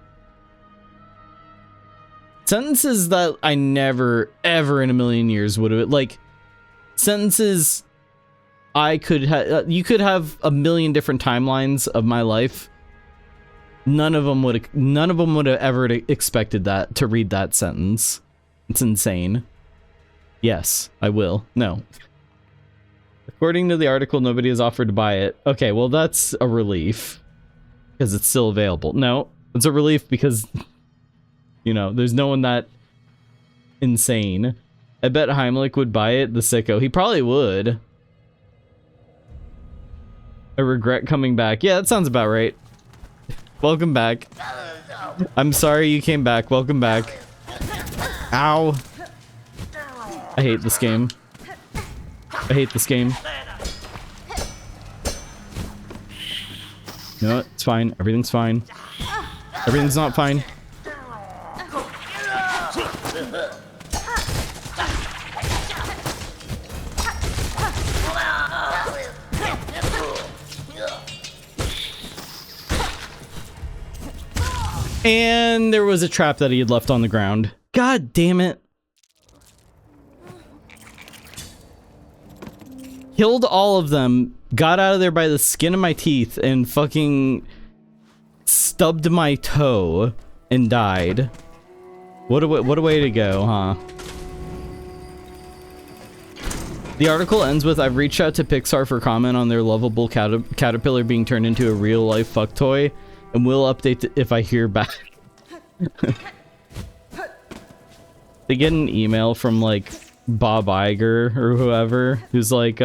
Sentences that I never, ever in a million years would have, like, sentences I could have, you could have a million different timelines of my life. None of them would have ever expected that, to read that sentence. It's insane. Yes, I will. No. According to the article, nobody has offered to buy it. Okay, well, that's a relief. Because it's still available. No, it's a relief because, you know, there's no one that insane. I bet Heimlich would buy it, the sicko. He probably would. I regret coming back. Yeah, that sounds about right. Welcome back. I'm sorry you came back. Welcome back. Ow. I hate this game. I hate this game. No, it's fine. Everything's fine. Everything's not fine. And there was a trap that he had left on the ground. God damn it. Killed all of them, got out of there by the skin of my teeth, and fucking stubbed my toe and died. What a way to go, huh? The article ends with, I've reached out to Pixar for comment on their lovable caterpillar being turned into a real-life fuck toy, and will update if I hear back. They get an email from, like, Bob Iger or whoever, who's like,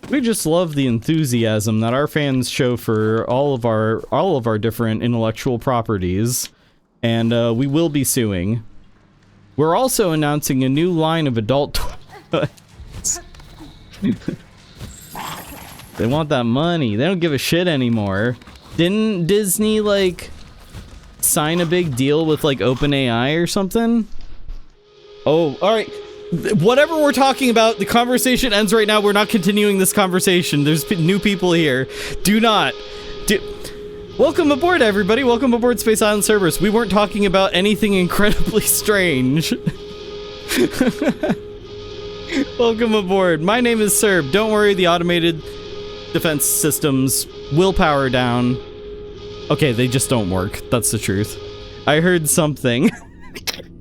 we just love the enthusiasm that our fans show for all of our different intellectual properties, and we will be suing. We're also announcing a new line of adult toys. They want that money. They don't give a shit anymore. Didn't Disney, like, sign a big deal with, like, OpenAI or something? Oh, alright. Whatever we're talking about, the conversation ends right now. We're not continuing this conversation. There's new people here. Do not. Welcome aboard, everybody. Welcome aboard Space Island Cerberus. We weren't talking about anything incredibly strange. Welcome aboard. My name is Serb. Don't worry, the automated defense systems will power down. Okay, they just don't work. That's the truth. I heard something.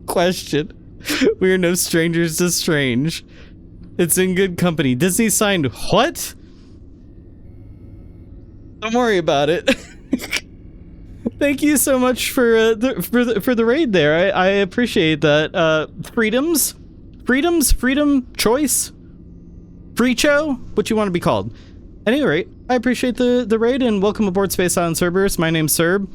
Question. We are no strangers to strange. It's in good company. Disney signed what? Don't worry about it. Thank you so much for the raid there. I appreciate that. Freedom, choice, free cho, what you want to be called. At any rate, I appreciate the raid and welcome aboard Space Island Cerberus. My name's Serb.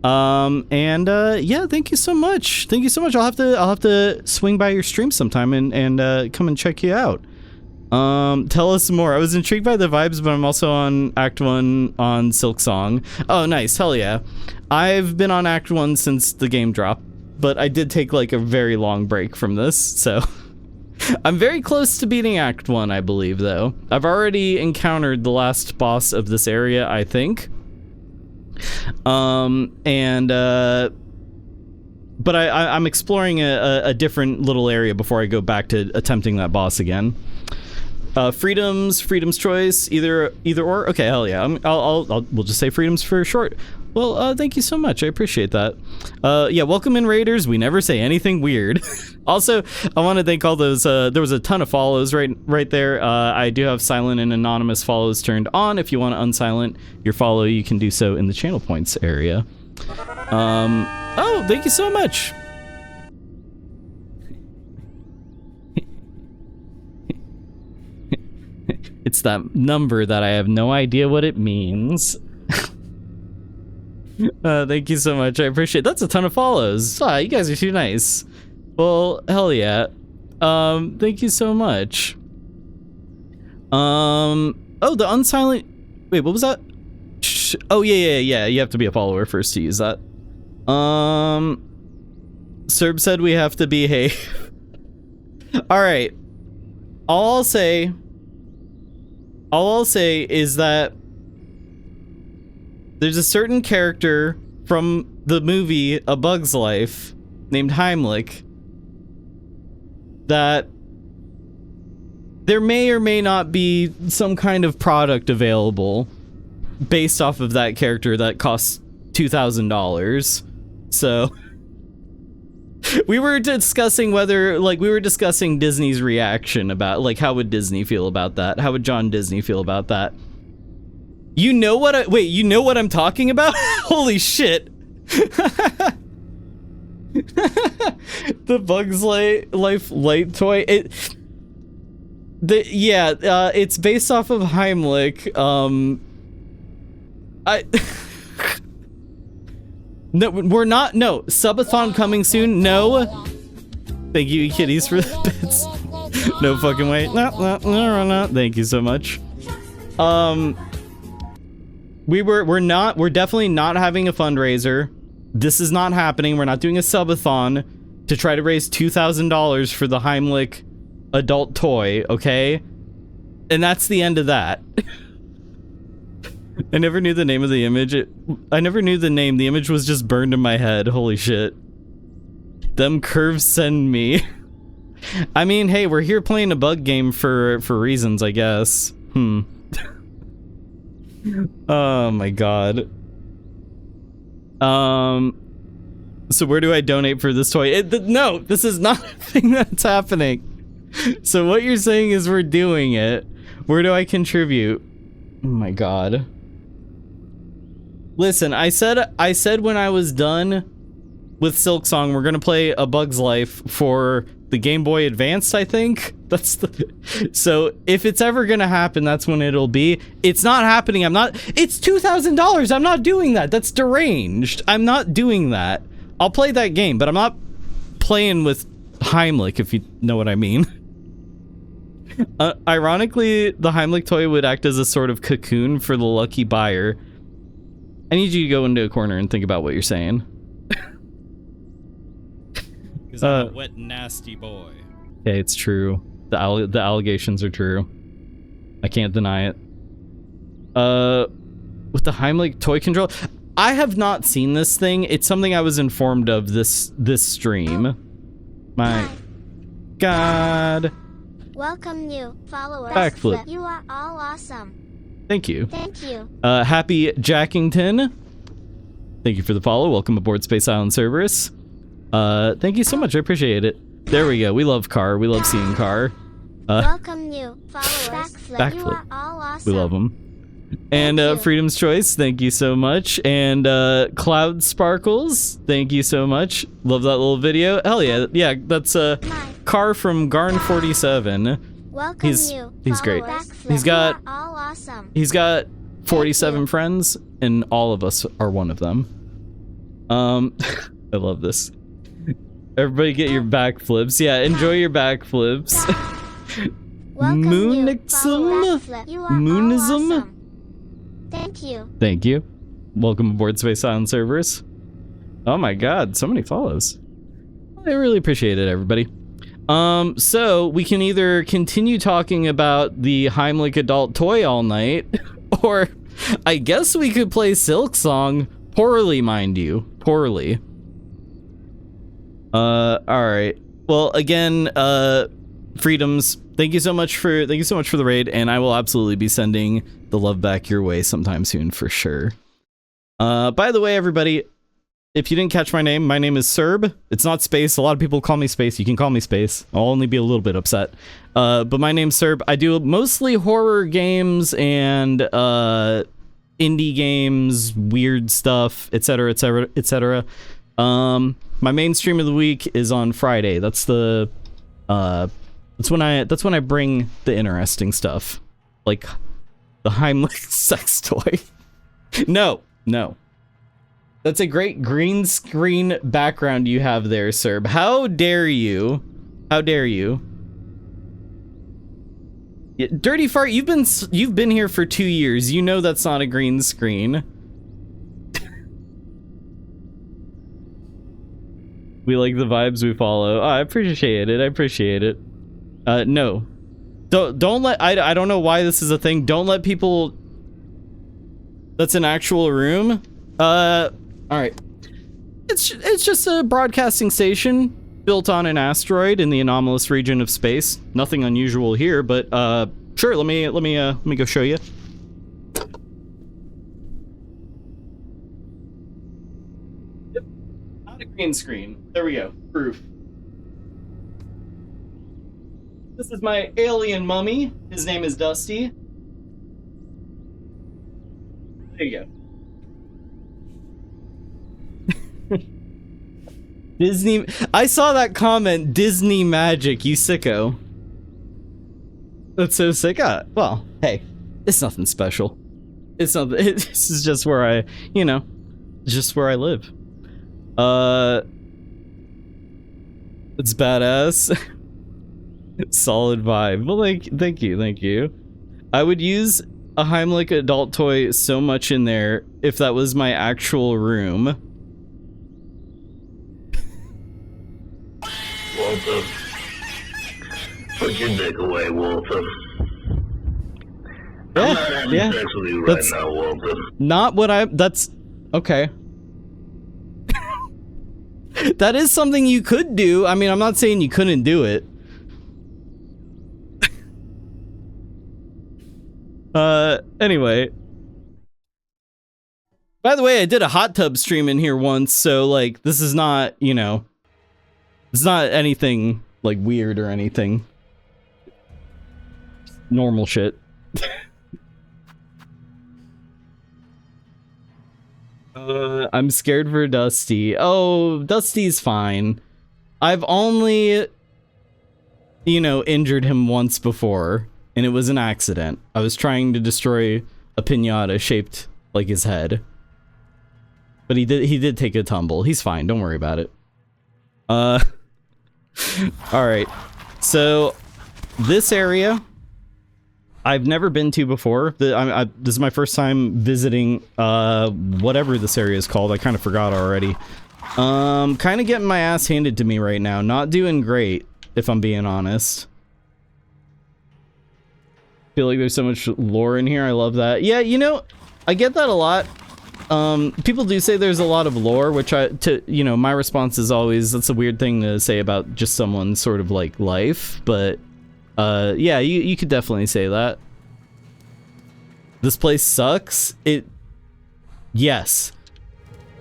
Yeah, thank you so much. Thank you so much. I'll have to swing by your stream sometime and come and check you out. Tell us more. I was intrigued by the vibes, but I'm also on Act 1 on Silksong. Oh, nice. Hell yeah. I've been on Act 1 since the game dropped, but I did take like a very long break from this, so I'm very close to beating Act 1, I believe, though. I've already encountered the last boss of this area, I think. But I'm exploring a different little area before I go back to attempting that boss again. Freedom's choice, either or. Okay, hell yeah. We'll just say freedoms for short. Well, thank you so much. I appreciate that. Yeah, welcome in, Raiders. We never say anything weird. Also, I want to thank all those. There was a ton of follows right there. I do have silent and anonymous follows turned on. If you want to unsilent your follow, you can do so in the channel points area. Oh, thank you so much. It's that number that I have no idea what it means. Thank you so much. I appreciate it. That's a ton of follows. You guys are too nice. Well, hell yeah. Thank you so much. Oh, the unsilent. Wait, what was that? Oh, yeah. You have to be a follower first to use that. Serb said we have to behave. All right. All I'll say is that there's a certain character from the movie A Bug's Life named Heimlich that there may or may not be some kind of product available based off of that character that costs $2,000. So we were discussing Disney's reaction about, like, how would Disney feel about that? How would John Disney feel about that? You know what you know what I'm talking about? Holy shit. The Bugs Life light toy. It's based off of Heimlich. No, we're not. No, subathon coming soon. No. Thank you, kitties, for the bits. No fucking way. No. Thank you so much. We're definitely not having a fundraiser. This is not happening. We're not doing a subathon to try to raise $2,000 for the Heimlich adult toy, okay? And that's the end of that. I never knew the name of the image. I never knew the name. The image was just burned in my head. Holy shit. Them curves send me. I mean, hey, we're here playing a bug game for reasons, I guess. Oh my god. So where do I donate for this toy? No, this is not a thing that's happening. So what you're saying is we're doing it. Where do I contribute? Oh my god. Listen, I said when I was done with Silksong, we're gonna play A Bug's Life for the Game Boy Advanced, I think. That's the... So if it's ever gonna happen, that's when it'll be. It's not happening. It's $2,000. I'm not doing that. That's deranged. I'm not doing that. I'll play that game, but I'm not playing with Heimlich, if you know what I mean. Ironically, the Heimlich toy would act as a sort of cocoon for the lucky buyer. I need you to go into a corner and think about what you're saying. Because I'm a wet, nasty boy. Okay, it's true. The allegations are true. I can't deny it. With the Heimlich toy control, I have not seen this thing. It's something I was informed of this stream. My god. Welcome new followers. Backflip. You are all awesome. Thank you. Thank you. Happy Jackington. Thank you for the follow. Welcome aboard Space Island Cerberus. Thank you so much. I appreciate it. There we go. We love Car. We love seeing Car. Welcome new followers. Backflip. You are all awesome. We love them. And Freedom's Choice, thank you so much. And Cloud Sparkles, thank you so much. Love that little video. Hell yeah. Yeah, that's Car from Garn47. Welcome he's great. He's got all awesome. He's got 47 friends, and all of us are one of them. I love this. Everybody get your backflips. Yeah, enjoy your backflips. Moonism? Moonism? Thank you. Thank you. Welcome aboard Space Island Cerberus. Oh my god, so many follows. I really appreciate it, everybody. So we can either continue talking about the Heimlich adult toy all night, or I guess we could play Silksong. Poorly, mind you. Poorly. Alright. Well, again, Freedoms, thank you so much for the raid, and I will absolutely be sending the love back your way sometime soon for sure. By the way, everybody, if you didn't catch my name is Cerb. It's not Space. A lot of people call me Space. You can call me Space. I'll only be a little bit upset. But my name's Cerb. I do mostly horror games and indie games, weird stuff, etc., etc., etc. My main stream of the week is on Friday. That's the that's when I bring the interesting stuff, like the Heimlich sex toy. No. That's a great green screen background you have there, Cerb. How dare you? How dare you? Yeah, Dirty Fart, you've been here for 2 years. You know that's not a green screen. We like the vibes we follow. Oh, I appreciate it. I appreciate it. No. Don't let... I don't know why this is a thing. Don't let people... That's an actual room? All right. It's just a broadcasting station built on an asteroid in the anomalous region of space. Nothing unusual here, but sure. Let me go show you. Yep. Not a green screen. There we go. Proof. This is my alien mummy. His name is Dusty. There you go. Disney. I saw that comment. Disney magic, you sicko. That's so sick. Well, hey, it's nothing special. It's not. This is just where I, just where I live. It's badass. Solid vibe. Well, thank you. I would use a Heimlich adult toy so much in there if that was my actual room. Walter. Put your dick away, Walter. I'm not having sex with you right now, Walter. Not what that's okay. That is something you could do. I mean, I'm not saying you couldn't do it. Anyway. By the way, I did a hot tub stream in here once, so, like, this is not, it's not anything, like, weird or anything. Normal shit. I'm scared for Dusty. Oh, Dusty's fine. I've only, injured him once before. And it was an accident. I was trying to destroy a piñata shaped like his head. But he did take a tumble. He's fine, don't worry about it. Alright. So, this area, I've never been to before. This is my first time visiting, whatever this area is called. I kind of forgot already. Kind of getting my ass handed to me right now. Not doing great, if I'm being honest. Feel like there's so much lore in here. I love that. Yeah, I get that a lot. People do say there's a lot of lore, which my response is always, that's a weird thing to say about just someone's sort of like life, but yeah, you could definitely say that. This place sucks. Yes.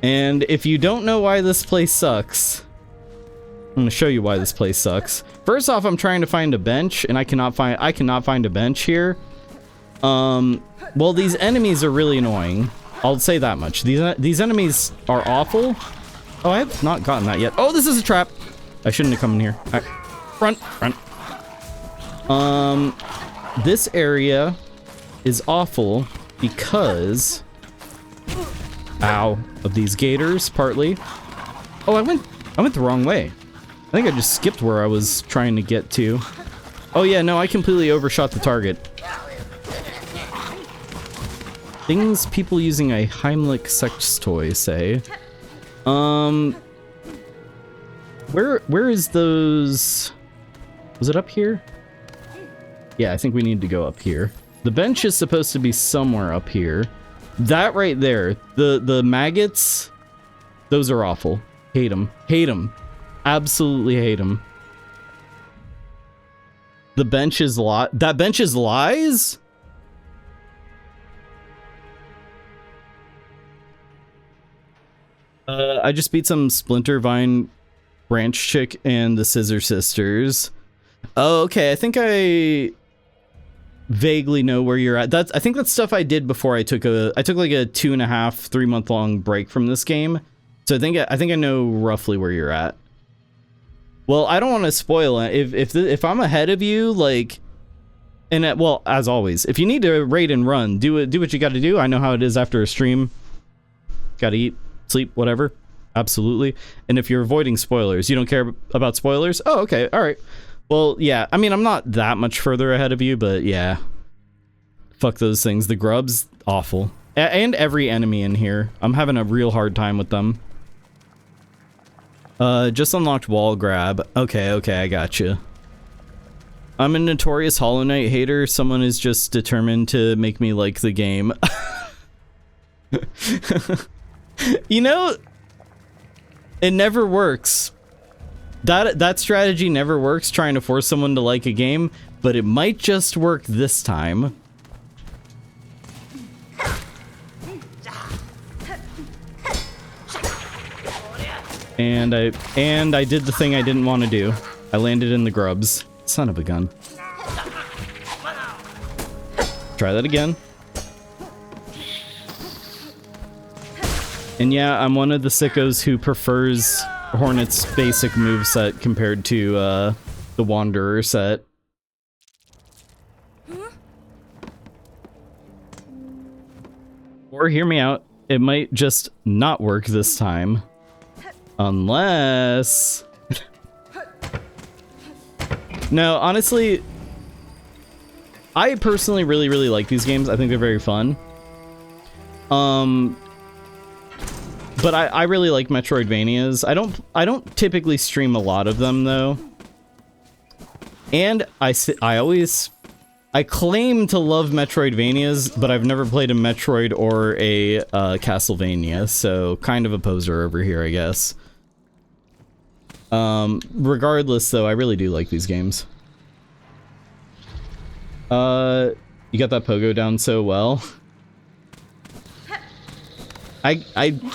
And if you don't know why this place sucks, I'm gonna show you why this place sucks. First off, I'm trying to find a bench, and I cannot find a bench here. Well, these enemies are really annoying. I'll say that much. These enemies are awful. Oh, I have not gotten that yet. Oh, this is a trap. I shouldn't have come in here. All right. Run. This area is awful because, of these gators, partly. Oh, I went the wrong way. I think I just skipped where I was trying to get to. Oh yeah, no, I completely overshot the target. Things people using a Heimlich sex toy say. Where is those? Was it up here? Yeah, I think we need to go up here. The bench is supposed to be somewhere up here. That right there, the maggots, those are awful. Hate them. Hate them. Absolutely hate them. The bench is that bench is lies? I just beat some Splinter Vine Branch Chick and the Scissor Sisters. Oh, okay. I think I vaguely know where you're at. I think that's stuff I did before I took like a 2.5-3 month long break from this game. So I think I know roughly where you're at. Well, I don't want to spoil it. If I'm ahead of you, like, well, as always, if you need to raid and run, do what you got to do. I know how it is after a stream. Got to eat, sleep, whatever. Absolutely. And if you're avoiding spoilers, you don't care about spoilers? Oh, okay. All right. Well, yeah. I mean, I'm not that much further ahead of you, but yeah. Fuck those things. The grubs, awful. And every enemy in here. I'm having a real hard time with them. Just unlocked wall grab. Okay, I got you. I'm a notorious Hollow Knight hater. Someone is just determined to make me like the game. You know, it never works. That strategy never works, trying to force someone to like a game, but it might just work this time. And I did the thing I didn't want to do. I landed in the grubs. Son of a gun. Try that again. And yeah, I'm one of the sickos who prefers Hornet's basic moveset compared to the Wanderer set. Or hear me out, it might just not work this time. Unless... No, honestly, I personally really like these games. I think they're very fun. But I really like Metroidvanias. I don't typically stream a lot of them though. And I claim to love Metroidvanias, but I've never played a Metroid or a Castlevania, so kind of a poser over here, I guess. Regardless though, I really do like these games. You got that pogo down so well. I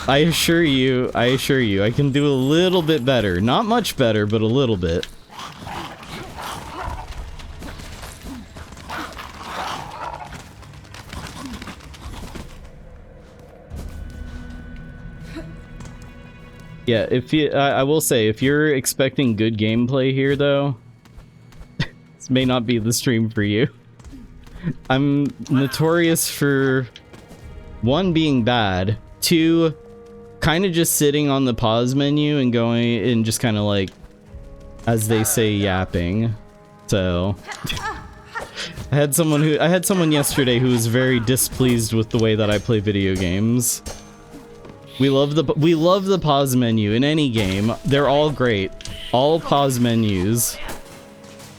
assure you, I can do a little bit better. Not much better, but a little bit. Yeah, if you, I will say, if you're expecting good gameplay here, though, this may not be the stream for you. I'm notorious for, 1, being bad, 2, kind of just sitting on the pause menu and going, and just kind of like, as they say, yapping. So, I had someone yesterday who was very displeased with the way that I play video games. We love the pause menu in any game. They're all great. All pause menus.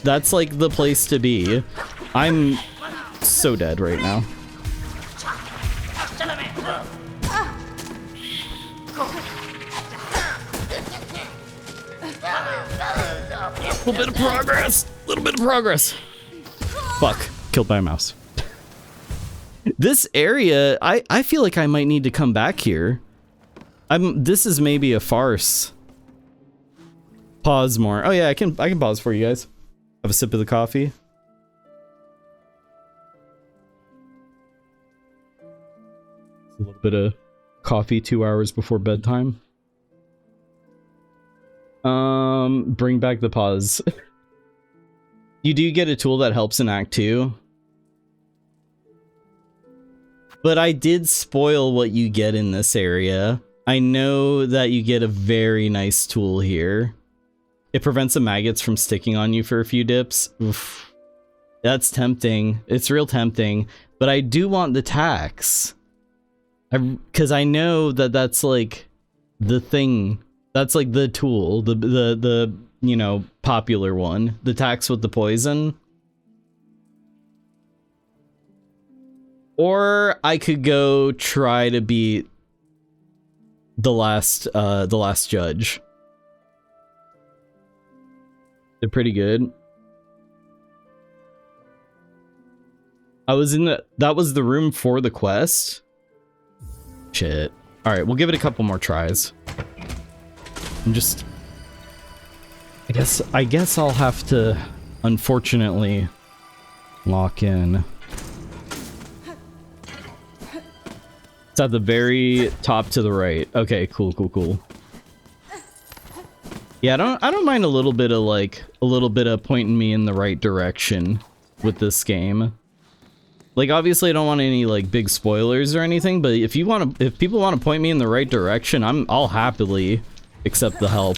That's like the place to be. I'm so dead right now. Little bit of progress. Little bit of progress. Fuck. Killed by a mouse. This area, I feel like I might need to come back here. This is maybe a farce. Pause more. Oh yeah, I can pause for you guys. Have a sip of the coffee. A little bit of coffee 2 hours before bedtime. Bring back the pause. You do get a tool that helps in Act 2. But I did spoil what you get in this area. I know that you get a very nice tool here. It prevents the maggots from sticking on you for a few dips. Oof. That's tempting. It's real tempting. But I do want the tax. Because I know that that's like the thing. That's like the tool. The you know, popular one. The tax with the poison. Or I could go try to beat the last judge. They're pretty good. I was in that was the room for the quest. Shit. All right, we'll give it a couple more tries. I'm just, I guess I'll have to, unfortunately, lock in. It's at the very top to the right. Okay, cool. Yeah, I don't mind a little bit of pointing me in the right direction with this game. Like, obviously I don't want any like big spoilers or anything, but if people want to point me in the right direction, I'll happily accept the help.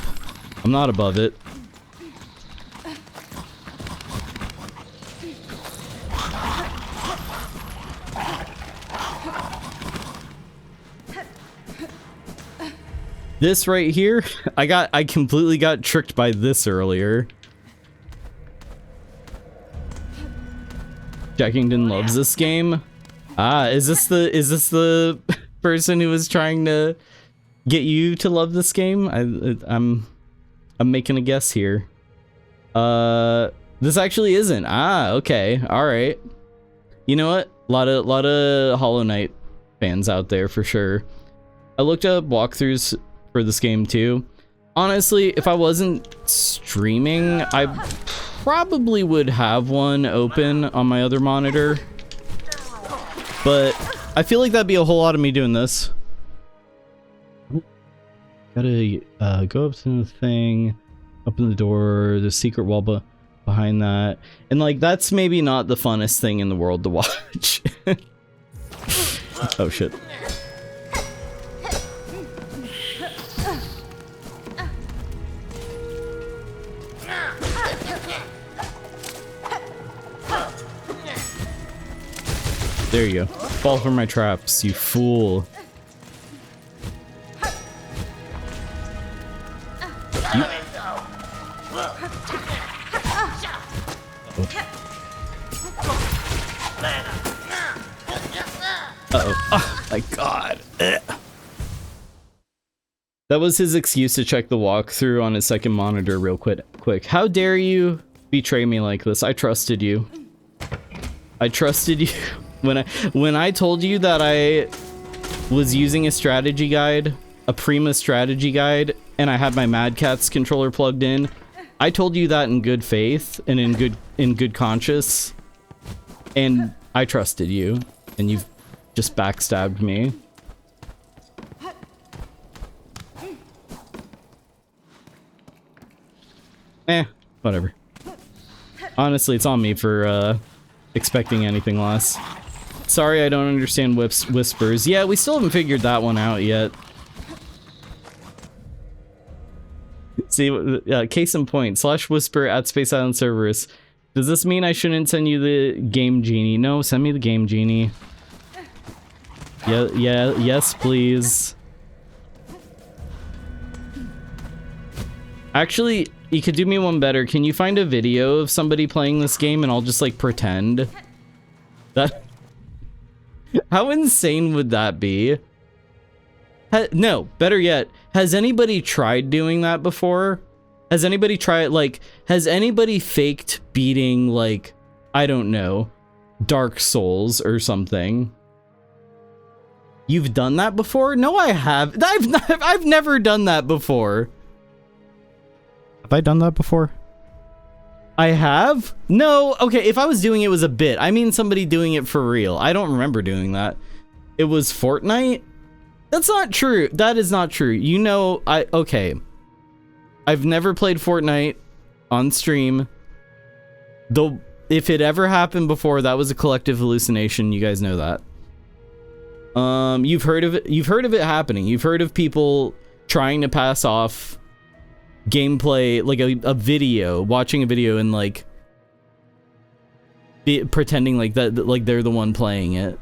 I'm not above it. This right here, I completely got tricked by this earlier. Jackington loves this game. Ah, is this the person who was trying to get you to love this game? I'm making a guess here. This actually isn't. Ah, okay. All right. You know what? Lot of Hollow Knight fans out there for sure. I looked up walkthroughs for this game too. Honestly, if I wasn't streaming, I probably would have one open on my other monitor. But I feel like that'd be a whole lot of me doing this. Gotta go up to the thing, open the door, the secret wall behind that. And like, that's maybe not the funnest thing in the world to watch. Oh shit. There you go. Fall for my traps, you fool. Uh-oh. Oh my god. Ugh. That was his excuse to check the walkthrough on his second monitor real quick. How dare you betray me like this? I trusted you. I trusted you. When I told you that I was using a strategy guide, a Prima strategy guide, and I had my Mad Catz controller plugged in, I told you that in good faith and in good conscience, and I trusted you, and you've just backstabbed me. Whatever. Honestly, it's on me for expecting anything less. Sorry, I don't understand whispers. Yeah, we still haven't figured that one out yet. See, case in point, /whisper at Space Island Cerberus. Does this mean I shouldn't send you the Game Genie? No, send me the Game Genie. Yes, please. Actually, you could do me one better. Can you find a video of somebody playing this game and I'll just like pretend? That... How insane would that be? No, better yet, has anybody tried doing that before? Has anybody tried, like, has anybody faked beating, like, I don't know, Dark Souls or something? You've done that before? No, I have. I've never done that before. Have I done that before? I have? No, okay, if I was doing it, it was a bit. I mean somebody doing it for real. I don't remember doing that. It was Fortnite? That's not true. That is not true. You know, okay. I've never played Fortnite on stream. Though, if it ever happened before, that was a collective hallucination. You guys know that. You've heard of it. You've heard of it happening. You've heard of people trying to pass off gameplay, like a video, watching a video and like pretending like that, like they're the one playing it.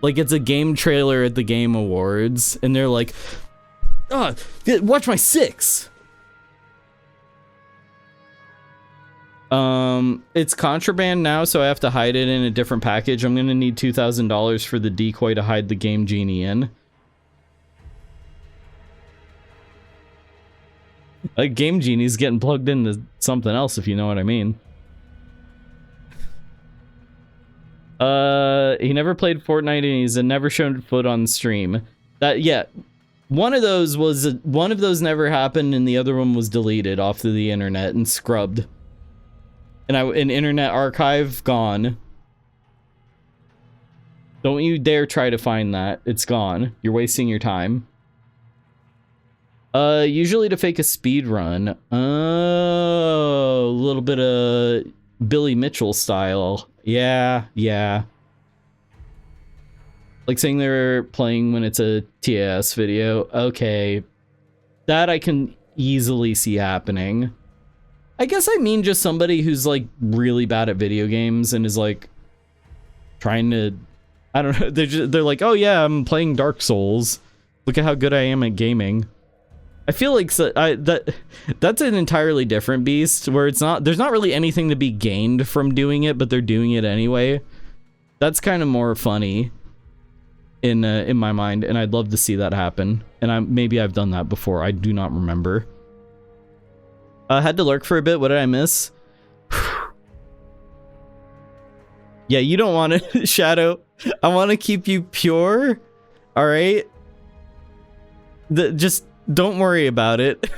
Like it's a game trailer at the Game Awards, and they're like, "Oh, watch my 6." It's contraband now, so I have to hide it in a different package. I'm gonna need $2,000 for the decoy to hide the Game Genie in. A Game Genie's getting plugged into something else, if you know what I mean. He never played Fortnite and he's never shown foot on stream. Yeah. One of those never happened and the other one was deleted off of the internet and scrubbed. And an internet archive gone. Don't you dare try to find that. It's gone. You're wasting your time. Usually to fake a speed run. Oh, a little bit of Billy Mitchell style. Yeah. Like saying they're playing when it's a TAS video. Okay. That I can easily see happening. I guess I mean just somebody who's like really bad at video games and is like trying to, I don't know, they're like, oh yeah, I'm playing Dark Souls. Look at how good I am at gaming. I feel like that's an entirely different beast where there's not really anything to be gained from doing it, but they're doing it anyway. That's kind of more funny. in my mind, and I'd love to see that happen. And maybe I've done that before. I do not remember. I had to lurk for a bit. What did I miss? Yeah, you don't want to, Shadow. I want to keep you pure. All right. Just don't worry about it.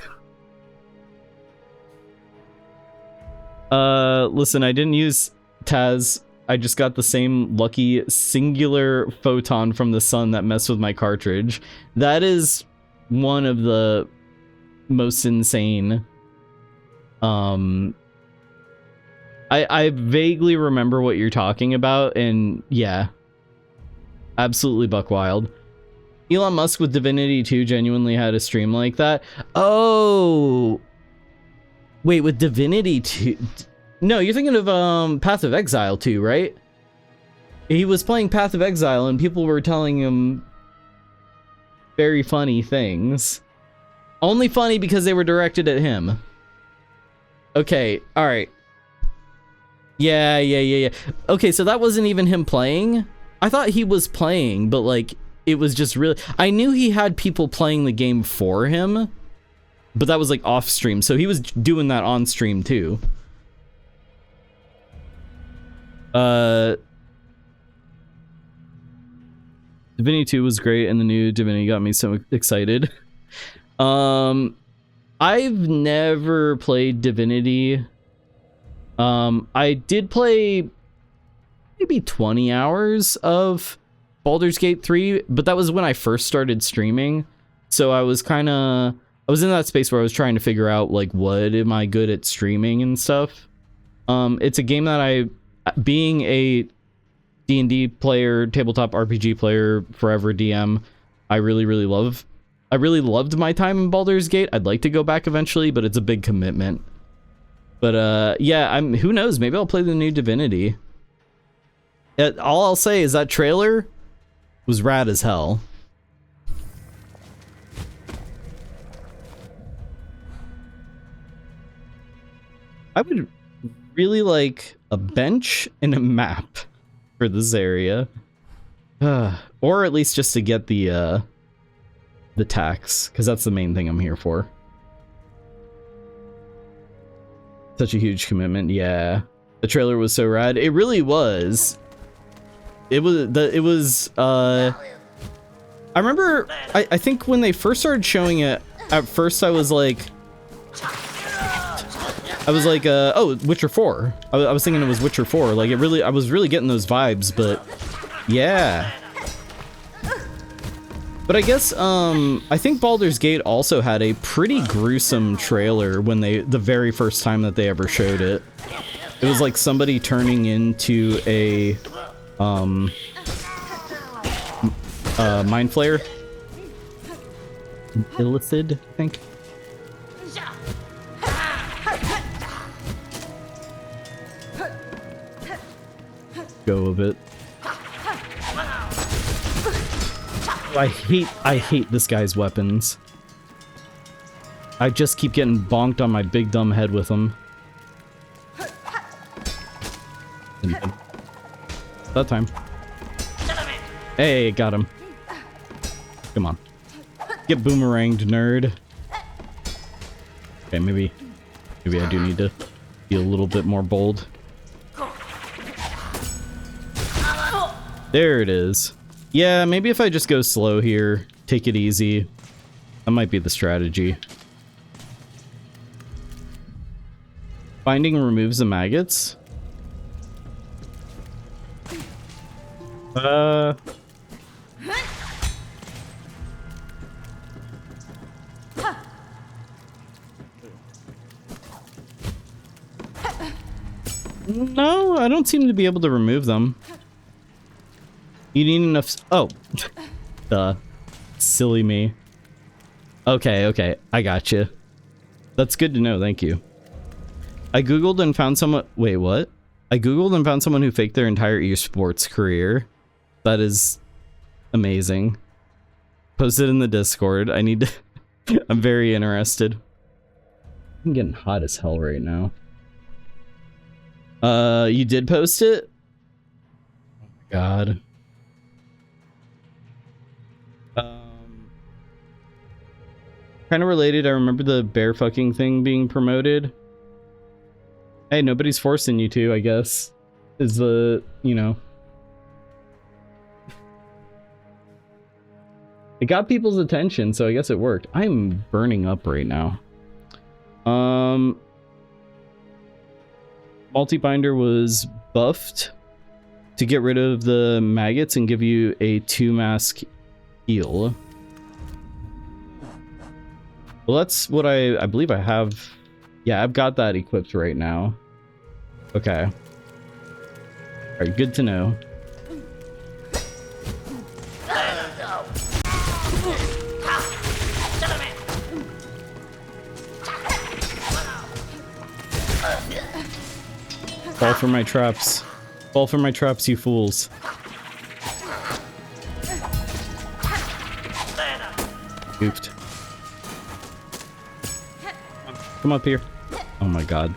Listen, I didn't use Taz. I just got the same lucky singular photon from the sun that messed with my cartridge. That is one of the most insane. I vaguely remember what you're talking about, and yeah, absolutely buck wild. Elon Musk with Divinity 2 genuinely had a stream like that. Oh, wait, with Divinity 2? No, you're thinking of Path of Exile 2, right? He was playing Path of Exile and people were telling him very funny things. Only funny because they were directed at him. Okay, alright. Yeah. Okay, so that wasn't even him playing? I thought he was playing, but like, it was just really... I knew he had people playing the game for him, but that was like off stream, so he was doing that on stream too. Divinity 2 was great, and the new Divinity got me so excited. I've never played Divinity. I did play maybe 20 hours of Baldur's Gate 3, but that was when I first started streaming. So I was in that space where I was trying to figure out, like, what am I good at streaming and stuff. It's a game that being a D&D player, tabletop RPG player, forever DM, I really love. I really loved my time in Baldur's Gate. I'd like to go back eventually, but it's a big commitment. But yeah, who knows? Maybe I'll play the new Divinity. All I'll say is that trailer was rad as hell. I would really like a bench and a map for this area. Or at least just to get the tax, because that's the main thing I'm here for. Such a huge commitment. Yeah, the trailer was so rad. It really was. I remember, I think when they first started showing it, at first I was like, oh, Witcher 4. I was thinking it was Witcher 4. Like, I was really getting those vibes, but yeah. But I guess, I think Baldur's Gate also had a pretty gruesome trailer when the very first time that they ever showed it. It was like somebody turning into a, Mind Flayer? Illicid, I think. Go of it. I hate this guy's weapons. I just keep getting bonked on my big dumb head with them. That time. Hey, got him. Come on. Get boomeranged, nerd. Okay, maybe I do need to be a little bit more bold. There it is. Yeah, maybe if I just go slow here, take it easy, that might be the strategy. Binding removes the maggots? No, I don't seem to be able to remove them. You need enough... Oh. Duh. Silly me. Okay, I got you. That's good to know, thank you. I googled and found someone... Wait, what? I googled and found someone who faked their entire esports career. That is amazing. Post it in the Discord. I need to... I'm very interested. I'm getting hot as hell right now. You did post it? Oh my god. Kind of related, I remember the bear fucking thing being promoted. Hey, nobody's forcing you to, I guess. Is the, you know. It got people's attention, so I guess it worked. I'm burning up right now. Multi-binder was buffed to get rid of the maggots and give you a 2-mask heal. Well, that's what I believe I have. Yeah, I've got that equipped right now. Okay. Alright, good to know. Fall for my traps. Fall for my traps, you fools. Goofed. Come up here. Oh my god.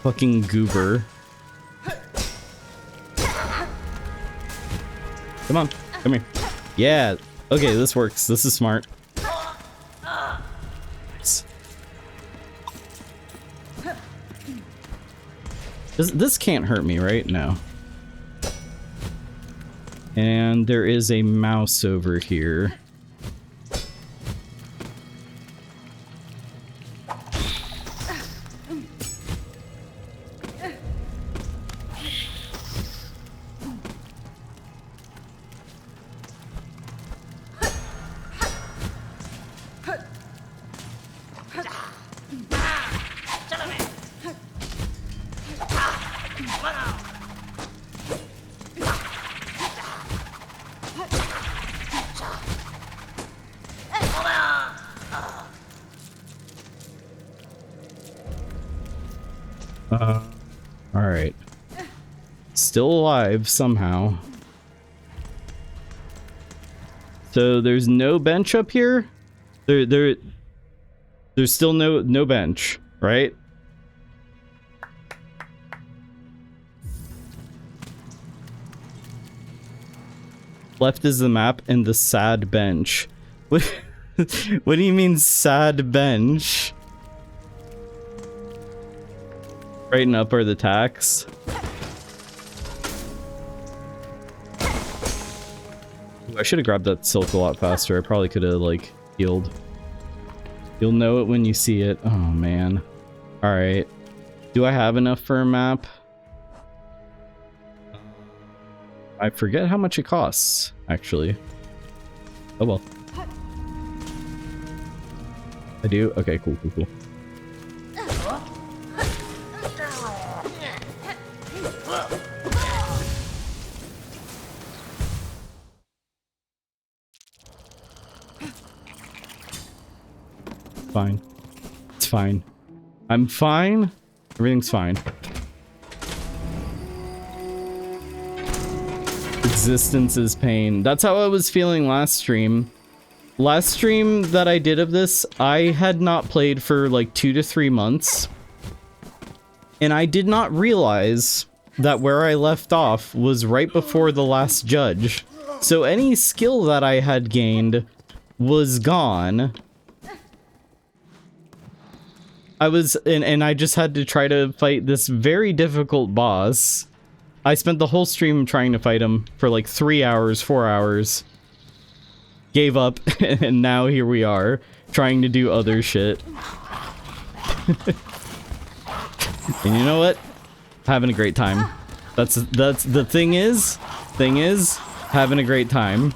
Fucking goober. Come on. Come here. Yeah. Okay, this works. This is smart. This can't hurt me, right? No. And there is a mouse over here. Alright. Still alive somehow. So there's no bench up here? There's still no bench, right? Left is the map and the sad bench. What, what do you mean sad bench? Right and up are the tacks. Ooh, I should have grabbed that silk a lot faster. I probably could have, like, healed. You'll know it when you see it. Oh, man. Alright. Do I have enough for a map? I forget how much it costs, actually. Oh, well. I do? Okay, cool. Fine. It's fine. I'm fine. Everything's fine. Existence is pain. That's how I was feeling last stream. Last stream that I did of this, I had not played for like 2 to 3 months. And I did not realize that where I left off was right before the last judge. So any skill that I had gained was gone. And I just had to try to fight this very difficult boss. I spent the whole stream trying to fight him for like 3 hours, 4 hours. Gave up, and now here we are, trying to do other shit. And you know what? Having a great time. That's the thing is, having a great time.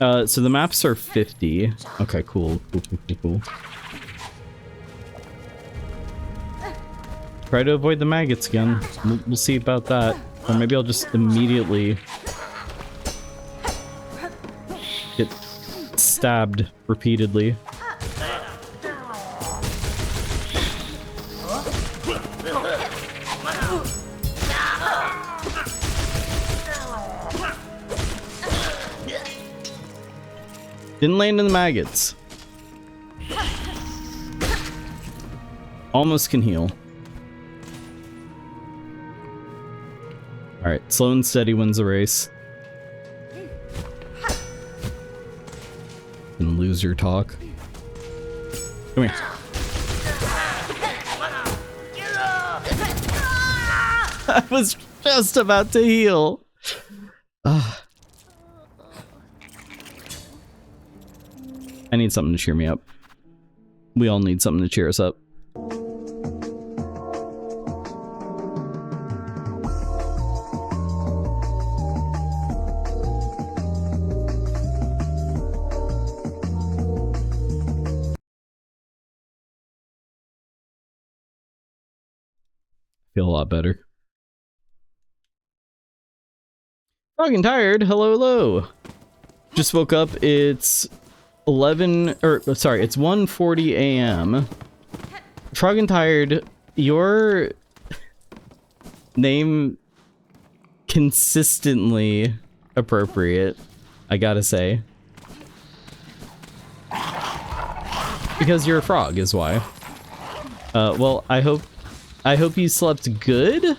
So the maps are 50. Okay, cool. Try to avoid the maggots again. We'll see about that. Or maybe I'll just immediately get stabbed repeatedly. Didn't land in the maggots. Almost can heal. Alright, slow and steady wins the race. And loser talk. Come here. I was just about to heal. I need something to cheer me up. We all need something to cheer us up. Feel a lot better. Fucking tired. Hello, hello. Just woke up. It's 1:40 a.m. Frog and Tired, your name consistently appropriate, I gotta say. Because you're a frog is why. Well, I hope you slept good.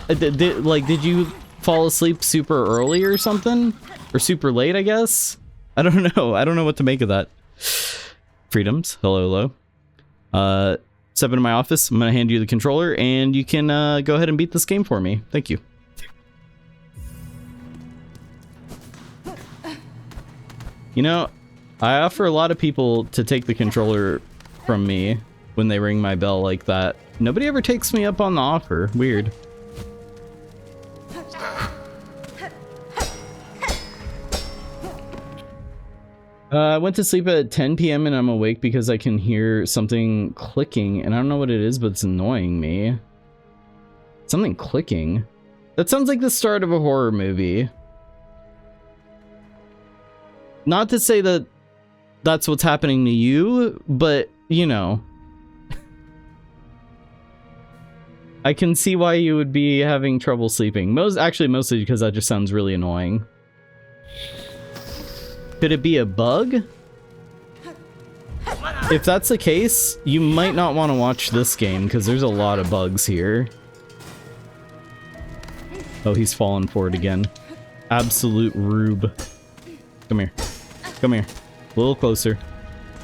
Did you fall asleep super early or something? Or super late, I guess? I don't know. I don't know what to make of that. Freedoms. Hello, hello. Step into my office. I'm going to hand you the controller, and you can go ahead and beat this game for me. Thank you. You know, I offer a lot of people to take the controller from me when they ring my bell like that. Nobody ever takes me up on the offer. Weird. I went to sleep at 10 p.m. and I'm awake because I can hear something clicking, and I don't know what it is, but it's annoying me. Something clicking? That sounds like the start of a horror movie. Not to say that that's what's happening to you, but, you know. I can see why you would be having trouble sleeping. Mostly because that just sounds really annoying. Could it be a bug? If that's the case, you might not want to watch this game, because there's a lot of bugs here. Oh, he's fallen for it again. Absolute rube. Come here. Come here. A little closer.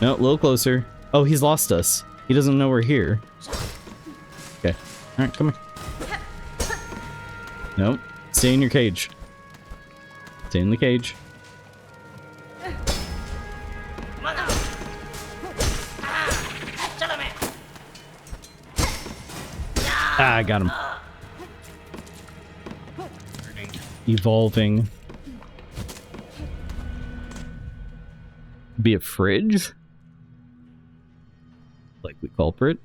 No, a little closer. Oh, he's lost us. He doesn't know we're here. Okay. Alright, come here. Nope. Stay in your cage. Stay in the cage. Ah, I got him. Evolving. Be a fridge? Likely culprit.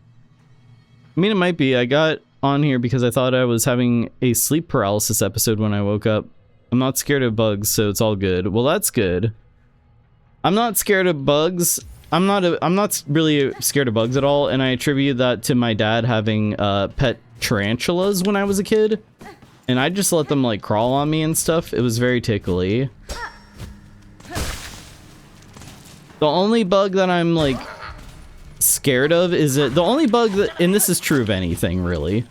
I mean, it might be. I got on here because I thought I was having a sleep paralysis episode when I woke up. I'm not scared of bugs, so it's all good. Well, that's good. I'm not scared of bugs. I'm not really scared of bugs at all, and I attribute that to my dad having pet tarantulas when I was a kid, and I just let them like crawl on me and stuff. It was very tickly. The only bug that I'm like scared of is the only bug that, and this is true of anything really.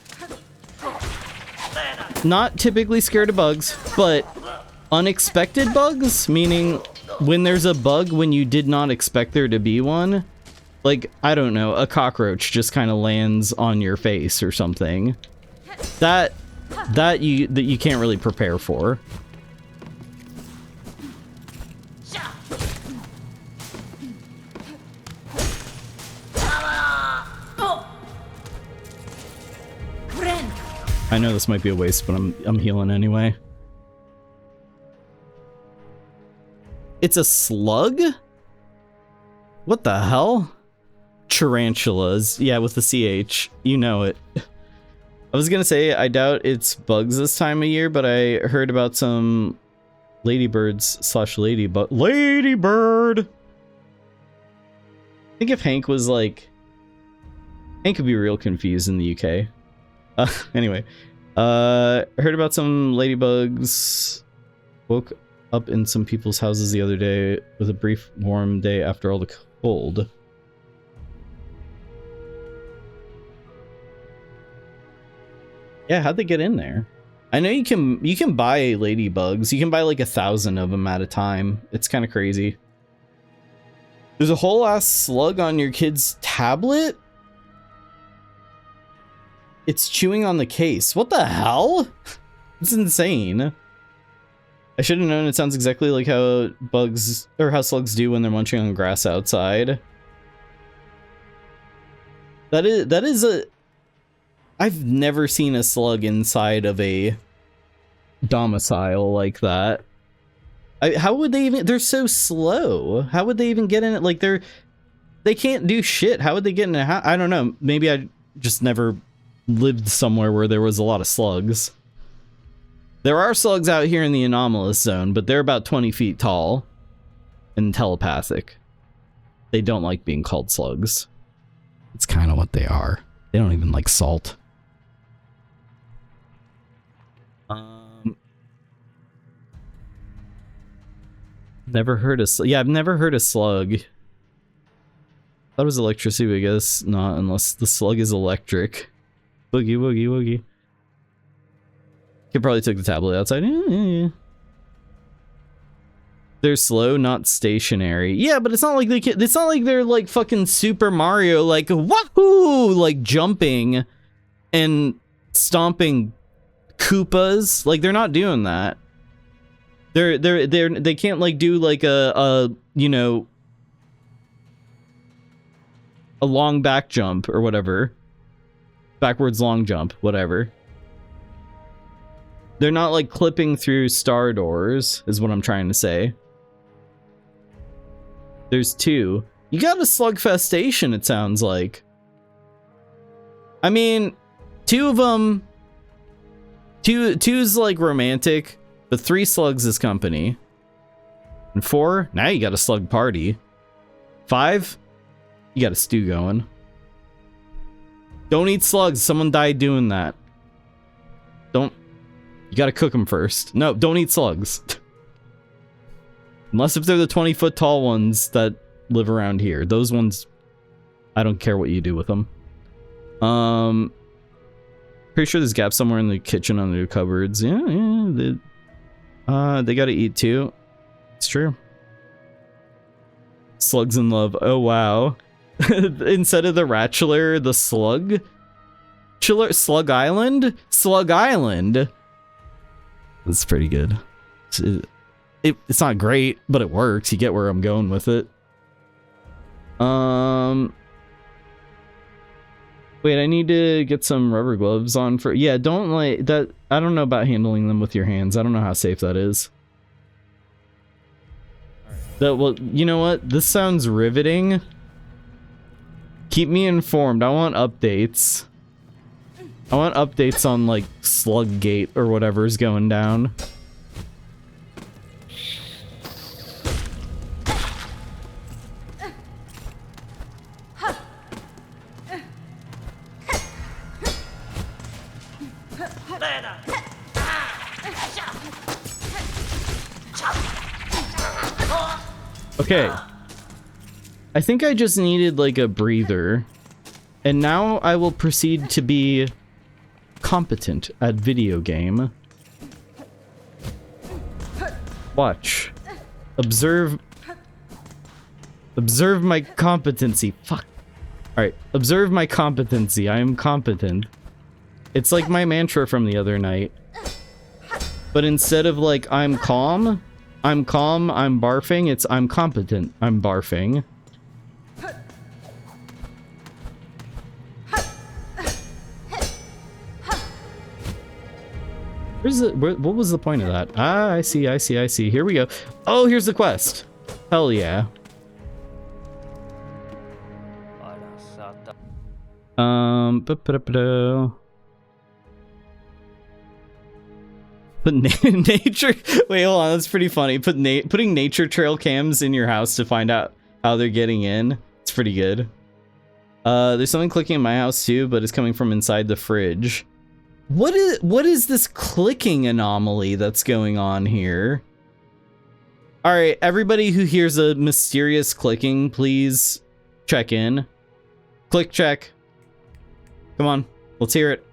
Not typically scared of bugs, but unexpected bugs, meaning when there's a bug when you did not expect there to be one. Like, I don't know, a cockroach just kind of lands on your face or something. That you can't really prepare for. I know this might be a waste, but I'm healing anyway. It's a slug? What the hell? Tarantulas. Yeah, with the CH. You know it. I was gonna say, I doubt it's bugs this time of year, but I heard about some ladybirds / ladybug. Ladybird! I think if Hank was like... Hank would be real confused in the UK. Anyway. Heard about some ladybugs. Woke up in some people's houses the other day with a brief warm day after all the cold. Yeah, how'd they get in there? I know you can buy ladybugs. You can buy like 1,000 of them at a time. It's kind of crazy. There's a whole ass slug on your kid's tablet? It's chewing on the case. What the hell? It's insane. I should have known. It sounds exactly like how bugs or how slugs do when they're munching on grass outside. That is a... I've never seen a slug inside of a domicile like that. How would they even... They're so slow. How would they even get in it? Like, they can't do shit. How would they get in a house? I don't know. Maybe I just never lived somewhere where there was a lot of slugs. There are slugs out here in the anomalous zone, but they're about 20 feet tall and telepathic. They don't like being called slugs. It's kind of what they are. They don't even like salt. Never heard of... Yeah, I've never heard of slug. Thought it was electricity, but I guess not, unless the slug is electric. Boogie, woogie, woogie. Could probably take the tablet outside. Yeah. They're slow, not stationary. Yeah, but it's not like it's not like they're like fucking Super Mario, like wahoo, like jumping and stomping Koopas. Like they're not doing that. They can't like do like a you know, a long back jump or whatever. Backwards long jump, whatever. They're not like clipping through star doors, is what I'm trying to say. There's two. You got a slugfestation, it sounds like. I mean, two of them. Two's like romantic, but 3 slugs is company. And 4, now you got a slug party. 5, you got a stew going. Don't eat slugs. Someone died doing that. Don't. You gotta cook them first. No, don't eat slugs. Unless if they're the 20-foot tall ones that live around here. Those ones, I don't care what you do with them. Pretty sure there's gaps somewhere in the kitchen under the cupboards. Yeah, they gotta eat too. It's true. Slugs in love. Oh, wow. Instead of the Ratchler, the Slug? Slug Island? Slug Island! That's pretty good. It's not great, but it works. You get where I'm going with it. Wait, I need to get some rubber gloves on for... Yeah, don't like that. I don't know about handling them with your hands. I don't know how safe that is. Well, you know what? This sounds riveting. Keep me informed. I want updates. I want updates on, like, Sluggate or whatever's going down. Okay. I think I just needed, like, a breather. And now I will proceed to be competent at video game. Watch. Observe my competency. Fuck. Alright. Observe my competency. I am competent. It's like my mantra from the other night. But instead of like, I'm calm, I'm barfing, it's I'm competent, I'm barfing. What was the point of that? Ah, I see. Here we go. Oh, here's the quest. Hell yeah. Put nature... Wait, hold on. That's pretty funny. Putting nature trail cams in your house to find out how they're getting in. It's pretty good. There's something clicking in my house too, but it's coming from inside the fridge. What is this clicking anomaly that's going on here? All right, everybody who hears a mysterious clicking, please check in. Click check. Come on, let's hear it.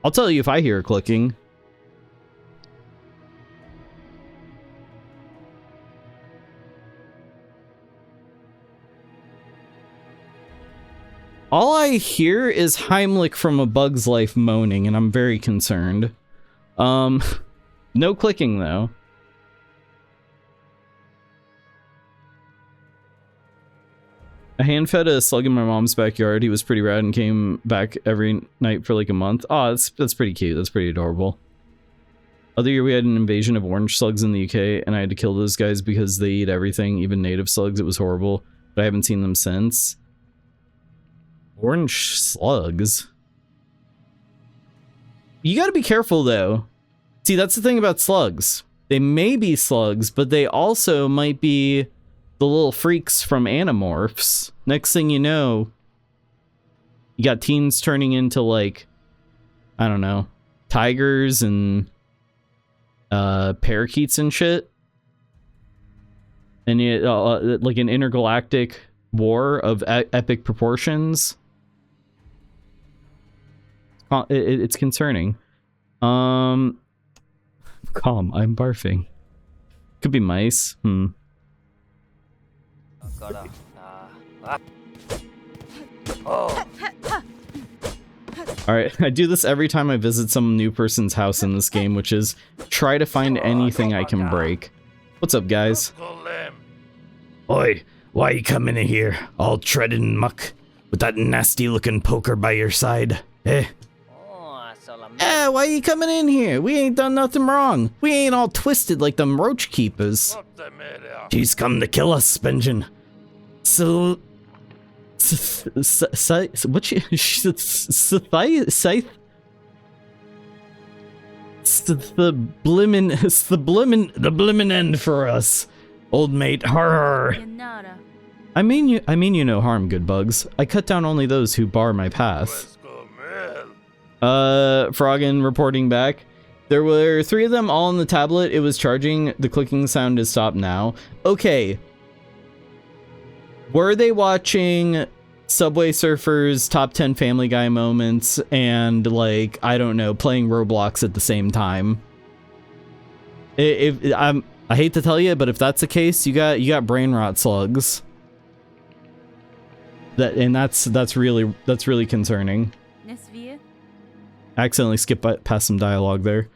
I'll tell you if I hear clicking. All I hear is Heimlich from A Bug's Life moaning, and I'm very concerned. No clicking, though. I hand-fed a slug in my mom's backyard. He was pretty rad and came back every night for like a month. Oh, that's pretty cute. That's pretty adorable. Other year, we had an invasion of orange slugs in the UK, and I had to kill those guys because they eat everything, even native slugs. It was horrible, but I haven't seen them since. Orange slugs? You gotta be careful, though. See, that's the thing about slugs. They may be slugs, but they also might be the little freaks from Animorphs. Next thing you know, you got teens turning into, like, I don't know, tigers and parakeets and shit. And like an intergalactic war of epic proportions. It's concerning. Calm, I'm barfing. Could be mice. Alright, I do this every time I visit some new person's house in this game, which is try to find anything I can break. What's up, guys? Oi, why you coming in here, all treading in muck, with that nasty-looking poker by your side, eh? Why you coming in here? We ain't done nothing wrong. We ain't all twisted like them roach keepers. She's come to kill us, Benjamin. So... What you... Scythe? It's the blimmin' end for us, old mate. Har. I mean you no harm, good bugs. I cut down only those who bar my path. Froggen reporting back. There were 3 of them all on the tablet. It was charging. The clicking sound has stopped now. Okay. Were they watching Subway Surfers top 10 Family Guy moments and, like, I don't know, playing Roblox at the same time? I hate to tell you, but if that's the case, you got brain rot slugs. That's really concerning. Accidentally skipped past some dialogue there.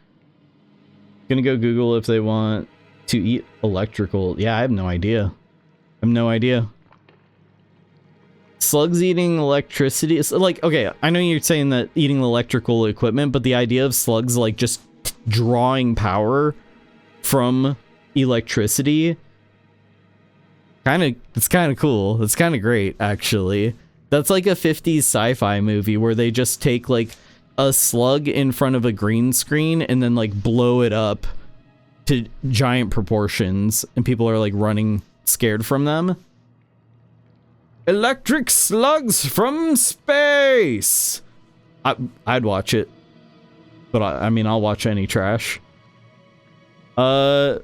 Gonna go Google if they want to eat electrical. Yeah, I have no idea. Slugs eating electricity. It's like, okay, I know you're saying that eating electrical equipment, but the idea of slugs like just drawing power from electricity, it's kind of cool. It's kind of great, actually. That's like a 50s sci-fi movie where they just take like a slug in front of a green screen and then like blow it up to giant proportions, and people are like running scared from them. Electric slugs from space. I'd watch it, but I mean I'll watch any trash. The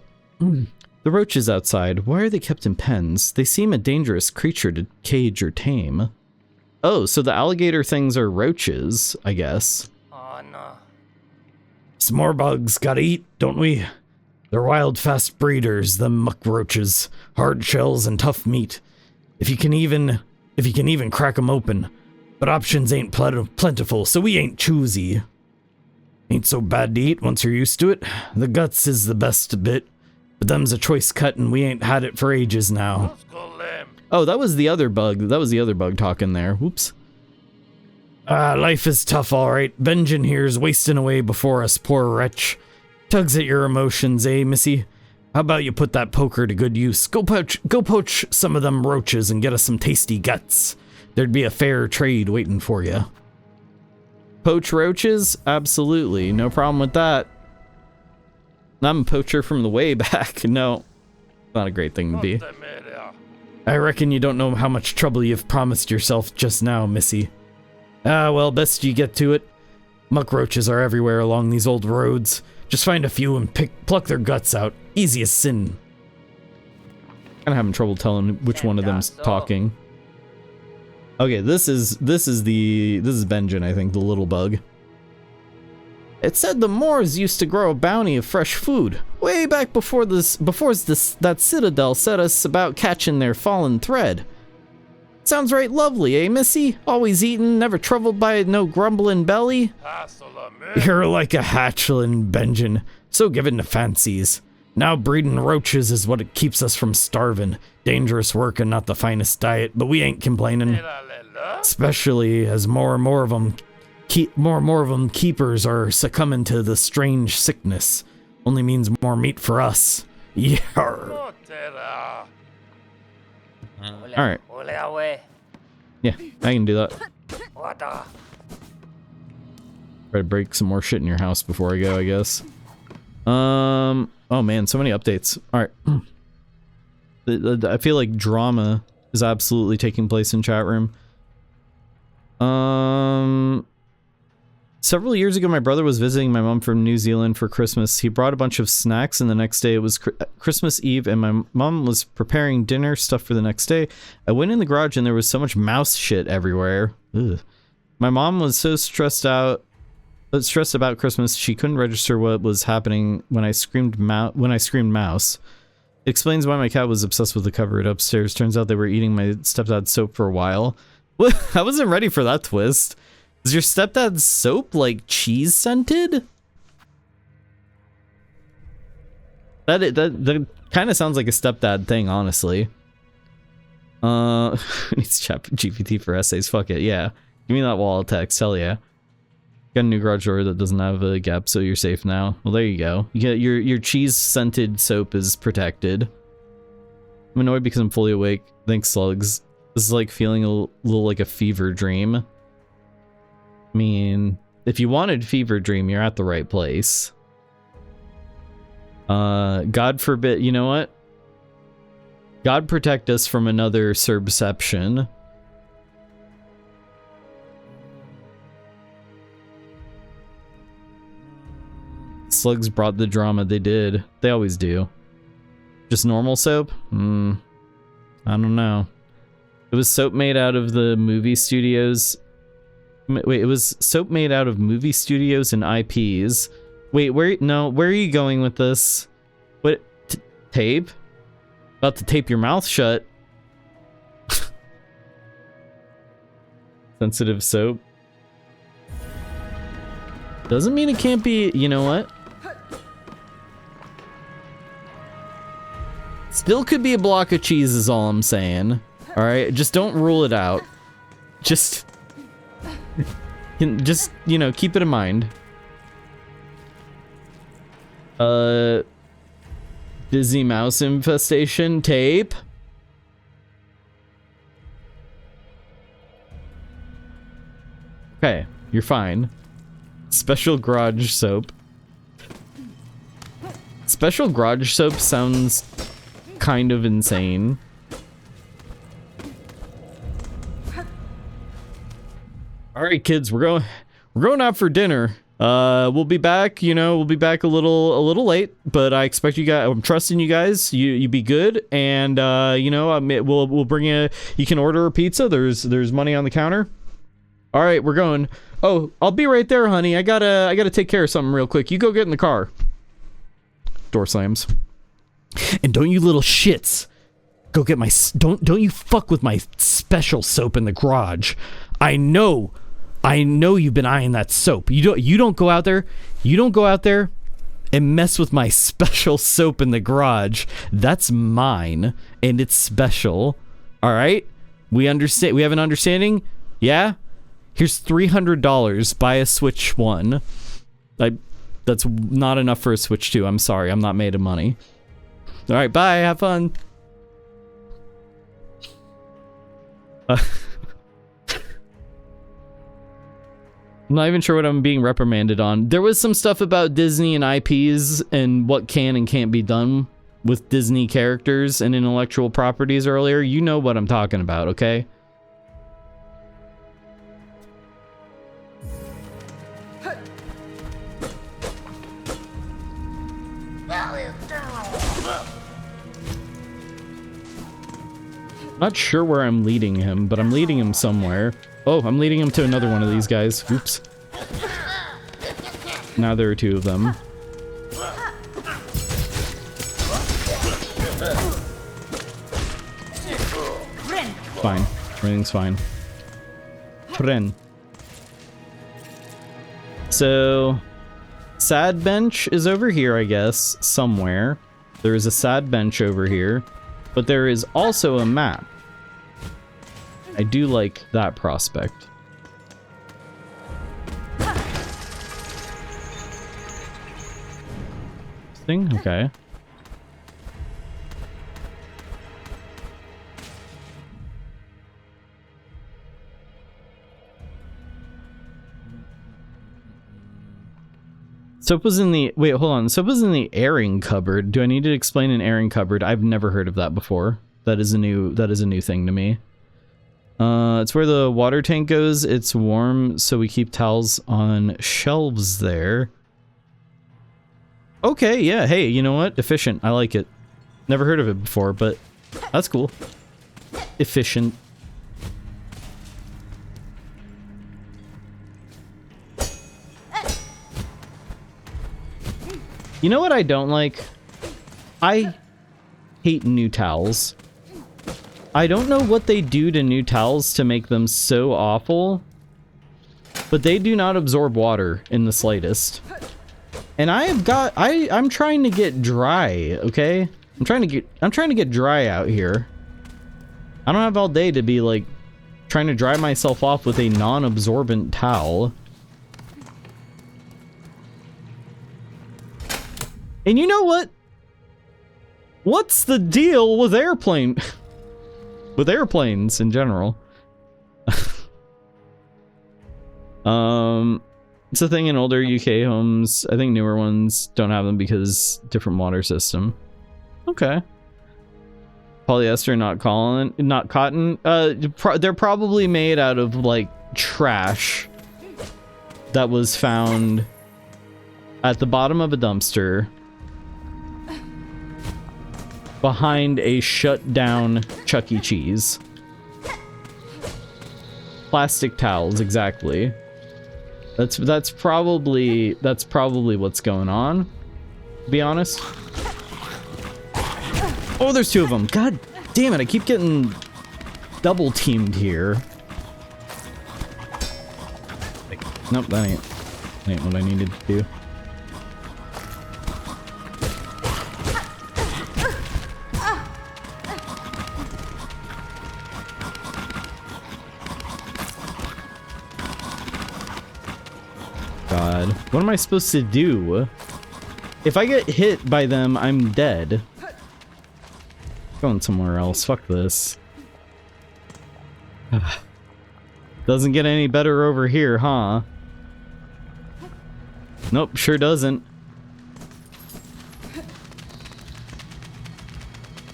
roaches outside. Why are they kept in pens? They seem a dangerous creature to cage or tame. Oh, so the alligator things are roaches, I guess. Oh, no. Some more bugs. Gotta eat, don't we? They're wild, fast breeders, them muck roaches. Hard shells and tough meat. If you can even crack them open. But options ain't plentiful, so we ain't choosy. Ain't so bad to eat once you're used to it. The guts is the best bit. But them's a choice cut, and we ain't had it for ages now. Oh, that was the other bug. That was the other bug talking there. Whoops. Life is tough, all right. Benjamin here's wasting away before us, poor wretch. Tugs at your emotions, eh, missy? How about you put that poker to good use? Go poach some of them roaches and get us some tasty guts. There'd be a fair trade waiting for you. Poach roaches? Absolutely. No problem with that. I'm a poacher from the way back. No, not a great thing to be. I reckon you don't know how much trouble you've promised yourself just now, missy. Well, best you get to it. Muck roaches are everywhere along these old roads. Just find a few and pluck their guts out. Easy as sin. I'm having trouble telling which one of them's talking. Okay, this is Benjamin, I think, the little bug. It said the Moors used to grow a bounty of fresh food, way back before that citadel set us about catching their fallen thread. Sounds right lovely, eh, missy? Always eatin', never troubled by no grumbling belly. You're like a hatchling, Benjamin, so given to fancies. Now breeding roaches is what keeps us from starving. Dangerous work and not the finest diet, but we ain't complaining. Especially as more and more of them keepers are succumbing to the strange sickness. Only means more meat for us. Yarr. Alright. Yeah, I can do that. Try to break some more shit in your house before I go, I guess. Oh man, so many updates. Alright. I feel like drama is absolutely taking place in chat room. Several years ago, my brother was visiting my mom from New Zealand for Christmas. He brought a bunch of snacks, and the next day it was Christmas Eve, and my mom was preparing dinner stuff for the next day. I went in the garage, and there was so much mouse shit everywhere. Ugh. My mom was so stressed about Christmas, she couldn't register what was happening when I screamed mouse. It explains why my cat was obsessed with the cupboard upstairs. Turns out they were eating my stepdad's soap for a while. I wasn't ready for that twist. Is your stepdad's soap like cheese scented? That kind of sounds like a stepdad thing, honestly. Needs GPT for essays. Fuck it, yeah. Give me that wall of text. Hell yeah. Got a new garage door that doesn't have a gap, so you're safe now. Well, there you go. You get your cheese scented soap is protected. I'm annoyed because I'm fully awake. Thanks, slugs. This is like feeling a little like a fever dream. I mean, if you wanted fever dream, you're at the right place. God forbid, you know what? God protect us from another Cerbception. Slugs brought the drama, they did. They always do. Just normal soap? I don't know. It was soap made out of the movie studios. Wait, it was soap made out of movie studios and IPs. Wait, where are you going with this? What? Tape? About to tape your mouth shut. Sensitive soap. Doesn't mean it can't be, you know what? Still could be a block of cheese is all I'm saying. Alright, just don't rule it out. Just, you know, keep it in mind. Disney mouse infestation tape. Okay, you're fine. Special garage soap. Special garage soap sounds kind of insane. All right, kids, we're going out for dinner. We'll be back. You know, we'll be back a little late, but I expect you guys. I'm trusting you guys. You be good, and you know, we'll bring you. You can order a pizza. There's money on the counter. All right, we're going. Oh, I'll be right there, honey. I gotta take care of something real quick. You go get in the car. Door slams. And don't you little shits go get my don't you fuck with my special soap in the garage. I know you've been eyeing that soap. You don't go out there. You don't go out there and mess with my special soap in the garage. That's mine and it's special. All right? We understand. We have an understanding? Yeah? Here's $300. Buy a Switch 1. That's not enough for a Switch 2. I'm sorry. I'm not made of money. All right, bye. Have fun. I'm not even sure what I'm being reprimanded on. There was some stuff about Disney and IPs and what can and can't be done with Disney characters and intellectual properties earlier. You know what I'm talking about, okay? Not sure where I'm leading him, but I'm leading him somewhere. Oh, I'm leading him to another one of these guys. Oops. Now there are two of them. Fine. Everything's fine. Friend. So, sad bench is over here, I guess, somewhere. There is a sad bench over here, but there is also a map. I do like that prospect. Thing? Okay. Soap was in the... Wait, hold on. Soap was in the airing cupboard. Do I need to explain an airing cupboard? I've never heard of that before. That is a new thing to me. It's where the water tank goes. It's warm, so we keep towels on shelves there. Okay, yeah. Hey, you know what? Efficient. I like it. Never heard of it before, but that's cool. Efficient. You know what I don't like? I hate new towels. I don't know what they do to new towels to make them so awful, but they do not absorb water in the slightest. And I'm trying to get dry, okay? I'm trying to get dry out here. I don't have all day to be like trying to dry myself off with a non-absorbent towel. And you know what? What's the deal with with airplanes in general? It's a thing in older UK homes. I think newer ones don't have them because different water system. Okay. Polyester, not cotton. They're probably made out of like trash that was found at the bottom of a dumpster behind a shut down Chuck E. Cheese. Plastic towels, exactly. That's probably what's going on, to be honest. Oh, there's two of them. God damn it, I keep getting double teamed here. Nope, that ain't what I needed to do. God, what am I supposed to do? If I get hit by them, I'm dead. Going somewhere else. Fuck this. Doesn't get any better over here, huh? Nope, sure doesn't.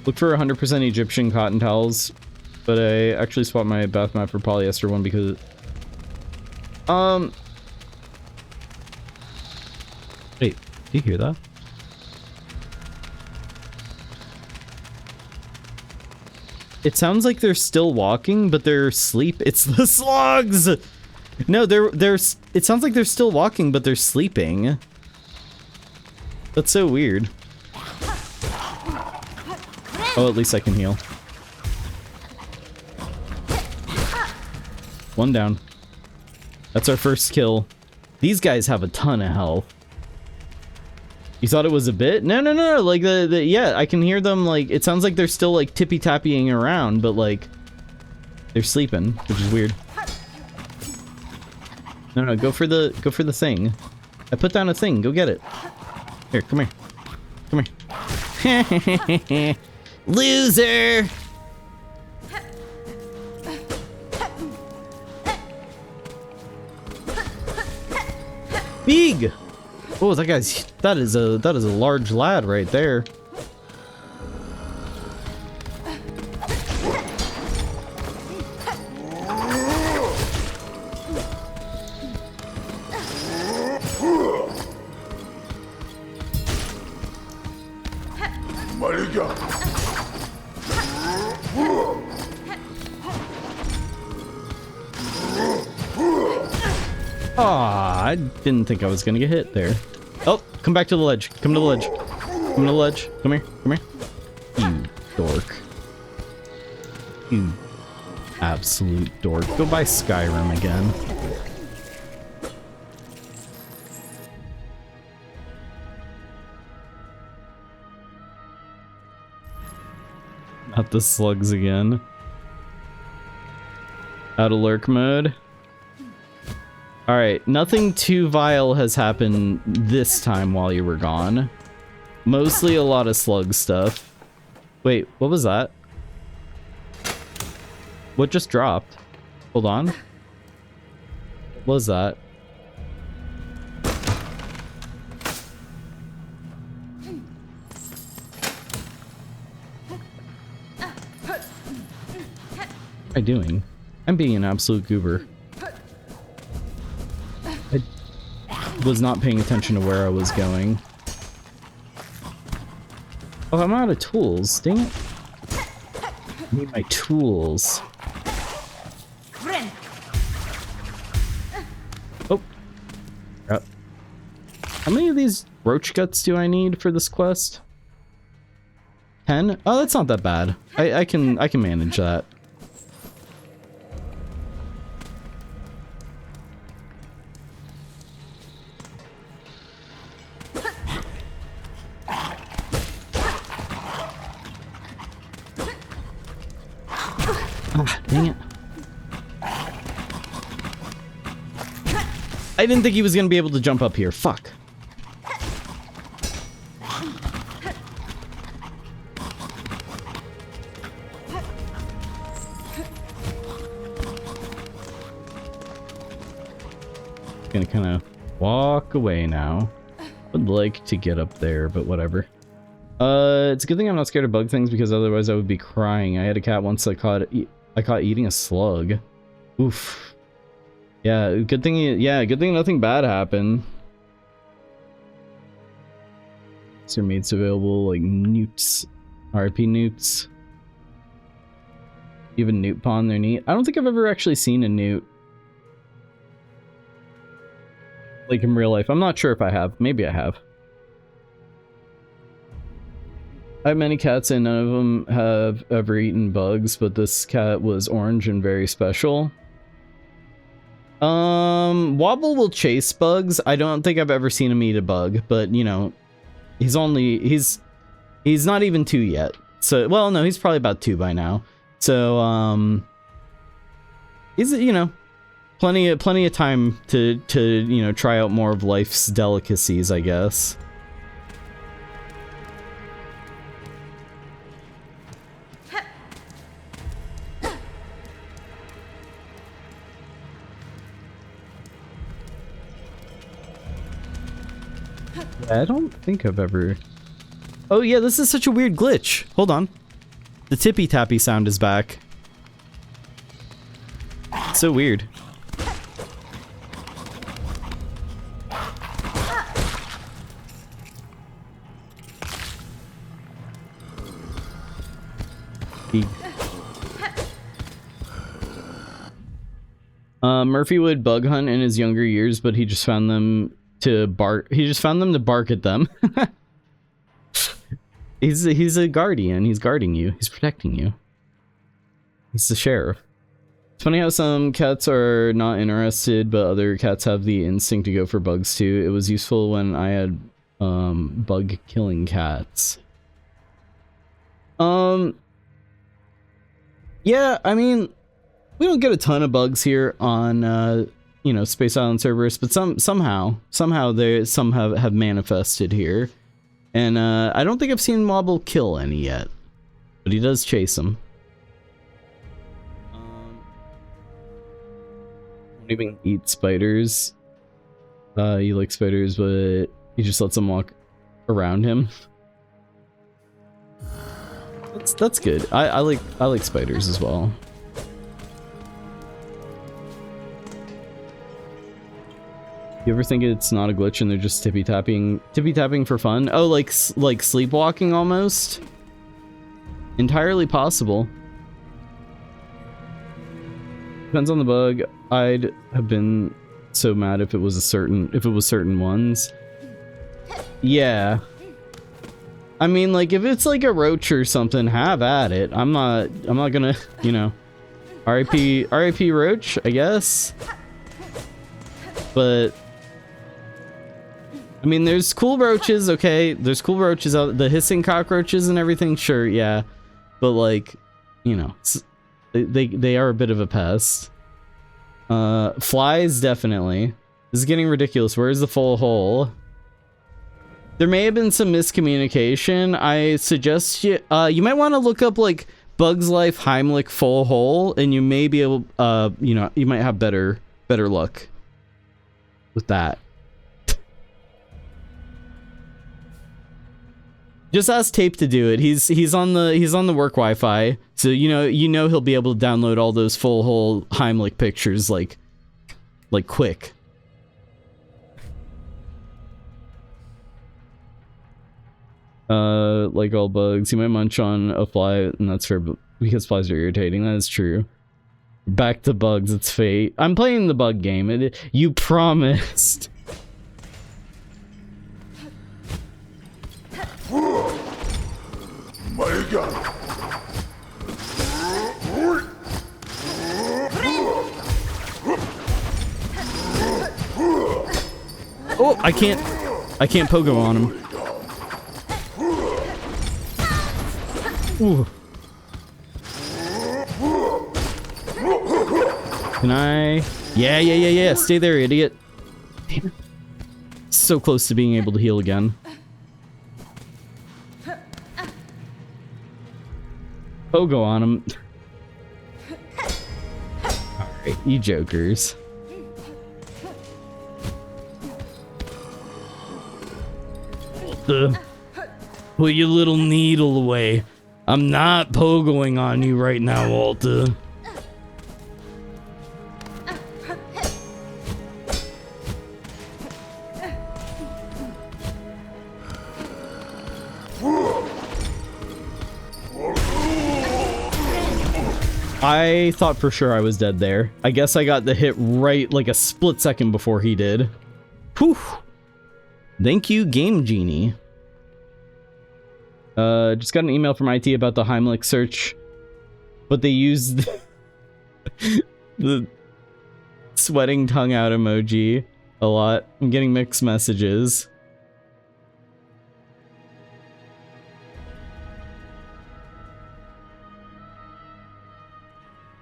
Look for 100% Egyptian cotton towels, but I actually swapped my bath mat for polyester one because... Wait, do you hear that? It sounds like they're still walking, but they're asleep. It's the slugs! No, it sounds like they're still walking, but they're sleeping. That's so weird. Oh, at least I can heal. One down. That's our first kill. These guys have a ton of health. You thought it was a bit? No, like yeah, I can hear them, like, it sounds like they're still like tippy-tappying around, but like, they're sleeping, which is weird. No, go for the thing. I put down a thing, go get it. Here, come here. Loser! Big! Oh, that is a large lad right there. Aw, I didn't think I was gonna get hit there. Oh, come back to the ledge. Come to the ledge. Come to the ledge. Come here. Come here. You dork. You absolute dork. Go buy Skyrim again. Not the slugs again. Out of lurk mode. Alright, nothing too vile has happened this time while you were gone. Mostly a lot of slug stuff. Wait, what was that? What just dropped? Hold on. What was that? What am I doing? I'm being an absolute goober. I was not paying attention to where I was going. Oh, I'm out of tools. Dang it. I need my tools. Oh. Crap. How many of these roach guts do I need for this quest? 10? Oh, that's not that bad. I can manage that. Dang it. I didn't think he was gonna be able to jump up here. Fuck. Gonna kind of walk away now. Would like to get up there, but whatever. It's a good thing I'm not scared of bug things because otherwise I would be crying. I had a cat once I caught eating a slug. Oof. Yeah, good thing nothing bad happened. Is there mates available like newts? RP newts. Even newt pond, they're neat. I don't think I've ever actually seen a newt. Like in real life. I'm not sure if I have. Maybe I have. I have many cats and none of them have ever eaten bugs, but this cat was orange and very special. Wobble will chase bugs. I don't think I've ever seen him eat a bug, but you know, he's not even 2 yet. So, well, no, he's probably about 2 by now. So, he's, you know, plenty of time to, you know, try out more of life's delicacies, I guess. I don't think I've ever... Oh yeah, this is such a weird glitch. Hold on. The tippy tappy sound is back. So weird. Murphy would bug hunt in his younger years, but he just found them to bark. He just found them to bark at them. He's a guardian. He's guarding you. He's protecting you. He's the sheriff. It's funny how some cats are not interested, but other cats have the instinct to go for bugs too. It was useful when I had bug killing cats. Yeah, I mean, we don't get a ton of bugs here on you know, Space Island Cerberus, but somehow some have manifested here. And I don't think I've seen Wobble kill any yet, but he does chase them. Don't even eat spiders. He likes spiders, but he just lets them walk around him. That's good. I like spiders as well. You ever think it's not a glitch and they're just tippy tapping for fun? Oh, like sleepwalking almost? Entirely possible. Depends on the bug. I'd have been so mad if it was certain ones. Yeah. I mean, like, if it's like a roach or something, have at it. I'm not gonna, you know, RIP roach, I guess. But I mean, there's cool roaches, okay? There's cool roaches out, the hissing cockroaches and everything, sure, yeah. But like, you know, they are a bit of a pest. Flies, definitely. This is getting ridiculous. Where's the full hole? There may have been some miscommunication. I suggest you might want to look up like Bugs Life Heimlich full hole, and you may be able, you know, you might have better luck with that. Just ask Tape to do it. He's on the work Wi-Fi, so you know he'll be able to download all those full hole Heimlich pictures like quick. Like all bugs, you might munch on a fly, and that's fair, because flies are irritating. That is true. Back to bugs, it's fate. I'm playing the bug game. You promised. My God. Oh, I can't pogo on him. Ooh. Can I? Yeah. Stay there, idiot. Damn it. So close to being able to heal again. Pogo on him. Alright, you jokers. Put your little needle away. I'm not pogoing on you right now, Walter. I thought for sure I was dead there. I guess I got the hit right like a split second before he did. Whew. Thank you, Game Genie. Just got an email from IT about the Heimlich search, but they used the sweating tongue out emoji a lot. I'm getting mixed messages.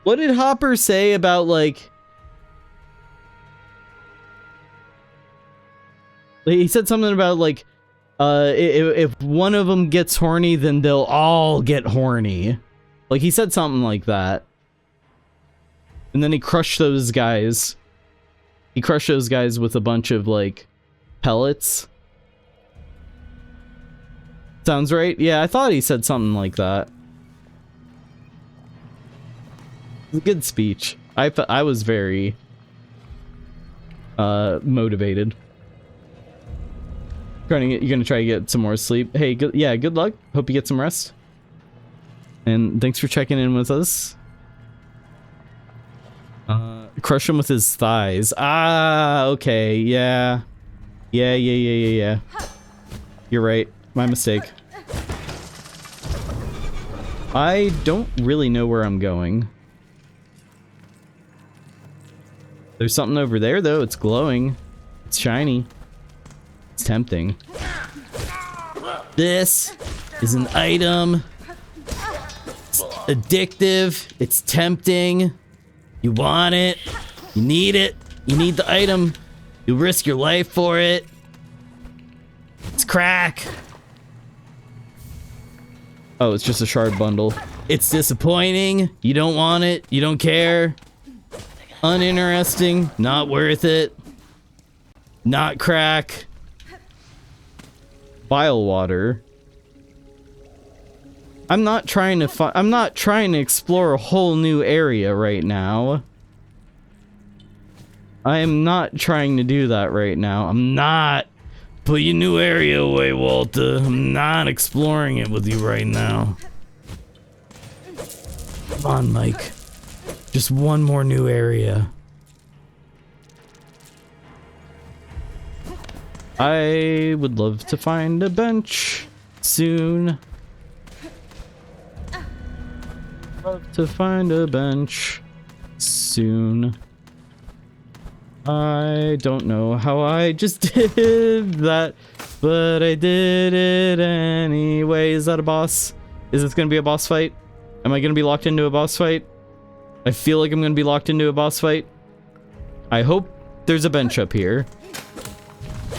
What did Hopper say about, like... He said something about, like, if one of them gets horny, then they'll all get horny. Like, he said something like that. And then he crushed those guys. He crushed those guys with a bunch of, like, pellets. Sounds right? Yeah, I thought he said something like that. It was a good speech. I was very motivated. You're gonna try to get some more sleep. Hey, good luck. Hope you get some rest. And thanks for checking in with us. Crush him with his thighs. Ah, okay, yeah. Yeah. You're right. My mistake. I don't really know where I'm going. There's something over there, though. It's glowing. It's shiny. It's tempting. This is an item. It's addictive. It's tempting. You want it. You need it. You need the item. You risk your life for it. It's crack. Oh, it's just a shard bundle. It's disappointing. You don't want it. You don't care. Uninteresting. Not worth it. Not crack. Bile water. I'm not trying to explore a whole new area right now. I am not trying to do that right now. I'm not. Put your new area away, Walter. I'm not exploring it with you right now. Come on, Mike. Just one more new area. I would love to find a bench soon. Love to find a bench soon. I don't know how I just did that, but I did it anyway. Is that a boss? Is this gonna be a boss fight? Am I gonna be locked into a boss fight? I feel like I'm gonna be locked into a boss fight. I hope there's a bench up here.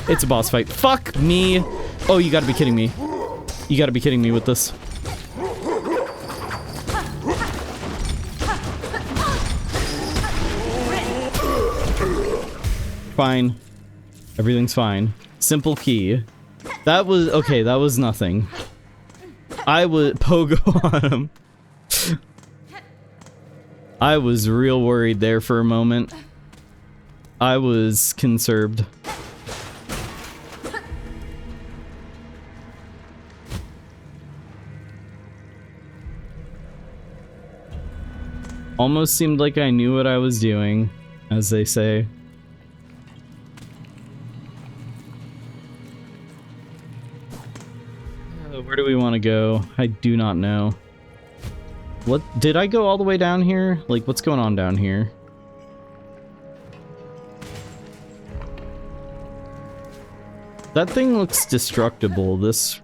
It's a boss fight. Fuck me. Oh, you gotta be kidding me. You gotta be kidding me with this. Fine. Everything's fine. Simple key. That was... Okay, that was nothing. I would pogo on him. I was real worried there for a moment. I was conserved. Almost seemed like I knew what I was doing, as they say. Where do we want to go? I do not know. What? Did I go all the way down here? Like, what's going on down here? That thing looks destructible. This,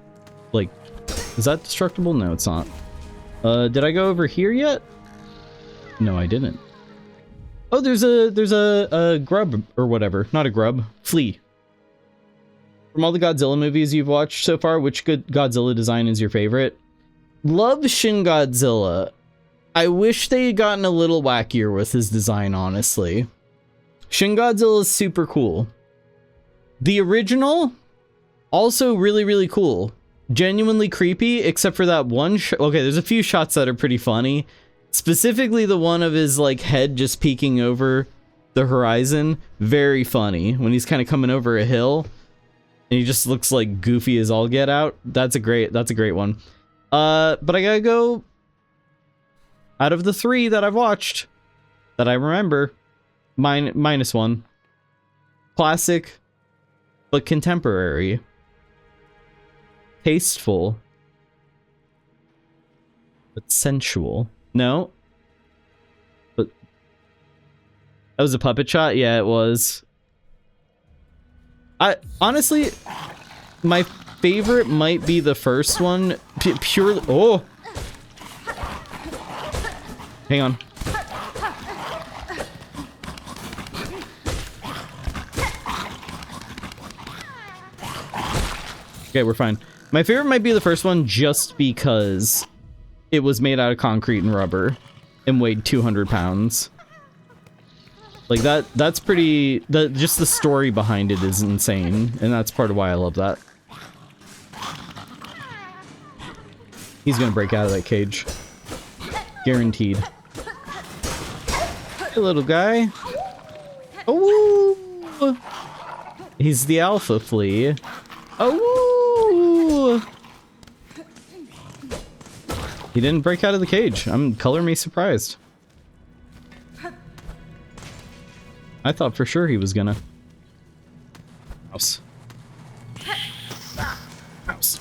like, is that destructible? No, it's not. Did I go over here yet? No, I didn't. Oh, there's a grub or whatever. Not a grub. Flea. From all the Godzilla movies you've watched so far, which good Godzilla design is your favorite? Love Shin Godzilla. I wish they had gotten a little wackier with his design, honestly. Shin Godzilla is super cool. The original, also really, really cool. Genuinely creepy, except for that one shot. Okay, there's a few shots that are pretty funny. Specifically the one of his, like, head just peeking over the horizon. Very funny. When he's kind of coming over a hill. And he just looks like goofy as all get out. That's a great one. But I gotta go... Out of the 3 that I've watched, that I remember, minus 1. Classic, but contemporary. Tasteful, but sensual. No? But... That was a puppet shot? Yeah, it was. Honestly, my favorite might be the first one. Purely... Oh! Hang on. Okay, we're fine. My favorite might be the first one just because it was made out of concrete and rubber and weighed 200 pounds. Like, that's pretty... just the story behind it is insane, and that's part of why I love that. He's gonna break out of that cage. Guaranteed. Hey, little guy. Oh! He's the alpha flea. Oh! He didn't break out of the cage. I'm color me surprised. I thought for sure he was gonna. Mouse. Mouse.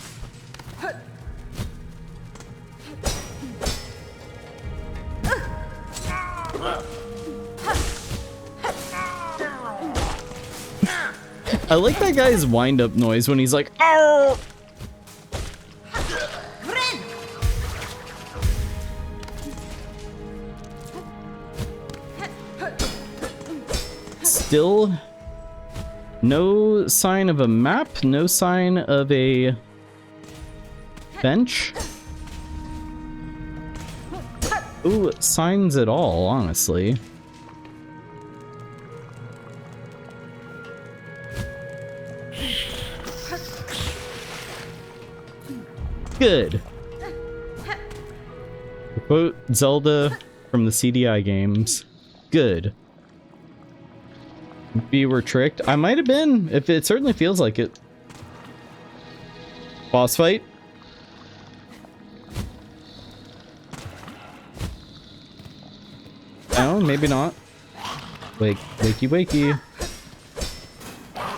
I like that guy's wind-up noise when he's like, "Ow!" Still no sign of a map, no sign of a bench. Ooh, signs at all, honestly. Good. To quote Zelda from the CDI games, good. We were tricked. I might have been, if it certainly feels like it. Boss fight. No, maybe not. Wakey wakey.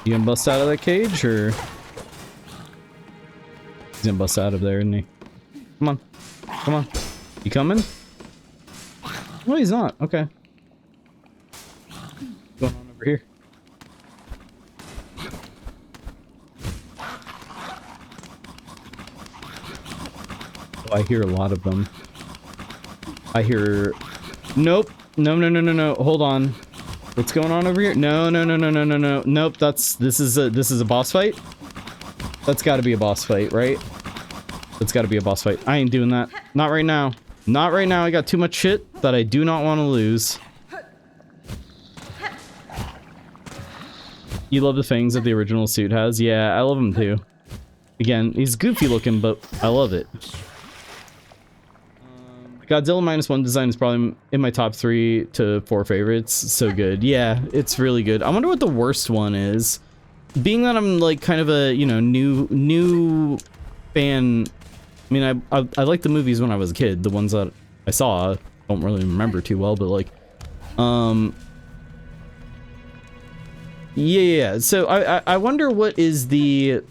You gonna bust out of that cage, or? He's gonna bust out of there, isn't he? Come on. Come on. You coming? No, he's not. Okay. What's going on over here? Oh, I hear a lot of them. I hear... Nope. No, no, no, no, no. Hold on. What's going on over here? No, no, no, no, no, no, no. Nope, this is a boss fight? That's gotta be a boss fight, right? That's gotta be a boss fight. I ain't doing that. Not right now. Not right now. I got too much shit that I do not want to lose. You love the fangs that the original suit has? Yeah, I love him too. Again, he's goofy looking, but I love it. Godzilla -1 design is probably in my top 3 to 4 favorites. So good. Yeah, it's really good. I wonder what the worst one is. Being that I'm like kind of a, you know, new fan. I mean, I liked the movies when I was a kid. The ones that I saw, I don't really remember too well, but like, yeah. So I wonder what's the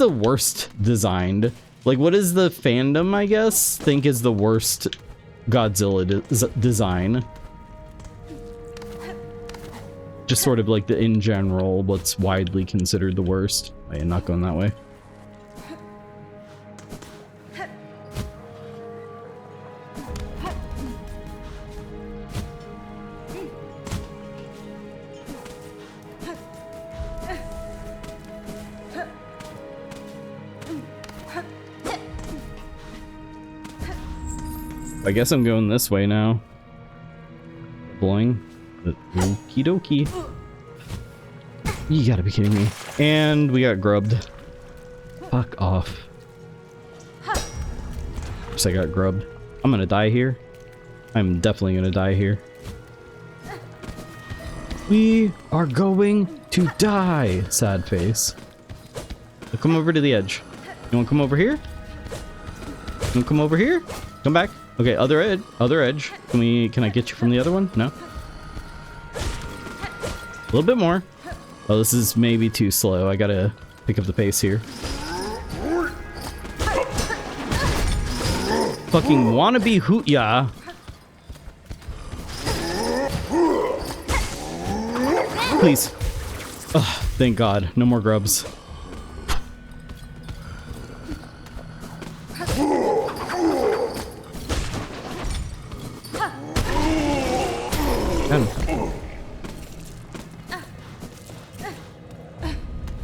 worst designed? Like, what is the fandom, I guess, think is the worst Godzilla design? Just sort of like in general, what's widely considered the worst. I am not going that way. I guess I'm going this way now. Boing. Okie dokie. You gotta be kidding me. And we got grubbed. Fuck off. Just I got grubbed. I'm gonna die here. I'm definitely gonna die here. We are going to die. Sad face. So come over to the edge. You wanna come over here? You wanna come over here? Come back. Okay, other edge. Can I get you from the other one? No? A little bit more. Oh, this is maybe too slow. I gotta pick up the pace here. Fucking wannabe hoot ya. Please. Oh, thank God. No more grubs.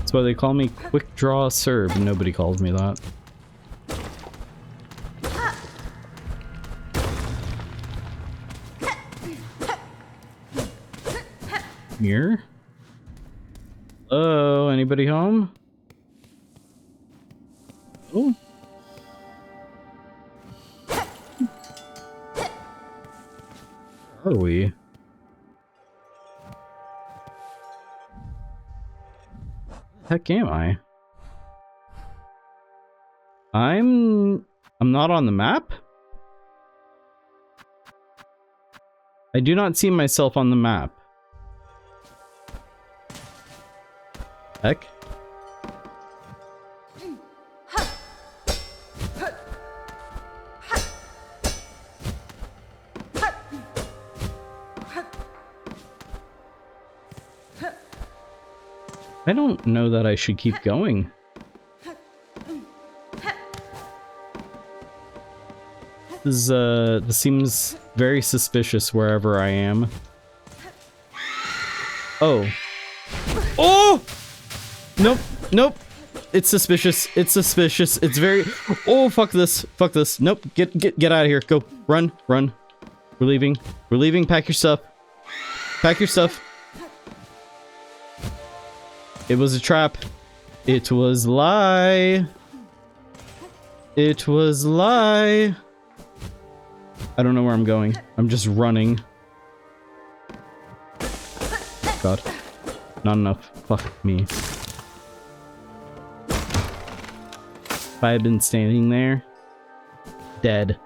That's why they call me Quick Draw Serb. Nobody calls me that. Here? Hello? Anybody home? Oh. Where are we? Heck am I? I'm not on the map? I do not see myself on the map. Heck? I don't know that I should keep going. This seems very suspicious wherever I am. Oh. Oh! Nope. Nope. It's suspicious. It's suspicious. It's very... Oh, fuck this. Fuck this. Nope. Get out of here. Go. Run. Run. We're leaving. We're leaving. Pack your stuff. Pack your stuff. It was a trap. It was lie. It was lie. I don't know where I'm going. I'm just running. God. Not enough. Fuck me. If I had been standing there, dead.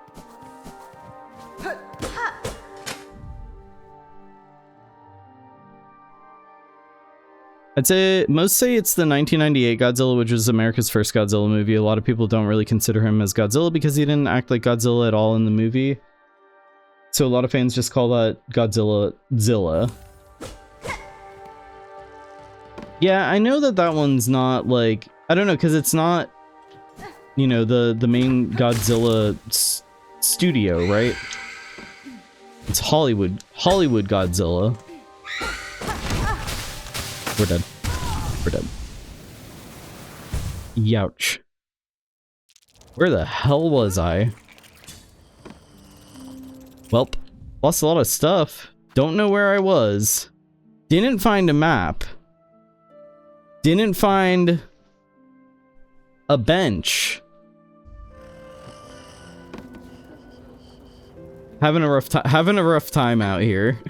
I'd say most say it's the 1998 Godzilla, which was America's first Godzilla movie. A lot of people don't really consider him as Godzilla because he didn't act like Godzilla at all in the movie. So a lot of fans just call that Godzilla-zilla. Yeah, I know that one's not like, I don't know, because it's not, you know, the main Godzilla studio, right? It's Hollywood Godzilla. We're dead. We're dead. Youch. Where the hell was I? Welp. Lost a lot of stuff. Don't know where I was. Didn't find a map. Didn't find a bench. Having a rough time out here.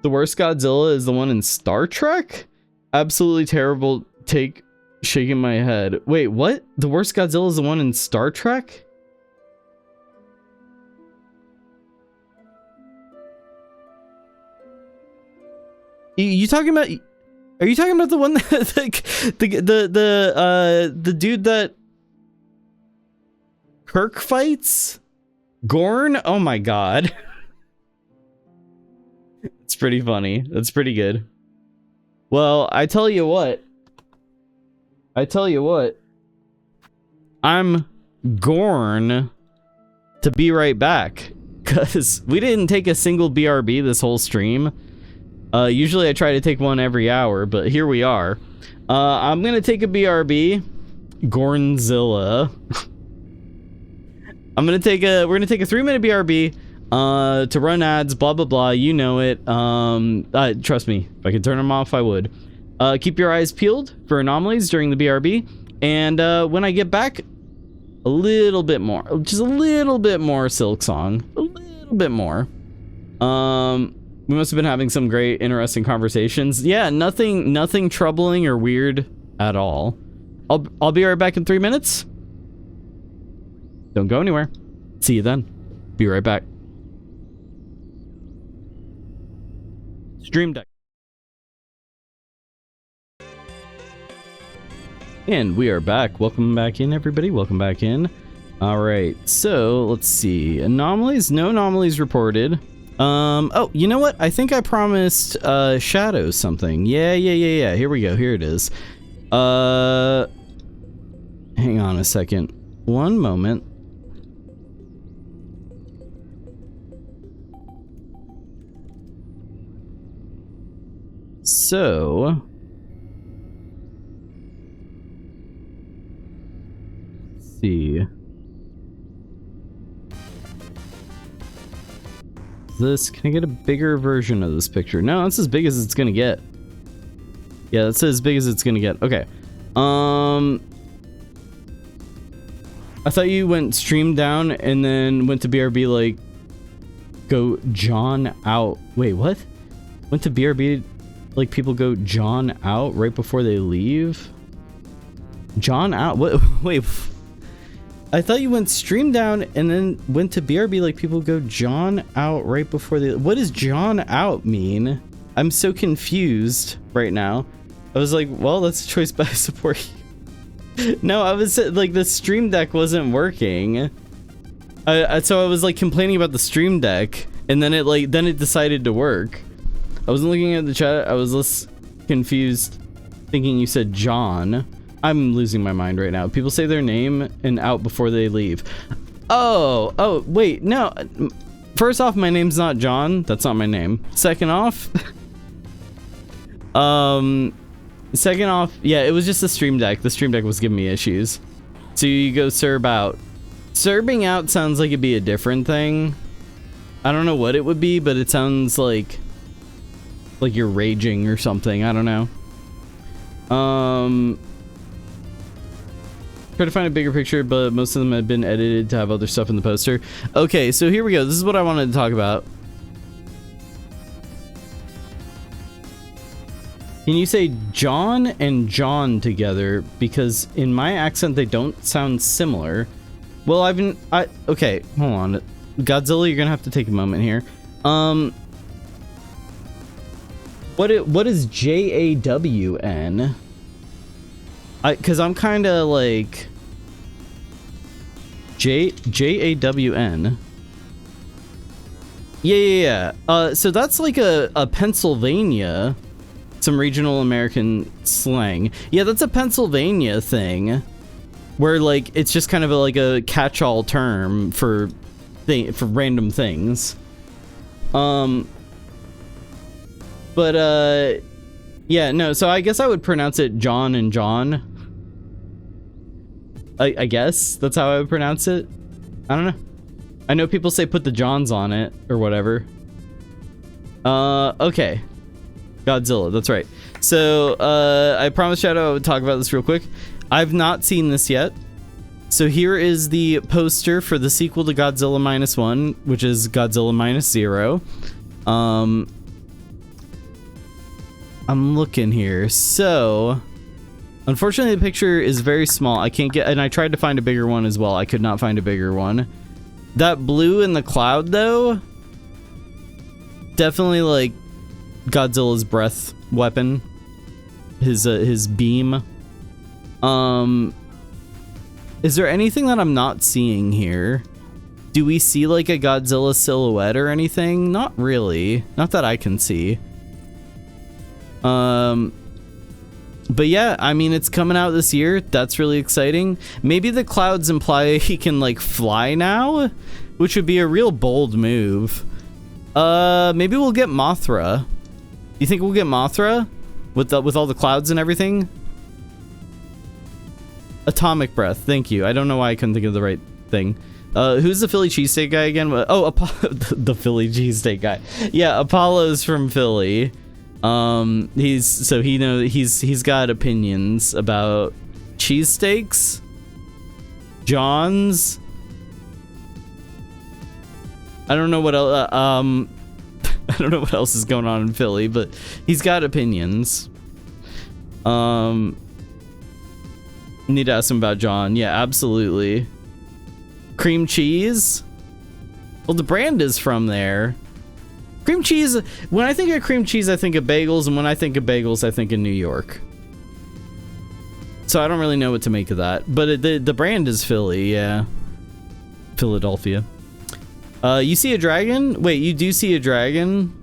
The worst Godzilla is the one in Star Trek? Absolutely terrible take, shaking my head. Wait, what? The worst Godzilla is the one in Star Trek? You talking about? Are you talking about the one that the dude that Kirk fights? Gorn? Oh my god. It's pretty funny. That's pretty good. Well, I tell you what. I'm Gorn to be right back. Because we didn't take a single BRB this whole stream. Usually I try to take one every hour, but here we are. I'm gonna take a BRB. Gornzilla. we're gonna take a 3-minute BRB. To run ads, blah blah blah, you know it. Trust me, if I could turn them off, I would. Keep your eyes peeled for anomalies during the BRB, and when I get back, a little bit more, just a little bit more Silksong, a little bit more. We must have been having some great, interesting conversations. Yeah, nothing troubling or weird at all. I'll be right back in 3 minutes. Don't go anywhere. See you then. Be right back. Stream Deck. And we are back. Welcome back in, everybody. Welcome back in. All right. So let's see. Anomalies. No anomalies reported. Oh, you know what? I think I promised Shadows something. Yeah. Here we go. Here it is. Hang on a second. One moment. So, let's see. Can I get a bigger version of this picture? No, that's as big as it's gonna get. Yeah, that's as big as it's gonna get. Okay. I thought you went stream down and then went to BRB like go John out. Wait, what? Went to BRB like people go John out right before they leave? John out? What? Wait. I thought you went stream down and then went to BRB like people go John out right before they... What does John out mean? I'm so confused right now. I was like, well, that's a choice by support. No, I was like, the stream deck wasn't working. So I was like complaining about the stream deck, and then it decided to work. I wasn't looking at the chat. I was less confused, thinking you said John. I'm losing my mind right now. People say their name and out before they leave. Oh, wait, no. First off, my name's not John. That's not my name. Second off, yeah, it was just the stream deck. The stream deck was giving me issues. So you go Serb out. Serbing out sounds like it'd be a different thing. I don't know what it would be, but it sounds like you're raging or something. I don't know. Try to find a bigger picture, but most of them have been edited to have other stuff in the poster. Okay, so here we go. This is what I wanted to talk about. Can you say John and John together? Because in my accent, they don't sound similar. Well, okay, hold on. Godzilla, you're gonna have to take a moment here. What is JAWN? Because I'm kind of like JAWN. Yeah. So that's like a Pennsylvania, some regional American slang. Yeah, that's a Pennsylvania thing, where like it's just kind of like a catch-all term for random things. Yeah, no. So I guess I would pronounce it John and John. I guess that's how I would pronounce it. I don't know. I know people say put the Johns on it or whatever. Okay. Godzilla, that's right. So, I promised Shadow I would talk about this real quick. I've not seen this yet. So here is the poster for the sequel to Godzilla -1, which is Godzilla -0. I'm looking here. So, unfortunately the picture is very small. I can't get, and I tried to find a bigger one as well. I could not find a bigger one. That blue in the cloud though, definitely like Godzilla's breath weapon, his beam. Is there anything that I'm not seeing here? Do we see like a Godzilla silhouette or anything? Not really, not that I can see. But yeah, I mean, it's coming out this year. That's really exciting. Maybe the clouds imply he can like fly now, which would be a real bold move. Maybe we'll get Mothra. You think we'll get Mothra with all the clouds and everything? Atomic breath. Thank you. I don't know why I couldn't think of the right thing. Who's the Philly cheesesteak guy again? Oh, the Philly cheesesteak guy. Yeah, Apollo's from Philly. He's got opinions about cheesesteaks, John's. I don't know what else. I don't know what else is going on in Philly, but he's got opinions. Need to ask him about John. Yeah, absolutely. Cream cheese. Well, the brand is from there. Cream cheese, when I think of cream cheese, I think of bagels, and when I think of bagels, I think of New York. So I don't really know what to make of that. But the brand is Philly, yeah. Philadelphia. You see a dragon? Wait, you do see a dragon?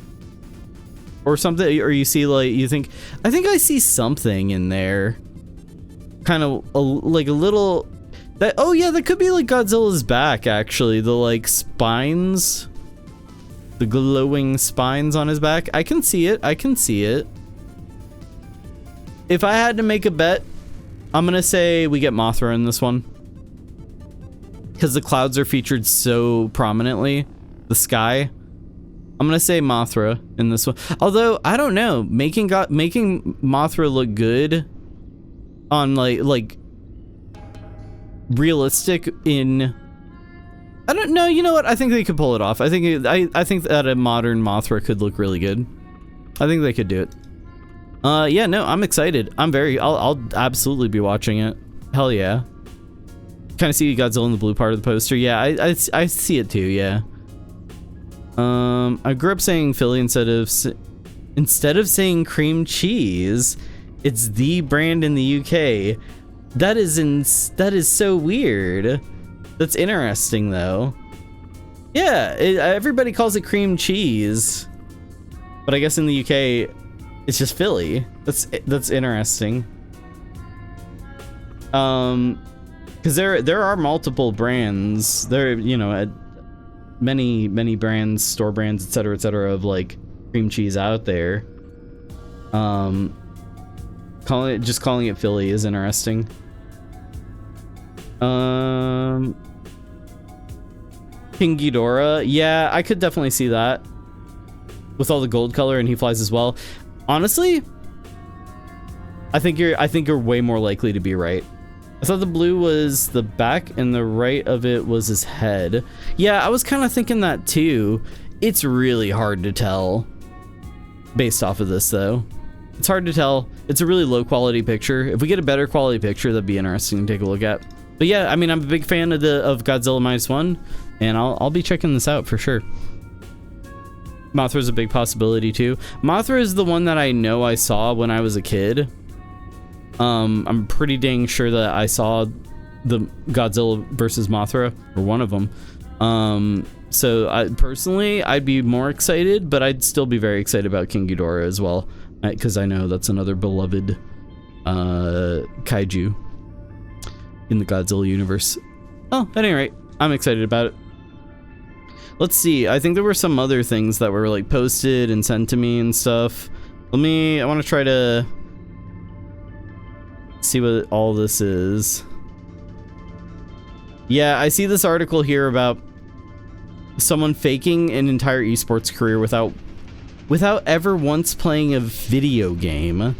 Or something? Or you see, like, I think I see something in there. Kind of, like a little... oh yeah, that could be like Godzilla's back, actually. The, like, spines... The glowing spines on his back. I can see it. I can see it. If I had to make a bet, I'm gonna say we get Mothra in this one. Because the clouds are featured so prominently. The sky. I'm gonna say Mothra in this one. Although, I don't know. Making Mothra look good on like realistic in... I don't know. You know what? I think they could pull it off. I think that a modern Mothra could look really good. I think they could do it. Yeah, no, I'm excited. I'll absolutely be watching it. Hell yeah. Kind of see Godzilla in the blue part of the poster. Yeah, I see it too. Yeah. I grew up saying Philly instead of saying cream cheese. It's the brand in the UK. That is so weird. That's interesting, though. Yeah, everybody calls it cream cheese, but I guess in the UK, it's just Philly. That's interesting. Because there are multiple brands. There, you know, many brands, store brands, etc., of like cream cheese out there. Calling it Philly is interesting. King Ghidorah, yeah, I could definitely see that with all the gold color, and he flies as well. Honestly, I think you're way more likely to be right. I thought the blue was the back and the right of it was his head. Yeah, I was kind of thinking that too. It's really hard to tell based off of this, though. It's hard to tell. It's a really low quality picture. If we get a better quality picture, that'd be interesting to take a look at. But yeah, I mean, I'm a big fan of Godzilla -1, and I'll be checking this out for sure. Mothra's a big possibility too. Mothra is the one that I know I saw when I was a kid. I'm pretty dang sure that I saw the Godzilla versus Mothra, or one of them. So I'd be more excited, but I'd still be very excited about King Ghidorah as well, because I know that's another beloved kaiju in the Godzilla universe. Oh, at any rate, I'm excited about it. Let's see. I think there were some other things that were like posted and sent to me and stuff. I want to try to see what all this is. Yeah, I see this article here about someone faking an entire esports career without ever once playing a video game.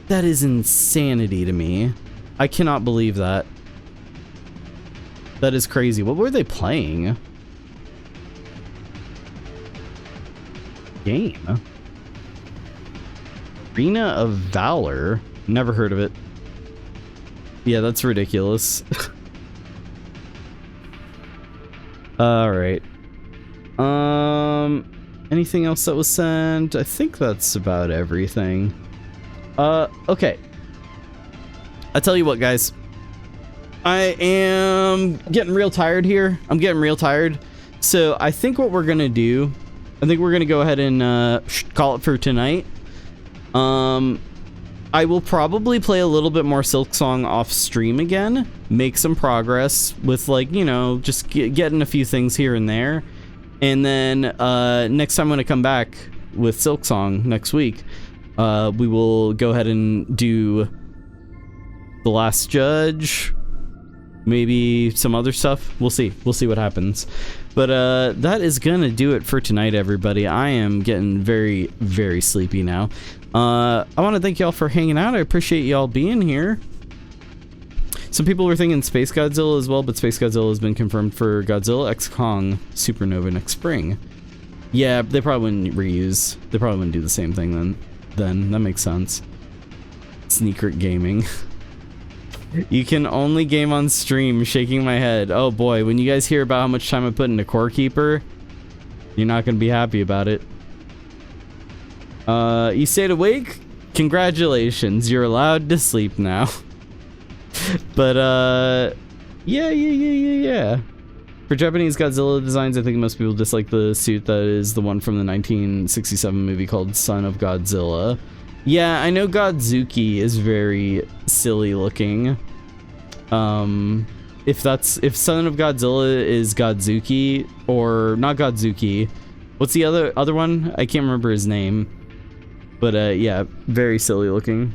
That is insanity to me. I cannot believe that. That is crazy. What were they playing? Game? Arena of Valor? Never heard of it. Yeah, that's ridiculous. Alright. Anything else that was sent? I think that's about everything. Okay. I tell you what, guys. I am getting real tired here. I'm getting real tired. So I think what we're gonna do, I think we're gonna go ahead and call it for tonight. I will probably play a little bit more Silksong off stream again, make some progress with, like, you know, just getting a few things here and there. And then next time when I come back with Silksong next week, we will go ahead and do The Last Judge, maybe some other stuff. We'll see what happens. But that is gonna do it for tonight, everybody. I am getting very, very sleepy now. I want to thank y'all for hanging out. I appreciate y'all being here. Some people were thinking Space Godzilla as well, but Space Godzilla has been confirmed for Godzilla X Kong Supernova next spring. Yeah, they probably wouldn't reuse. They probably wouldn't do the same thing then. That makes sense. Sneaker gaming. You can only game on stream. Shaking my head. Oh boy, when you guys hear about how much time I put into Core Keeper, you're not going to be happy about it. You stayed awake? Congratulations, you're allowed to sleep now. But, yeah. For Japanese Godzilla designs, I think most people dislike the suit that is the one from the 1967 movie called Son of Godzilla. Yeah, I know Godzuki is very silly looking. If Son of Godzilla is Godzuki, or not Godzuki, what's the other one? I can't remember his name. But yeah, very silly looking.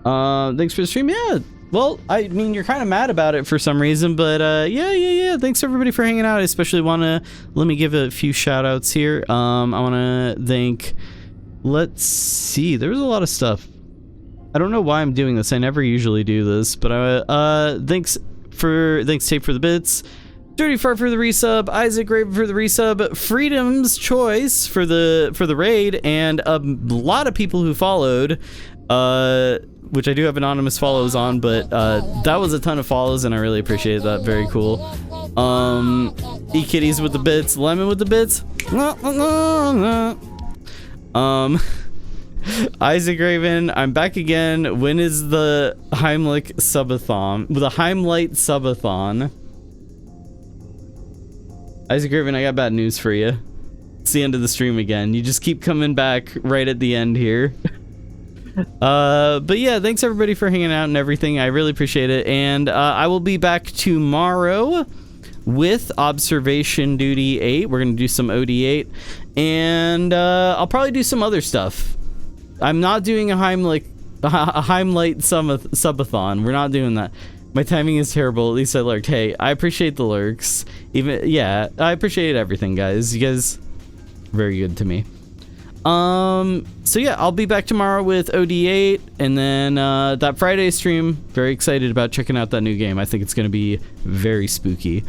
Thanks for the stream. Yeah, well, I mean, you're kind of mad about it for some reason, but yeah. Thanks everybody for hanging out. I especially want to let me give a few shout outs here. I want to thank, let's see, there was a lot of stuff. I don't know why I'm doing this. I never usually do this, but thanks Tape for the bits, Dirty Fart for the resub, Isaac Raven for the resub, Freedom's Choice for the raid, and a lot of people who followed, which I do have anonymous follows on, but that was a ton of follows and I really appreciate that. Very cool. E-Kitties with the bits, Lemon with the bits. Isaac Raven, I'm back again. When is the Heimlich subathon? The Heimlight subathon. Isaac Raven, I got bad news for you. It's the end of the stream again. You just keep coming back right at the end here. But yeah, thanks everybody for hanging out and everything. I really appreciate it. And I will be back tomorrow with Observation Duty 8. We're going to do some OD8. And I'll probably do some other stuff. I'm not doing a Heimlight subathon. We're not doing that. My timing is terrible. At least I lurked. Hey, I appreciate the lurks. Yeah, I appreciate everything, guys. You guys are very good to me. So yeah, I'll be back tomorrow with OD8, and then that Friday stream, very excited about checking out that new game. I think it's going to be very spooky.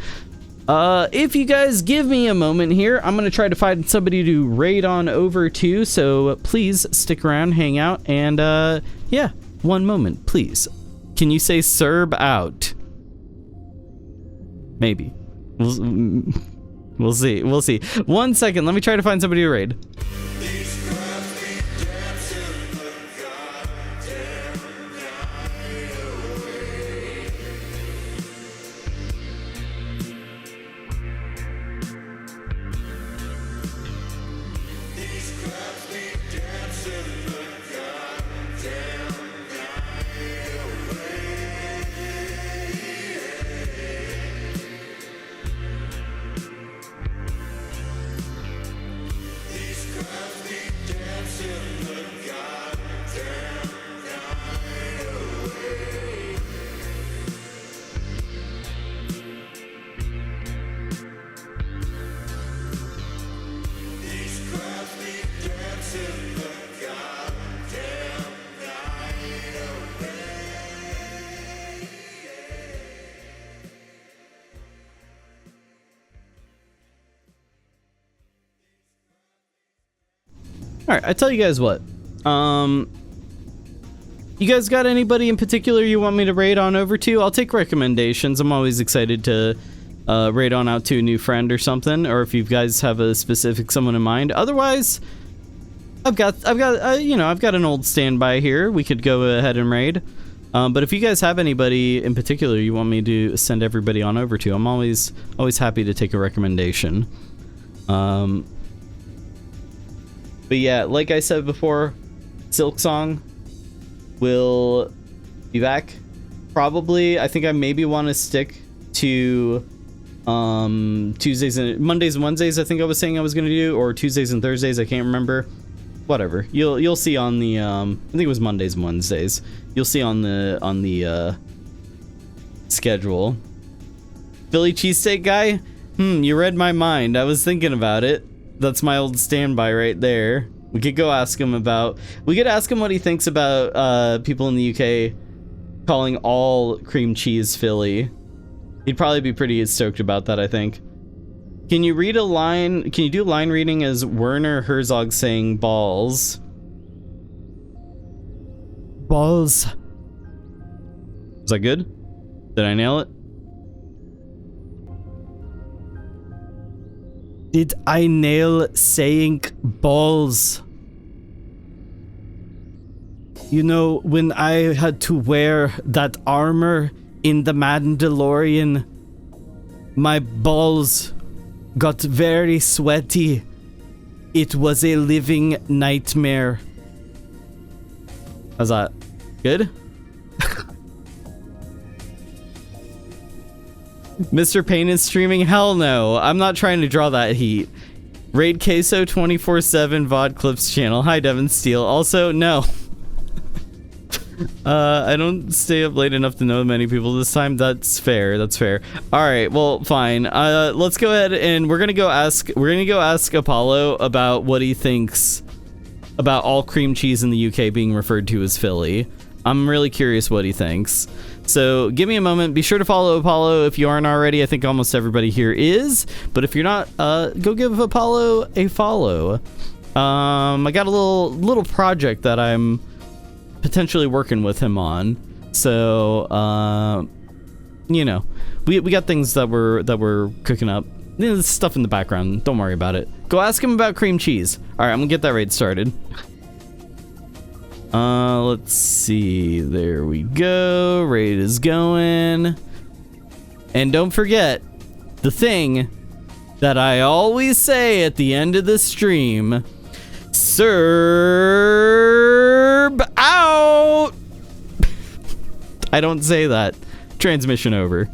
If you guys give me a moment here, I'm going to try to find somebody to raid on over to, so please stick around, hang out, and yeah, one moment, please. Can you say Serb out? Maybe. We'll see. We'll see. 1 second. Let me try to find somebody to raid. All right, I tell you guys what. You guys got anybody in particular you want me to raid on over to? I'll take recommendations. I'm always excited to raid on out to a new friend or something, or if you guys have a specific someone in mind. Otherwise, I've got an old standby here. We could go ahead and raid. But if you guys have anybody in particular you want me to send everybody on over to, I'm always happy to take a recommendation. But yeah, like I said before, Silksong will be back. Probably, I think I maybe want to stick to Mondays and Wednesdays. I think I was saying I was going to do, or Tuesdays and Thursdays. I can't remember. Whatever. You'll see on the I think it was Mondays and Wednesdays. You'll see on the schedule. Philly cheesesteak guy? You read my mind. I was thinking about it. That's my old standby right there. We could go ask him about... We could ask him what he thinks about people in the UK calling all cream cheese Philly. He'd probably be pretty stoked about that, I think. Can you read a line... Can you do line reading as Werner Herzog saying balls? Balls. Was that good? Did I nail it? Did I nail saying balls? You know, when I had to wear that armor in the Mandalorian, my balls got very sweaty. It was a living nightmare. How's that? Good? Mr. Payne is streaming? Hell no. I'm not trying to draw that heat. Raid Queso 24/7 VOD Clips channel. Hi, Devin Steele. Also, no. I don't stay up late enough to know many people this time. That's fair. That's fair. All right. Well, fine. Let's go ahead and we're gonna go ask Apollo about what he thinks about all cream cheese in the UK being referred to as Philly. I'm really curious what he thinks. So give me a moment. Be sure to follow Apollo if you aren't already. I think almost everybody here is. But if you're not, go give Apollo a follow. I got a little project that I'm potentially working with him on. So, you know, we got things that we're cooking up. There's stuff in the background. Don't worry about it. Go ask him about cream cheese. All right, I'm gonna get that raid started. Let's see. There we go. Raid is going. And don't forget the thing that I always say at the end of the stream. Serb out. I don't say that. Transmission over.